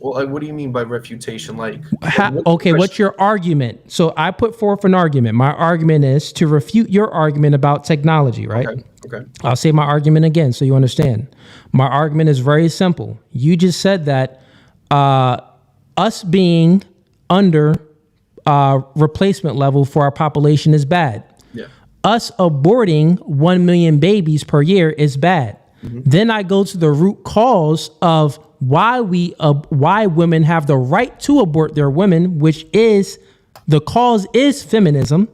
Well, like, what do you mean by refutation? Like, what's your argument? So I put forth an argument. My argument is to refute your argument about technology, right? Okay. I'll say my argument again so you understand. My argument is very simple. You just said that us being under replacement level for our population is bad. Yeah. Us aborting 1 million babies per year is bad. Then I go to the root cause of why women have the right to abort their women, which is the cause is feminism.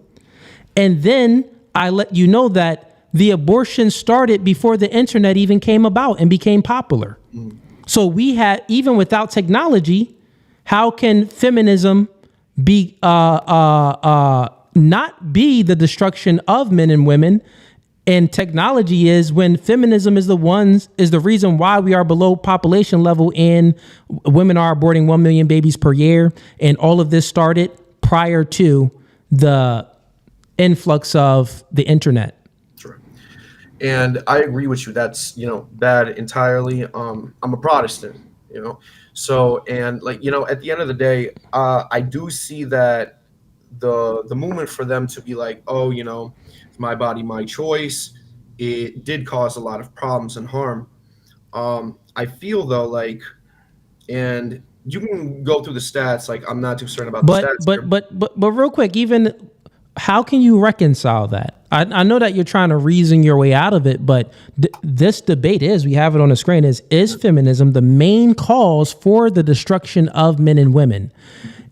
And then I let you know that the abortion started before the internet even came about and became popular. So we had, even without technology, how can feminism be not be the destruction of men and women? And technology is when feminism is the reason why we are below population level and women are aborting 1 million babies per year. And all of this started prior to the influx of the internet. Sure. And I agree with you. That's, bad entirely. I'm a Protestant, so, and like, at the end of the day, I do see that the movement for them to be like, oh, it's my body, my choice, it did cause a lot of problems and harm. I feel though, like, and you can go through the stats, like I'm not too concerned about the stats. But real quick, even how can you reconcile that? I know that you're trying to reason your way out of it, but this debate we have it on the screen, is feminism the main cause for the destruction of men and women?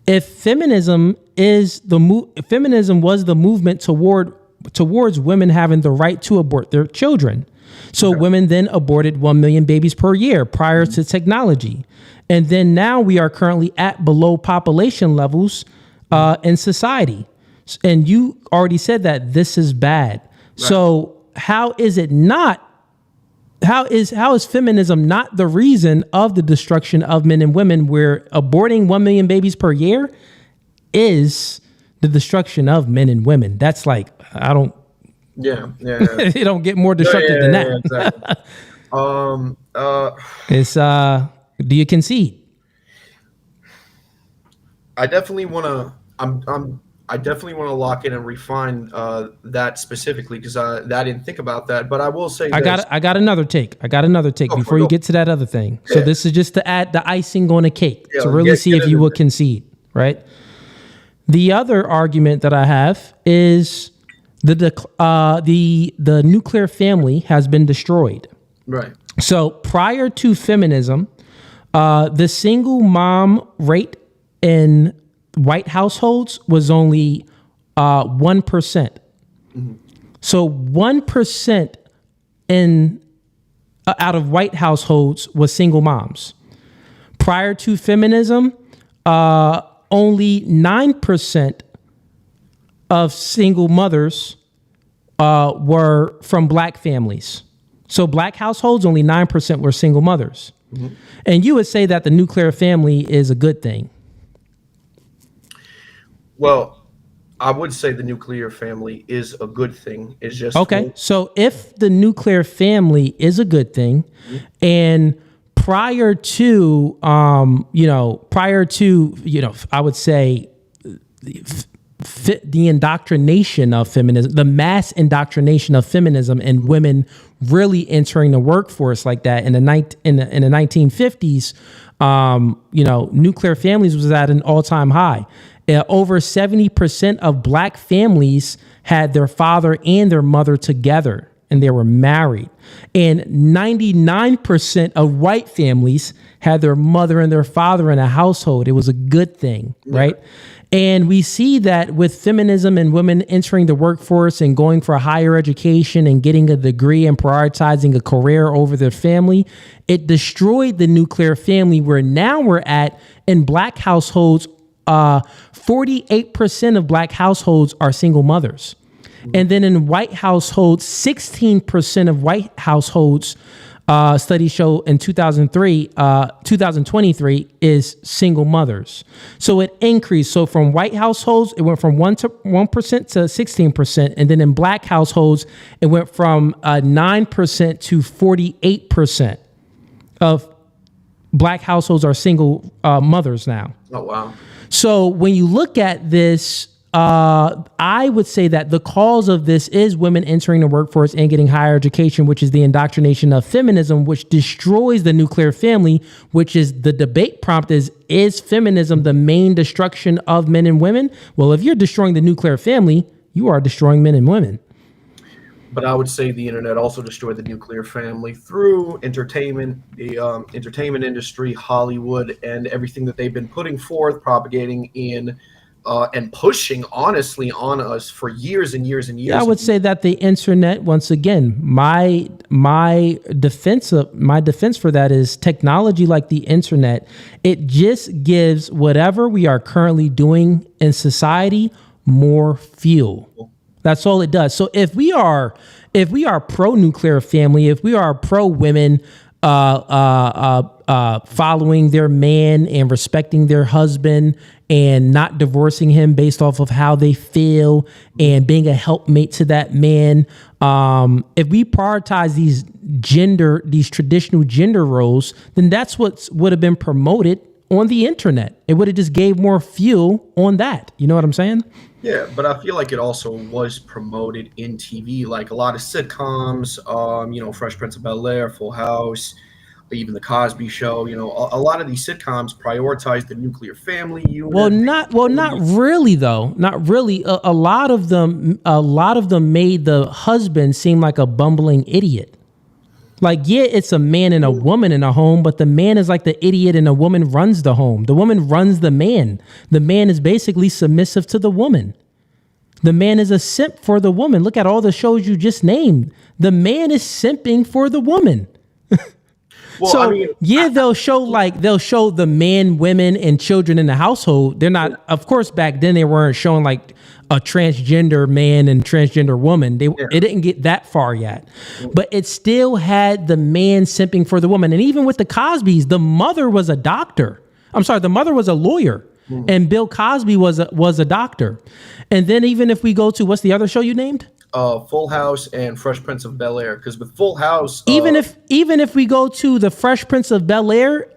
If feminism was the movement towards women having the right to abort their children. So women then aborted 1 million babies per year prior to technology. And then now we are currently at below population levels in society. And you already said that this is bad. Right. So how is feminism not the reason of the destruction of men and women, where aborting 1 million babies per year is the destruction of men and women? That's like, I don't. Yeah. It don't get more destructive than that. Exactly. It's do you concede? I definitely want to. I definitely want to lock in and refine that specifically because I didn't think about that. But I will say I got another take. Before you get to that other thing. So this is just to add the icing on the cake to really see if you will concede, right? The other argument that I have is the nuclear family has been destroyed. Right. So prior to feminism, the single mom rate in white households was only 1%. Mm-hmm. So 1% out of white households was single moms. Prior to feminism, only 9% of single mothers were from black families. So black households, only 9% were single mothers. Mm-hmm. And you would say that the nuclear family is a good thing. Well, I would say the nuclear family is a good thing. It's just okay. So if the nuclear family is a good thing, mm-hmm. and prior to I would say the indoctrination of feminism, the mass indoctrination of feminism, and women really entering the workforce like that in the 1950s, nuclear families was at an all-time high. Over 70% of black families had their father and their mother together, and they were married. And 99% of white families had their mother and their father in a household. It was a good thing, right? And we see that with feminism and women entering the workforce and going for a higher education and getting a degree and prioritizing a career over their family, it destroyed the nuclear family, where now we're at in black households, 48% of black households are single mothers. And then in white households, 16% of white households, studies show in 2023 is single mothers. So it increased. So from white households, it went from 1% to 16%. And then in black households, it went from 9% to 48% of black households are single mothers now. Oh, wow. So when you look at this, I would say that the cause of this is women entering the workforce and getting higher education, which is the indoctrination of feminism, which destroys the nuclear family, which is the debate prompt is feminism the main destruction of men and women? Well, if you're destroying the nuclear family, you are destroying men and women. But I would say the internet also destroyed the nuclear family through entertainment, the entertainment industry, Hollywood, and everything that they've been putting forth, propagating in, and pushing, honestly, on us for years and years and years. Yeah, I would say that the internet, once again, my defense for that is technology like the internet. It just gives whatever we are currently doing in society more fuel. That's all it does. So if we are pro-nuclear family, if we are pro-women following their man and respecting their husband and not divorcing him based off of how they feel and being a helpmate to that man, if we prioritize these traditional gender roles, then that's what would have been promoted on the internet. It would have just gave more fuel on that. You know what I'm saying? Yeah, but I feel like it also was promoted in TV, like a lot of sitcoms, Fresh Prince of Bel-Air, Full House, even the Cosby Show. A lot of these sitcoms prioritize the nuclear family unit. Well, not really though. Not really. A lot of them made the husband seem like a bumbling idiot. Like, yeah, it's a man and a woman in a home, but the man is like the idiot and the woman runs the home. The woman runs the man. The man is basically submissive to the woman. The man is a simp for the woman. Look at all the shows you just named. The man is simping for the woman. They'll show the man, women, and children in the household. They're not, of course, back then they weren't showing like a transgender man and transgender woman. It didn't get that far yet, but it still had the man simping for the woman. And even with the Cosbys, the mother was a doctor. The mother was a lawyer, and Bill Cosby was a doctor. And then even if we go to, what's the other show you named? Full House and Fresh Prince of Bel-Air, because with Full House, even if we go to the Fresh Prince of Bel-Air,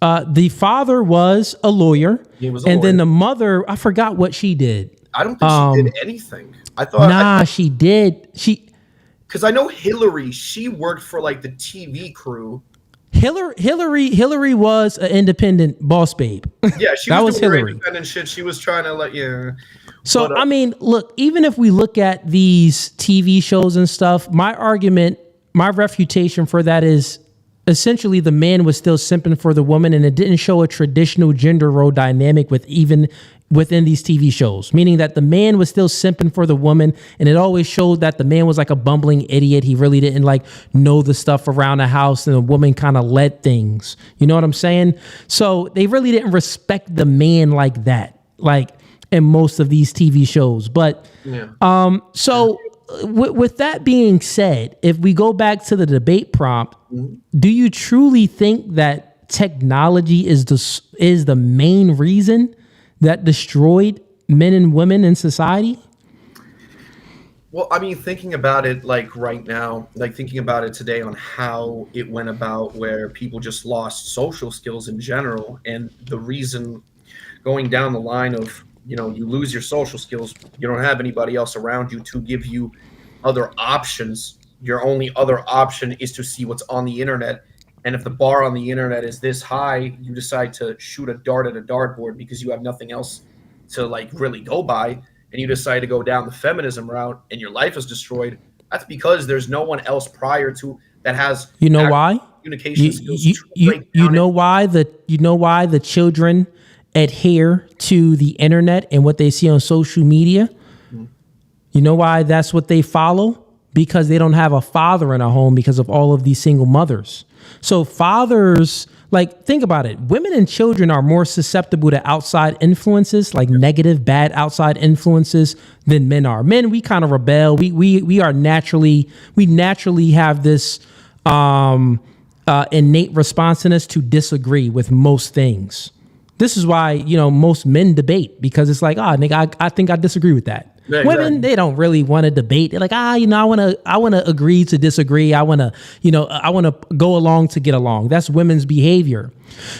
The father was a lawyer, He was a and then lawyer. the mother, I forgot what she did. I don't think she did anything. I thought She did. Because I know Hillary, she worked for like the TV crew. Hillary was an independent boss babe. Yeah, she that was was doing her Hillary. independent shit. She was trying to So I mean, look, even if we look at these TV shows and stuff, my refutation for that is essentially the man was still simping for the woman, and it didn't show a traditional gender role dynamic within these TV shows, meaning that the man was still simping for the woman, and it always showed that the man was like a bumbling idiot. He really didn't like know the stuff around the house, and the woman kind of led things. You know what I'm saying? So they really didn't respect the man like that, like in most of these TV shows. But with that being said, if we go back to the debate prompt, do you truly think that technology is the main reason that destroyed men and women in society? Well, I mean, thinking about it like right now, like thinking about it today on how it went about where people just lost social skills in general. And the reason going down the line of, you lose your social skills, you don't have anybody else around you to give you other options. Your only other option is to see what's on the internet. And if the bar on the internet is this high, you decide to shoot a dart at a dartboard because you have nothing else to like really go by, and you decide to go down the feminism route, and your life is destroyed. That's because there's no one else prior to that has why communication skills. You know why the children adhere to the internet and what they see on social media? You know why that's what they follow? Because they don't have a father in a home because of all of these single mothers. So fathers, like, think about it. Women and children are more susceptible to outside influences, like negative, bad outside influences, than men are. Men, we kind of rebel. We naturally have this innate responsiveness to disagree with most things. This is why, most men debate, because it's like, nigga, I think I disagree with that. Yeah, exactly. Women, they don't really want to debate. They're like, I want to agree to disagree. I want to go along to get along. That's women's behavior.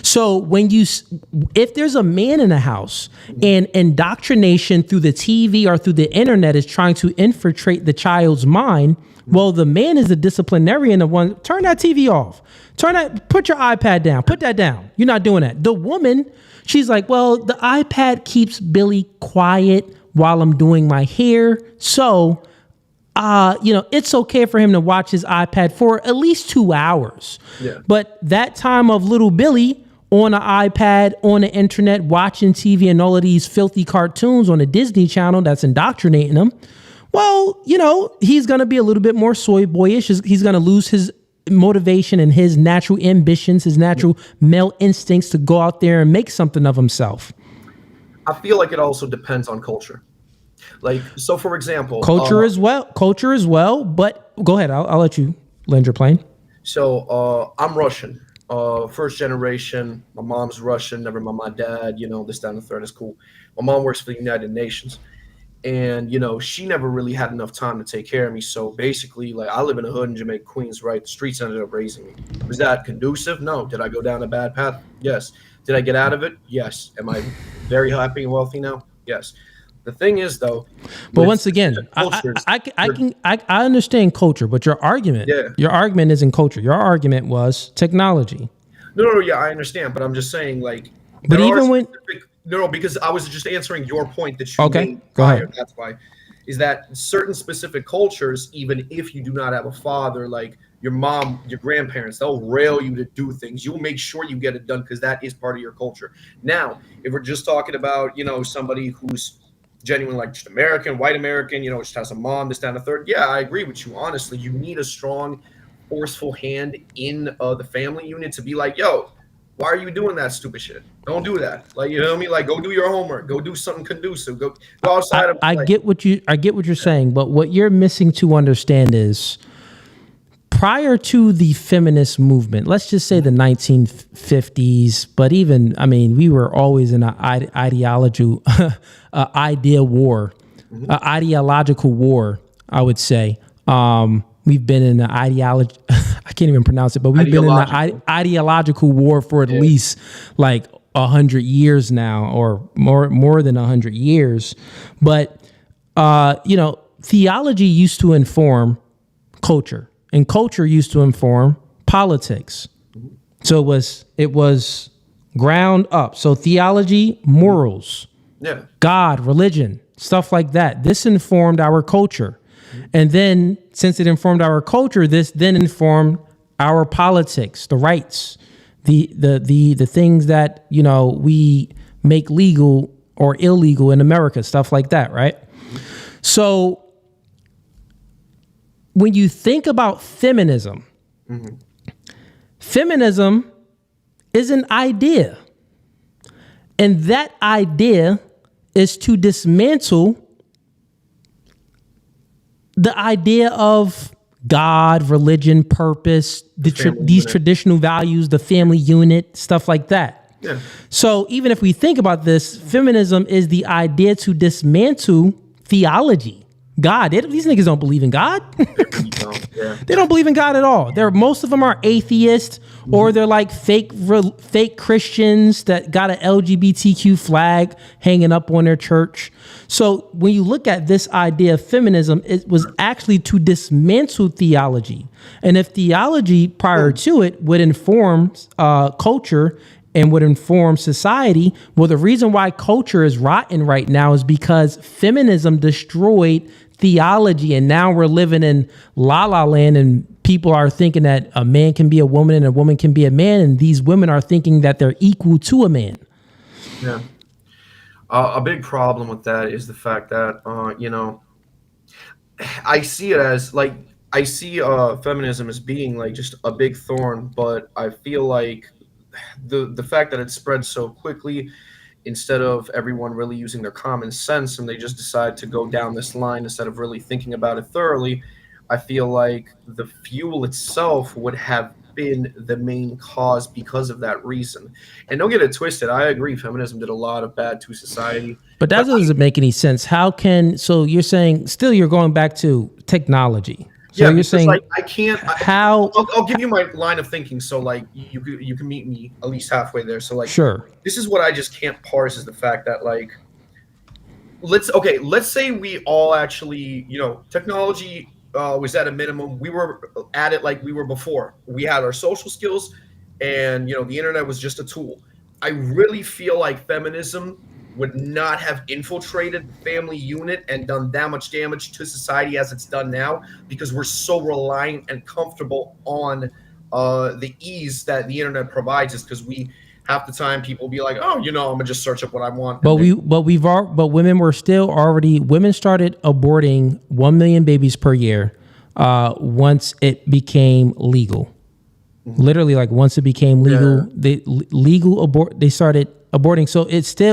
So if there's a man in the house and indoctrination through the TV or through the internet is trying to infiltrate the child's mind, well, the man is the disciplinarian of one. Turn that TV off. Put your iPad down. Put that down. You're not doing that. The woman, she's like, well, the iPad keeps Billy quiet while I'm doing my hair. So, it's okay for him to watch his iPad for at least 2 hours. Yeah. But that time of little Billy on an iPad, on the internet, watching TV and all of these filthy cartoons on the Disney Channel that's indoctrinating him, well, he's going to be a little bit more soy boyish. He's going to lose his motivation and his natural ambitions, his natural male instincts to go out there and make something of himself. I feel like it also depends on culture. Like, so for example, culture as well, but go ahead. I'll let you land your plane. So I'm Russian, first generation. My mom's Russian. Never met my dad. This, that, and the third is cool. My mom works for the United Nations, and she never really had enough time to take care of me. So basically, like, I live in a hood in Jamaica, Queens, right? The streets ended up raising me. Was that conducive? No. Did I go down a bad path? Yes. Did I get out of it? Yes. Am I very happy and wealthy now? Yes. The thing is, though, but once again, I understand culture, but your argument isn't culture. Your argument was technology. No, yeah, I understand, but I'm just saying, like, but even when because I was just answering your point that you made prior. That's why, is that certain specific cultures, even if you do not have a father, like your mom, your grandparents, they'll rail you to do things. You'll make sure you get it done because that is part of your culture. Now, if we're just talking about, somebody who's genuine, like just American, white American, just has a mom, this, that, and the third. Yeah, I agree with you. Honestly, you need a strong, forceful hand in the family unit to be like, yo, why are you doing that stupid shit? Don't do that. Like, you know what I mean? Like, go do your homework. Go do something conducive. Go outside. I get what you're saying, but what you're missing to understand is, prior to the feminist movement, let's just say the 1950s, but even, we were always in an ideological war, I would say. We've been in an I can't even pronounce it, but we've been in the ideological war for at least like 100 years now, or more than 100 years. But theology used to inform culture, and culture used to inform politics. So it was ground up. So theology, morals, God, religion, stuff like that. This informed our culture. And then since it informed our culture, this then informed our politics, the rights, the things that, we make legal or illegal in America, stuff like that, right? So when you think about feminism, feminism is an idea. And that idea is to dismantle the idea of God, religion, purpose, these traditional values, the family unit, stuff like that. Yeah. So even if we think about this, feminism is the idea to dismantle theology. God, these niggas don't believe in God. They don't believe in God at all. Most of them are atheists, or they're like fake Christians that got an LGBTQ flag hanging up on their church. So when you look at this idea of feminism, it was actually to dismantle theology. And if theology prior to it would inform culture and would inform society, well, the reason why culture is rotten right now is because feminism destroyed theology, and now we're living in la la land, and people are thinking that a man can be a woman and a woman can be a man, and these women are thinking that they're equal to a man. Yeah. A big problem with that is the fact that I see it as feminism as being like just a big thorn, but I feel like the fact that it spread so quickly, instead of everyone really using their common sense and they just decide to go down this line instead of really thinking about it thoroughly, I feel like the fuel itself would have been the main cause because of that reason. And don't get it twisted, I agree feminism did a lot of bad to society. But that doesn't make any sense. So you're saying, still you're going back to technology. So you're saying, like, I can't. I'll give you my line of thinking. So like you can meet me at least halfway there. So like, sure. This is what I just can't parse, is the fact that like, let's say we all actually, technology was at a minimum. We were at it like we were before. We had our social skills, and the internet was just a tool. I really feel like feminism would not have infiltrated the family unit and done that much damage to society as it's done now, because we're so reliant and comfortable on the ease that the internet provides us, because half the time people be like, oh, I'm gonna just search up what I want. But women started aborting 1 million babies per year once it became legal. Literally, like once it became legal, they started aborting. So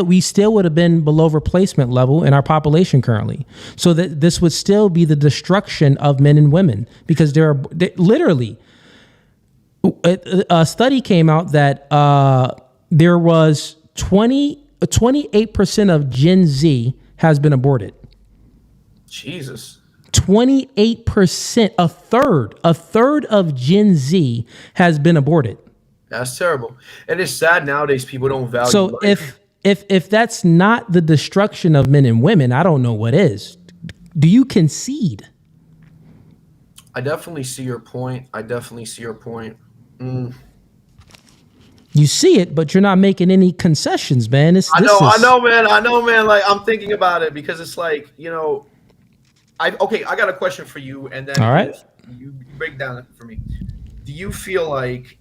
we still would have been below replacement level in our population currently. So that this would still be the destruction of men and women, because they literally, a study came out that there was 28% of Gen Z has been aborted. Jesus. 28%, a third of Gen Z has been aborted. That's terrible. And it's sad nowadays people don't value So life. if that's not the destruction of men and women, I don't know what is. Do you concede? I definitely see your point. You see it, but you're not making any concessions, man. I know, man. Like, I'm thinking about it, because it's like, I got a question for you, and then all right, you break down for me. Do you feel like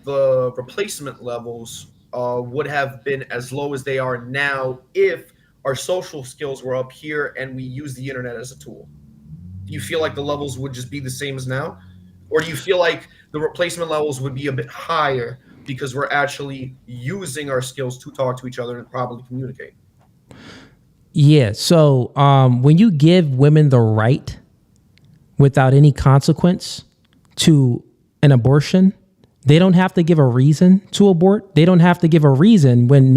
the replacement levels would have been as low as they are now if our social skills were up here and we use the internet as a tool? Do you feel like the levels would just be the same as now? Or do you feel like the replacement levels would be a bit higher because we're actually using our skills to talk to each other and probably communicate? Yeah. So when you give women the right without any consequence to an abortion, they don't have to give a reason to abort. They don't have to give a reason when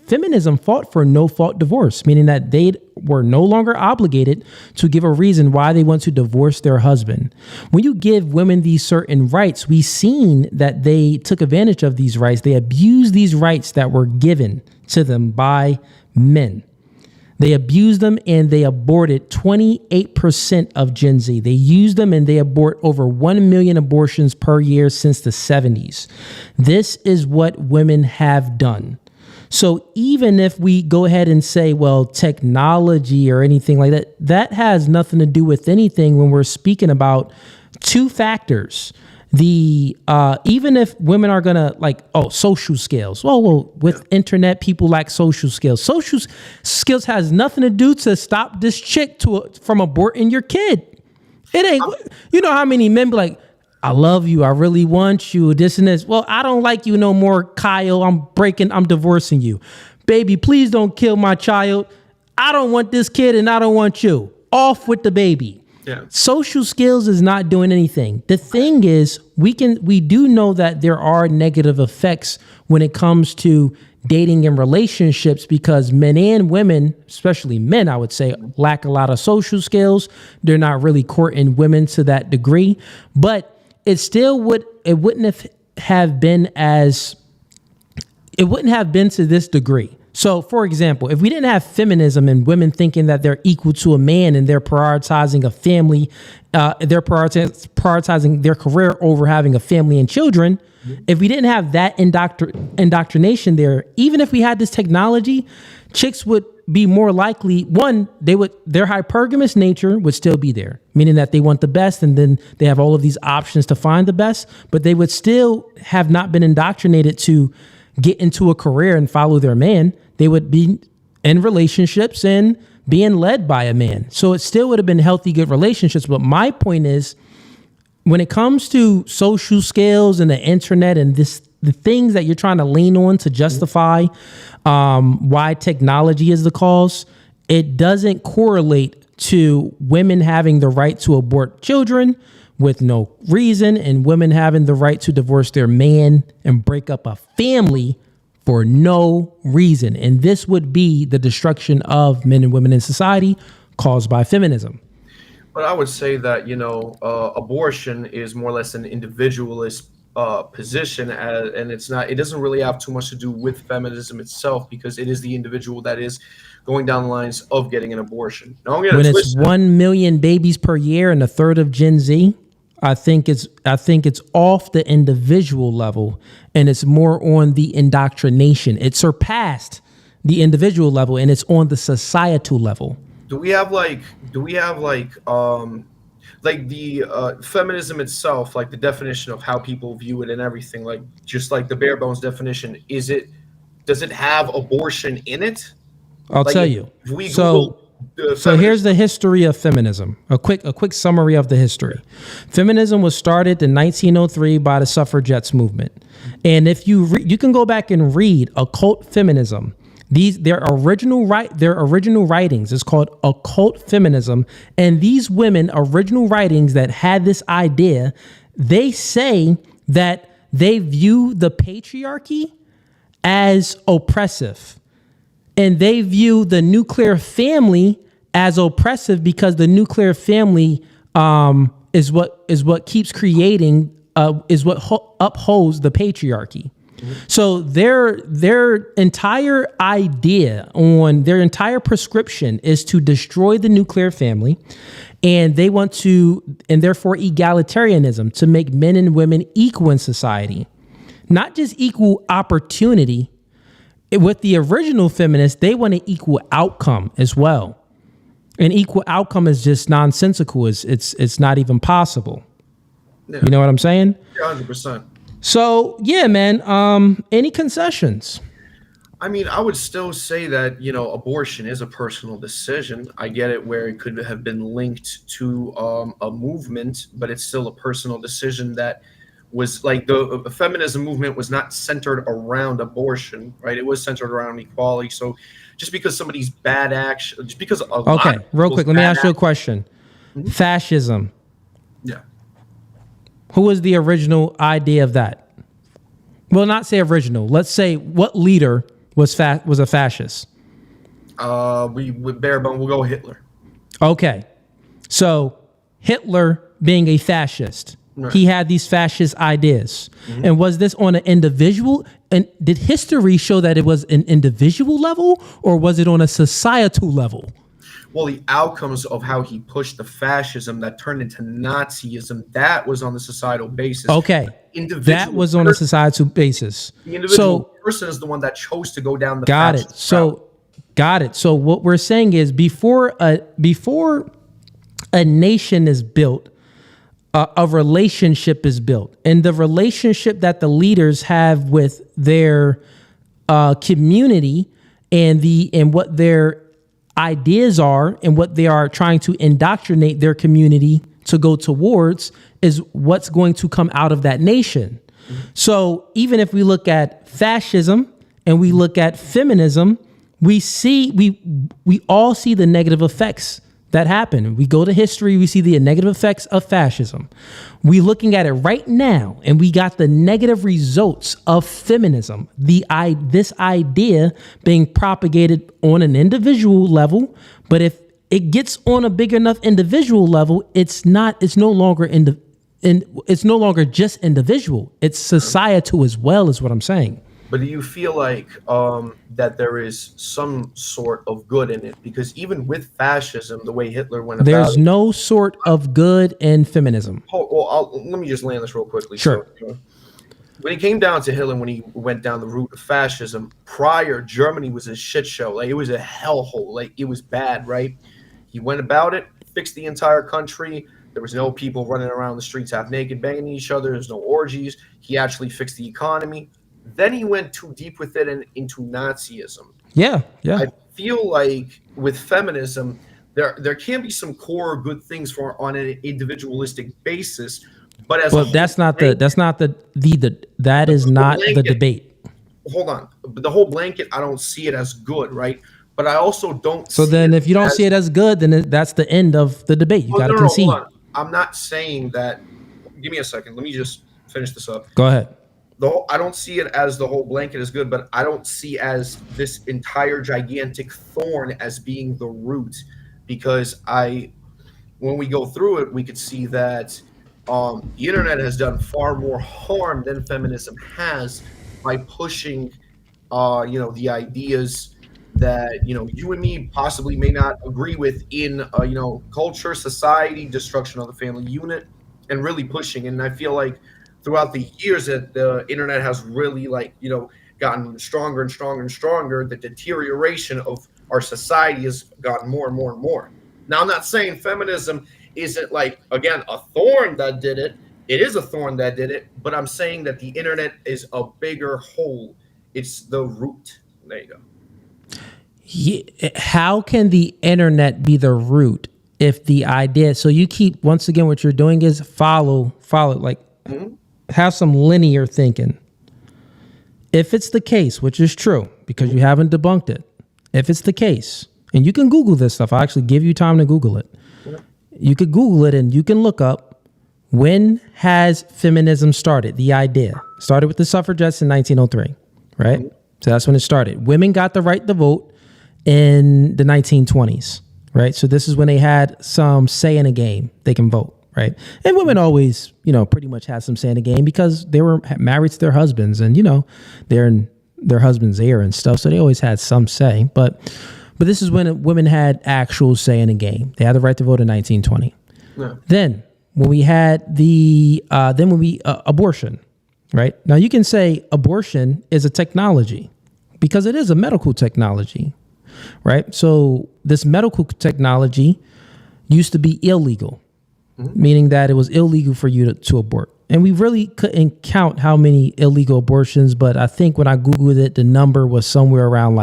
feminism fought for no fault divorce, meaning that they were no longer obligated to give a reason why they want to divorce their husband. When you give women these certain rights, we've seen that they took advantage of these rights. They abused these rights that were given to them by men. They abused them and they aborted 28% of Gen Z. They used them and they abort over 1 million abortions per year since the 70s. This is what women have done. So even if we go ahead and say, well, technology or anything like that, that has nothing to do with anything when we're speaking about two factors. Even if women are gonna social skills. Well, with internet, people lack social skills. Social skills has nothing to do to stop this chick from aborting your kid. It ain't. You know how many men be like, I love you, I really want you, this and this. Well, I don't like you no more, Kyle. I'm divorcing you. Baby, please don't kill my child. I don't want this kid and I don't want you. Off with the baby. Yeah. Social skills is not doing anything. The thing is, we do know that there are negative effects when it comes to dating and relationships because men and women, especially men, I would say, lack a lot of social skills. They're not really courting women to that degree, but it wouldn't have been to this degree. So, for example, if we didn't have feminism and women thinking that they're equal to a man and they're prioritizing a family, they're prioritizing their career over having a family and children, if we didn't have that indoctrination there, even if we had this technology, chicks would be more likely, their hypergamous nature would still be there, meaning that they want the best and then they have all of these options to find the best, but they would still have not been indoctrinated to get into a career and follow their man. They would be in relationships and being led by a man. So it still would have been healthy, good relationships. But my point is, when it comes to social skills and the internet and the things that you're trying to lean on to justify why technology is the cause, it doesn't correlate to women having the right to abort children with no reason and women having the right to divorce their man and break up a family for no reason. And this would be the destruction of men and women in society caused by feminism. But I would say that, abortion is more or less an individualist position, and it doesn't really have too much to do with feminism itself, because it is the individual that is going down the lines of getting an abortion. Now, when it's 1 million babies per year and a third of Gen Z, I think it's off the individual level and it's more on the indoctrination. It surpassed the individual level and it's on the societal level. Do we have feminism itself, like the definition of how people view it and everything, like just like the bare bones definition, does it have abortion in it? I'll tell you. So here's the history of feminism. A quick summary of the history. Feminism was started in 1903 by the suffragettes movement. And if you can go back and read occult feminism. Their original writings is called occult feminism. And these women original writings that had this idea, they say that they view the patriarchy as oppressive. And they view the nuclear family as oppressive because the nuclear family is what keeps creating, is what upholds the patriarchy. Mm-hmm. So their entire idea on their entire prescription is to destroy the nuclear family, and they want to, and therefore egalitarianism, to make men and women equal in society, not just equal opportunity. With the original feminists, they want an equal outcome as well. An equal outcome is just nonsensical. It's not even possible. Yeah. You know what I'm saying? 100%. So yeah, man. Any concessions? I mean, I would still say that, abortion is a personal decision. I get it where it could have been linked to a movement, but it's still a personal decision that was like the feminism movement was not centered around abortion, right? It was centered around equality. So just because somebody's bad action, just because okay, real quick, let me ask you a question. Mm-hmm. Fascism. Yeah. Who was the original idea of that? Well, not say original. Let's say what leader was a fascist? We with bare bone, we'll go Hitler. Okay. So Hitler being a fascist, Right. he had these fascist ideas. And was this on an individual? And did history show that it was an individual level, or was it on a societal level? Well, the outcomes of how he pushed the fascism that turned into Nazism, that was on the societal basis. Okay. That was on a societal basis. The individual So person is the one that chose to go down the got it. fascist route. Got it. So what we're saying is before a nation is built, a relationship is built, and the relationship that the leaders have with their community and what their ideas are and what they are trying to indoctrinate their community to go towards is what's going to come out of that nation. So even if we look at fascism and we look at feminism, we all see the negative effects that happen. We go to history, we see the negative effects of fascism. We're looking at it right now, and we got the negative results of feminism. This idea being propagated on an individual level, but if it gets on a big enough individual level, it's no longer just individual. It's societal as well, is what I'm saying. But do you feel like that there is some sort of good in it? Because even with fascism, the way Hitler went about There's it, no sort of good in feminism. let me just land this real quickly. Sure. So, when it came down to Hitler, when he went down the route of fascism, prior, Germany was a shit show. Like, it was a hellhole. Like, it was bad, right? He went about it, fixed the entire country. There was no people running around the streets half naked, banging each other. There's no orgies. He actually fixed the economy. Then he went too deep with it and into Nazism. Yeah. I feel like with feminism, there can be some core good things on an individualistic basis, but that is not the debate. Hold on, but the whole blanket, I don't see it as good, right? But I also don't. So then, if you don't see it as good, then that's the end of the debate. You got to concede. Hold on. I'm not saying that. Give me a second. Let me just finish this up. Go ahead. I don't see it as the whole blanket is good, but I don't see as this entire gigantic thorn as being the root, because when we go through it, we could see that the internet has done far more harm than feminism has by pushing, the ideas that you and me possibly may not agree with in culture, society, destruction of the family unit, and really pushing. And I feel like throughout the years that the internet has really gotten stronger and stronger and stronger, the deterioration of our society has gotten more and more and more. Now, I'm not saying feminism isn't again, a thorn that did it. It is a thorn that did it, but I'm saying that the internet is a bigger hole. It's the root. There you go. How can the internet be the root if the idea? So you keep, once again, what you're doing is follow, have some linear thinking. If it's the case, which is true, because you haven't debunked it, if it's the case, and you can Google this stuff, I'll actually give you time to Google it. You could Google it and you can look up, when has feminism started? The idea started with the suffragettes in 1903, right? So that's when it started. Women got the right to vote in the 1920s, right? So this is when they had some say in a game. They can vote. Right. And women always, pretty much had some say in the game because they were married to their husbands and, they're in their husband's ear and stuff. So they always had some say. But this is when women had actual say in the game. They had the right to vote in 1920. Yeah. Then when we had abortion. Right. Now, you can say abortion is a technology because it is a medical technology. Right. So this medical technology used to be illegal. Meaning that it was illegal for you to abort. And we really couldn't count how many illegal abortions, but I think when I Googled it, the number was somewhere around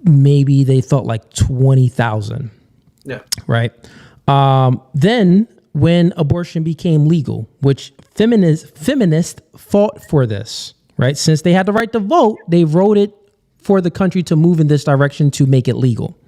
maybe they thought 20,000. Yeah. Right. Then when abortion became legal, which feminists fought for this, right? Since they had the right to vote, they wrote it for the country to move in this direction to make it legal.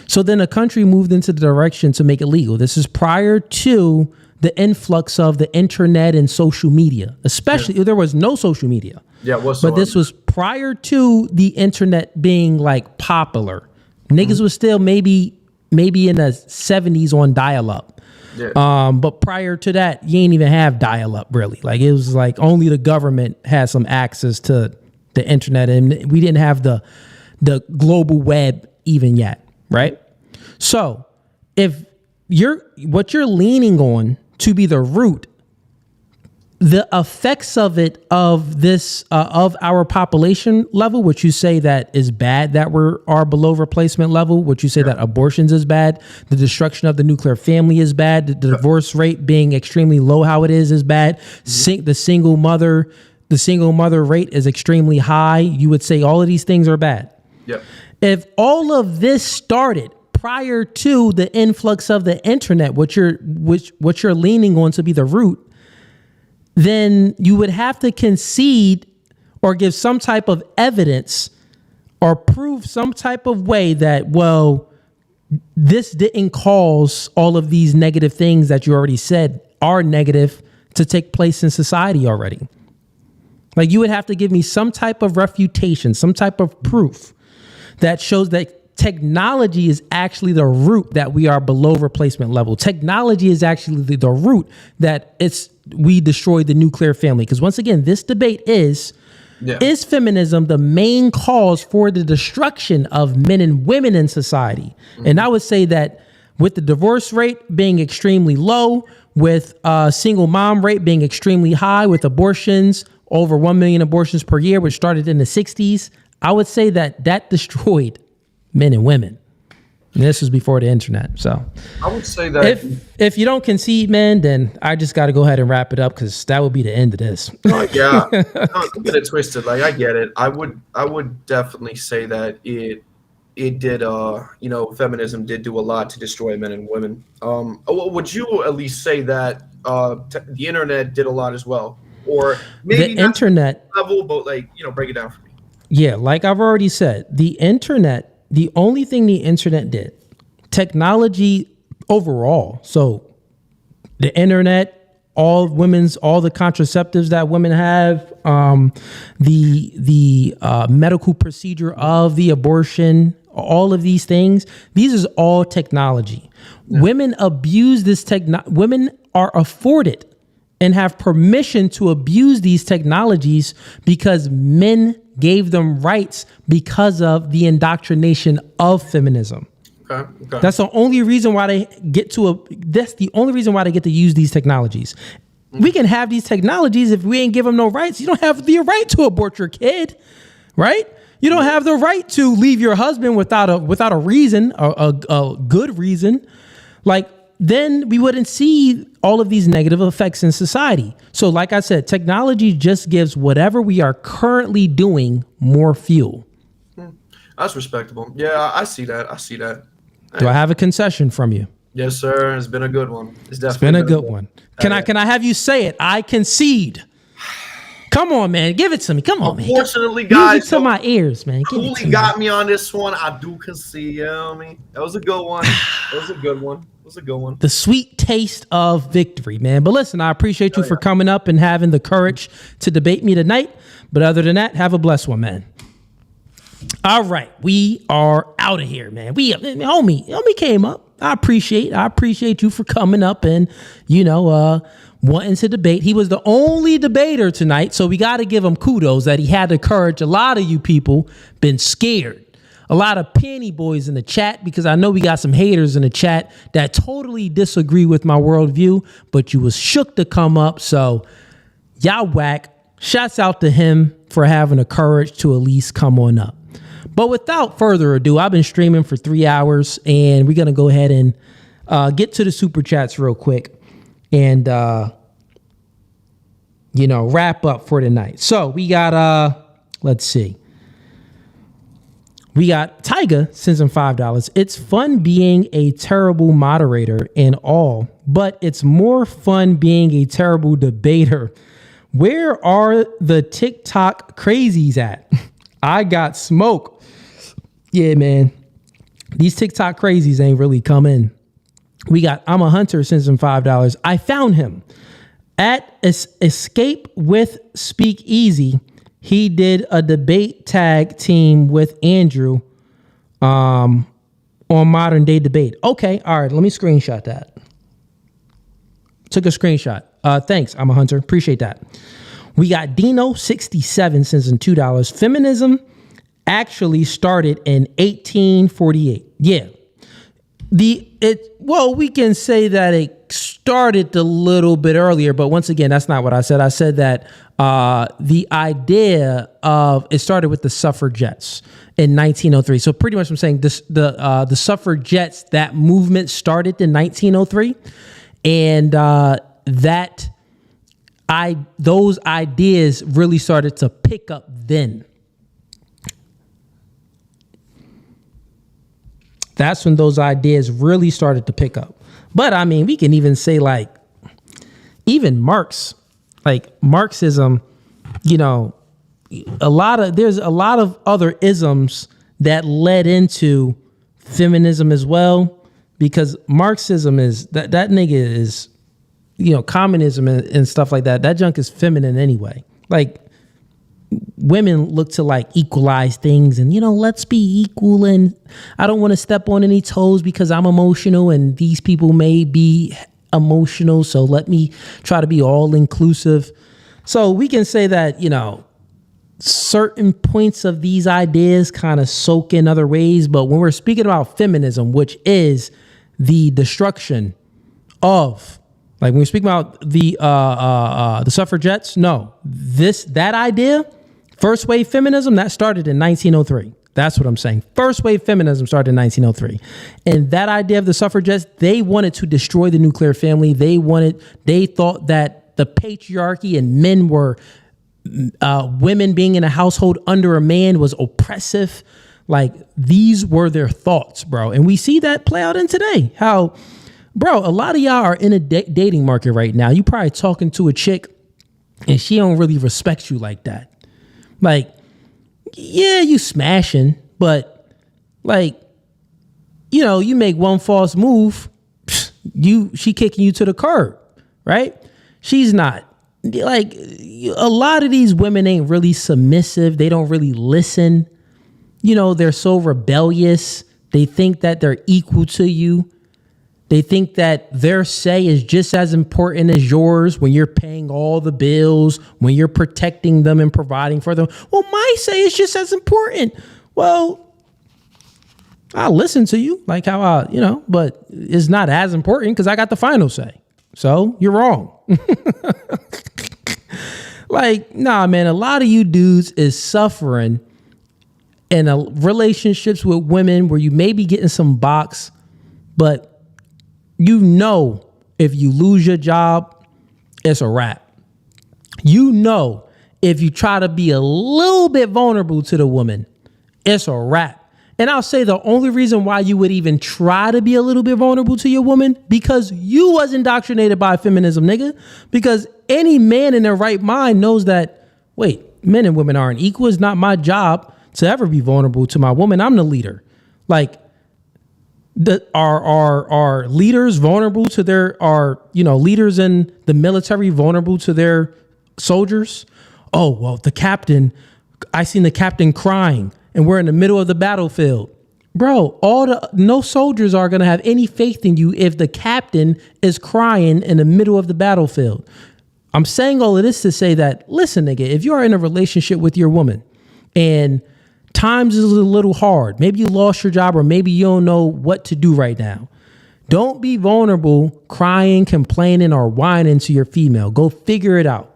So then a country moved into the direction to make it legal. This is prior to the influx of the internet and social media, especially there was no social media. Yeah, but this was prior to the internet being like popular. Niggas was still maybe in the 70s on dial-up. Yeah. But prior to that, you ain't even have dial-up really. Like it was like only the government had some access to the internet, and we didn't have the global web even yet, right? So if what you're leaning on to be the root, the effects of it, of this, of our population level, which you say that is bad, that are below replacement level, which you say that abortions is bad, the destruction of the nuclear family is bad, the divorce rate being extremely low, how it is bad, the single mother rate is extremely high. You would say all of these things are bad. Yep. If all of this started prior to the influx of the internet, what you're leaning on to be the root, then you would have to concede or give some type of evidence or prove some type of way that, well, this didn't cause all of these negative things that you already said are negative to take place in society already. Like you would have to give me some type of refutation, some type of proof that shows that technology is actually the root that we are below replacement level. Technology is actually the root that we destroyed the nuclear family. Because once again, this debate is feminism the main cause for the destruction of men and women in society? Mm-hmm. And I would say that with the divorce rate being extremely low, with single mom rate being extremely high, with abortions, over 1 million abortions per year, which started in the 60s, I would say that destroyed men and women. And this was before the internet. So I would say that if you don't concede, man, then I just got to go ahead and wrap it up, because that would be the end of this. Yeah, don't get it twisted. Like I get it. I would definitely say that it did. Feminism did do a lot to destroy men and women. Would you at least say that the internet did a lot as well, or maybe the internet level, but break it down for me. Yeah, like I've already said, the only thing the internet did, technology overall. So the internet, all the contraceptives that women have, the medical procedure of the abortion, all of these things, these is all technology. Yeah. Women abuse this women are afforded and have permission to abuse these technologies because men gave them rights because of the indoctrination of feminism. Okay. That's the only reason why they get to use these technologies. Mm-hmm. We can have these technologies if we ain't give them no rights. You don't have the right to abort your kid, right? You don't have the right to leave your husband without a reason, a good reason. Like, then we wouldn't see all of these negative effects in society. So like I said, technology just gives whatever we are currently doing more fuel. That's respectable. Yeah, I see that. Do I have a concession from you? Yes, sir. It's been a good one. It's been a good one. Can I have you say it? I concede. Come on, man. Give it to me. Come on, man. Unfortunately, guys. Music to my ears, man. Cooley got me on this one. I do concede. You know what I mean? That was a good one. The sweet taste of victory, man. But listen, I appreciate you for coming up and having the courage to debate me tonight. But other than that, have a blessed one, man. All right, we are out of here, man. Homie came up. I appreciate you for coming up and wanting to debate. He was the only debater tonight, so we got to give him kudos that he had the courage. A lot of you people been scared. A lot of panty boys in the chat, because I know we got some haters in the chat that totally disagree with my worldview, but you was shook to come up. So y'all whack. Shouts out to him for having the courage to at least come on up. But without further ado, I've been streaming for 3 hours, and we're going to go ahead and get to the super chats real quick and, wrap up for tonight. So we got, let's see. We got Tyga sends him $5. It's fun being a terrible moderator and all, but it's more fun being a terrible debater. Where are the TikTok crazies at? I got smoke. Yeah, man. These TikTok crazies ain't really come in. We got I'm a Hunter sends him $5. I found him at Escape with Speakeasy. He did a debate tag team with Andrew on Modern Day Debate. Okay, all right, let me screenshot that. Took a screenshot. Thanks, I'm a Hunter. Appreciate that. We got Dino67 sends in $2. Feminism actually started in 1848. Yeah. We can say that it started a little bit earlier, but once again, that's not what I said. I said that the idea of it started with the suffragettes in 1903. So pretty much I'm saying the suffragettes, that movement started in 1903, and those ideas really started to pick up then. That's when those ideas really started to pick up. But I mean, we can even say like, even Marx, like Marxism, you know, there's a lot of other isms that led into feminism as well, because Marxism is that nigga is, you know, communism and stuff like that. That junk is feminine anyway. Like, women look to like equalize things and, you know, let's be equal, and I don't want to step on any toes because I'm emotional and these people may be emotional, so let me try to be all inclusive. So we can say that, you know, certain points of these ideas kind of soak in other ways, but when we're speaking about feminism, which is the destruction of, like when we speak about the suffragettes, no, that idea, first wave feminism, that started in 1903. That's what I'm saying. First wave feminism started in 1903. And that idea of the suffragettes, they wanted to destroy the nuclear family. They thought that the patriarchy and men were, women being in a household under a man was oppressive. Like, these were their thoughts, bro. And we see that play out in today. How, bro, a lot of y'all are in a dating market right now. You probably talking to a chick and she don't really respect you like that. Like, yeah, you smashing, but like, you know, you make one false move, she kicking you to the curb, right? She's not. Like, a lot of these women ain't really submissive. They don't really listen. You know, they're so rebellious. They think that they're equal to you. They think that their say is just as important as yours when you're paying all the bills, when you're protecting them and providing for them. Well, my say is just as important. Well, I'll listen to you, like how but it's not as important because I got the final say. So you're wrong. Like, nah, man, a lot of you dudes is suffering in relationships with women where you may be getting some box, but you know, if you lose your job, it's a wrap. You know, if you try to be a little bit vulnerable to the woman, it's a wrap. And I'll say the only reason why you would even try to be a little bit vulnerable to your woman, because you was indoctrinated by feminism, nigga. Because any man in their right mind knows that, wait, men and women aren't equal. It's not my job to ever be vulnerable to my woman. I'm the leader. Like, are leaders vulnerable to leaders in the military vulnerable to their soldiers? Oh, well, I seen the captain crying and we're in the middle of the battlefield. Bro, no soldiers are going to have any faith in you if the captain is crying in the middle of the battlefield. I'm saying all of this to say that, listen, nigga, if you are in a relationship with your woman and times is a little hard, maybe you lost your job or maybe you don't know what to do right now, don't be vulnerable, crying, complaining, or whining to your female. Go figure it out.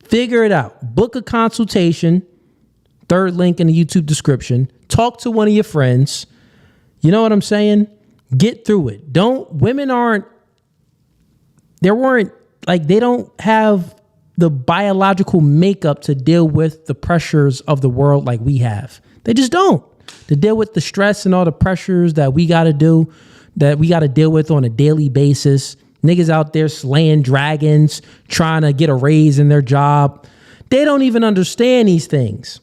Figure it out. Book a consultation. Third link in the YouTube description. Talk to one of your friends. You know what I'm saying? Get through it. They don't have the biological makeup to deal with the pressures of the world like we have. They just don't. To deal with the stress and all the pressures that we got to deal with on a daily basis. Niggas out there slaying dragons, trying to get a raise in their job. They don't even understand these things.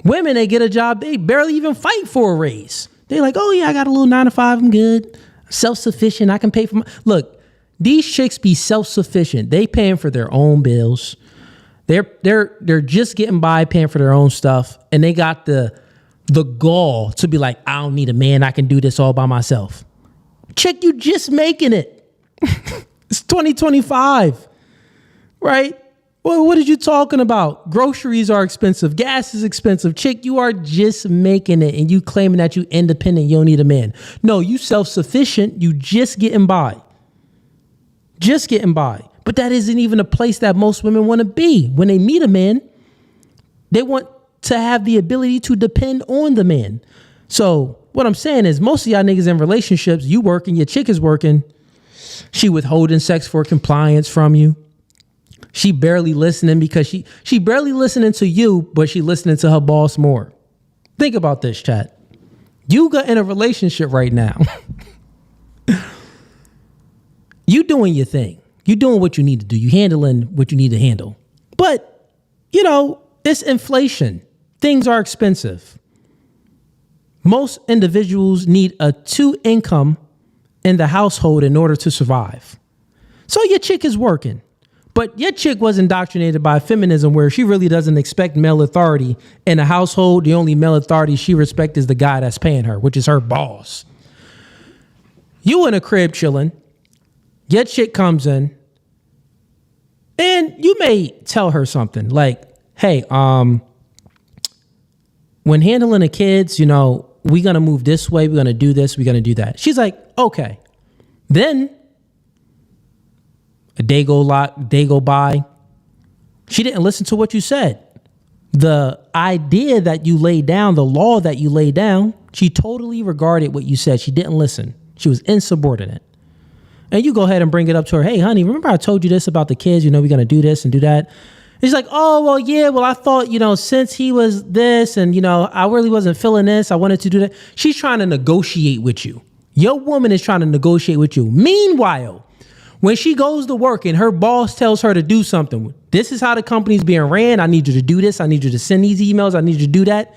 Women, they get a job, they barely even fight for a raise. They like, oh yeah, I got a little 9 to 5, I'm good. Self-sufficient. I can pay for my... Look, these chicks be self-sufficient. They paying for their own bills. They're just getting by paying for their own stuff. And they got the gall to be like, I don't need a man. I can do this all by myself. Chick, you just making it. It's 2025, right? Well, what are you talking about? Groceries are expensive. Gas is expensive. Chick, you are just making it and you claiming that you independent. You don't need a man. No, you self-sufficient. You just getting by. Just getting by. But that isn't even a place that most women want to be. When they meet a man, they want to have the ability to depend on the man. So what I'm saying is most of y'all niggas in relationships, you working, your chick is working. She withholding sex for compliance from you. She barely listening because she barely listening to you, but she listening to her boss more. Think about this, chat. You got in a relationship right now. You doing your thing. You doing what you need to do. You handling what you need to handle. But, you know, it's inflation. Things are expensive. Most individuals need a 2 income in the household in order to survive. So your chick is working. But your chick was indoctrinated by feminism where she really doesn't expect male authority in a household. The only male authority she respects is the guy that's paying her, which is her boss. You in a crib chilling. Your chick comes in. And you may tell her something like, hey, when handling the kids, you know, we're going to move this way. We're going to do this. We're going to do that. She's like, okay. Then a day go by. She didn't listen to what you said. The idea that you laid down, the law that you laid down, she totally regarded what you said. She didn't listen. She was insubordinate. And you go ahead and bring it up to her. Hey, honey, remember I told you this about the kids? You know, we're going to do this and do that. And she's like, oh, well, yeah, well, I thought, you know, since he was this and, you know, I really wasn't feeling this. I wanted to do that. She's trying to negotiate with you. Your woman is trying to negotiate with you. Meanwhile, when she goes to work and her boss tells her to do something, this is how the company's being ran. I need you to do this. I need you to send these emails. I need you to do that.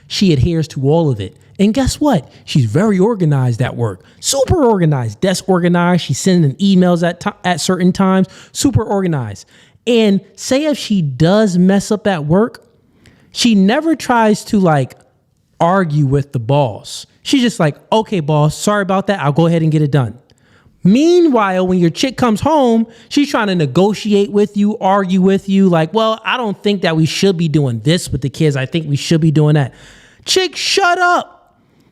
She adheres to all of it. And guess what? She's very organized at work. Super organized. Desk organized. She's sending emails at certain times. Super organized. And say if she does mess up at work, she never tries to like argue with the boss. She's just like, okay, boss, sorry about that. I'll go ahead and get it done. Meanwhile, when your chick comes home, she's trying to negotiate with you, argue with you. Like, well, I don't think that we should be doing this with the kids. I think we should be doing that. Chick, shut up.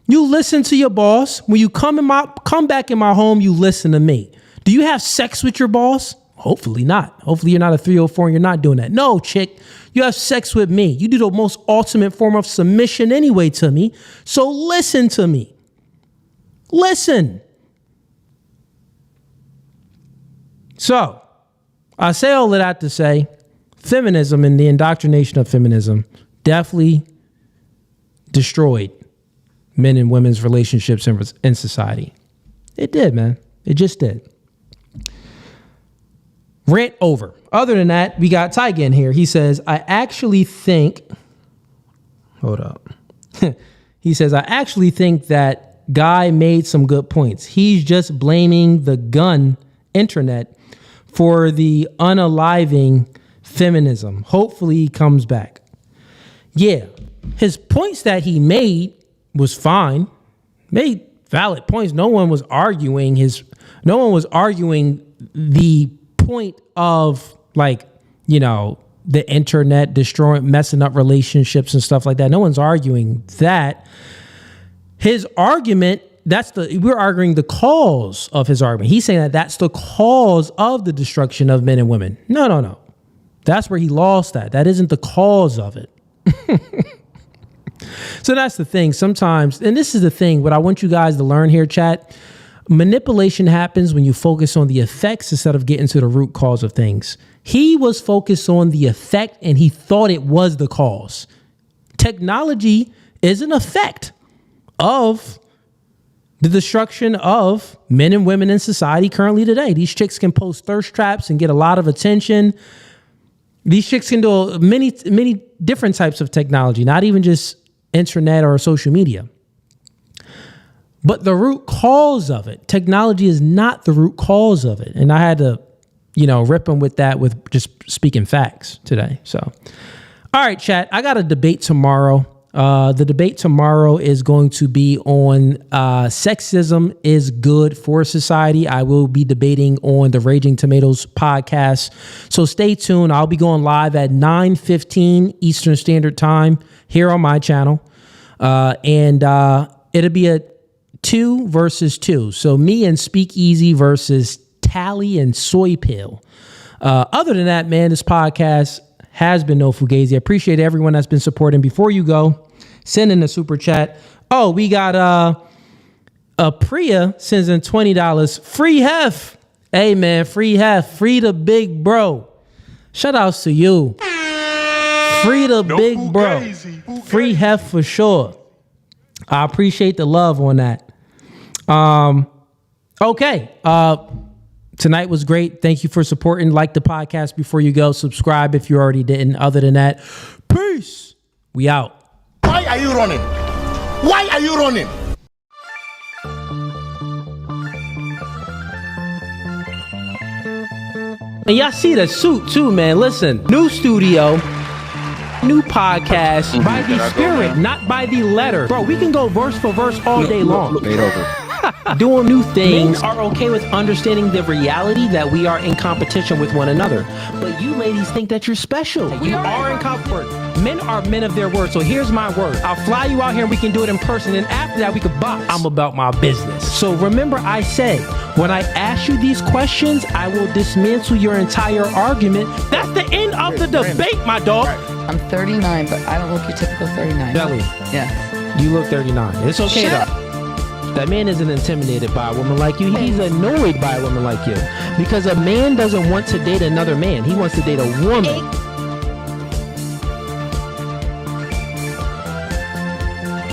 You listen to your boss. When you come back in my home, you listen to me. Do you have sex with your boss? Hopefully not. Hopefully you're not a 304 and you're not doing that. No, chick, you have sex with me. You do the most ultimate form of submission anyway to me. So listen to me. Listen. So I say all of that to say feminism and the indoctrination of feminism definitely destroyed men and women's relationships in society. It did, man. It just did. Rant over. Other than that, we got Tyga in here. He says, I actually think, hold up. He says, I actually think that guy made some good points. He's just blaming the gun internet for the unaliving feminism. Hopefully he comes back. Yeah, his points that he made was fine. Made valid points. No one was arguing the point of, like, you know, the internet destroying, messing up relationships and stuff like that. No one's arguing that. His argument, we're arguing the cause of his argument. He's saying that that's the cause of the destruction of men and women. No. That's where he lost that. That isn't the cause of it. So that's the thing. Sometimes, and this is the thing, what I want you guys to learn here, chat, manipulation happens when you focus on the effects instead of getting to the root cause of things. He was focused on the effect and he thought it was the cause. Technology is an effect of the destruction of men and women in society currently today. These chicks can post thirst traps and get a lot of attention. These chicks can do many different types of technology, not even just internet or social media. but the root cause of it. Technology is not the root cause of it. And I had to, rip him with that, with just speaking facts today. So, all right, chat, I got a debate tomorrow. The debate tomorrow is going to be on sexism is good for society. I will be debating on the Raging Tomatoes podcast. So stay tuned. I'll be going live at 9:15 Eastern Standard Time here on my channel. And it'll be a 2 versus 2. So me and Speakeasy versus Tally and Soy Pill. Other than that, man, this podcast has been No Fugazi. I appreciate everyone that's been supporting. Before you go, send in a super chat. Oh, we got a Priya sends in $20. Free hef. Hey, man, free hef. Free the big bro. Shout outs to you. Free the big bro. Free hef for sure. I appreciate the love on that. Okay. Tonight was great. Thank you for supporting. Like the podcast before you go. Subscribe if you already didn't. Other than that, peace. We out. Why are you running? Why are you running? And y'all see the suit too, man. Listen, new studio, new podcast by the spirit, not by the letter. Bro, we can go verse for verse all day long. Doing new things. Men are okay with understanding the reality that we are in competition with one another. But you ladies think that you're special. You are in competition. Men are men of their word. So here's my word. I'll fly you out here and we can do it in person. And after that, we could box. I'm about my business. So remember I said, when I ask you these questions, I will dismantle your entire argument. That's the end of the debate, my dog. I'm 39, but I don't look your typical 39. Belly. Yeah. You look 39. It's okay though. That man isn't intimidated by a woman like you. He's annoyed by a woman like you. Because a man doesn't want to date another man. He wants to date a woman.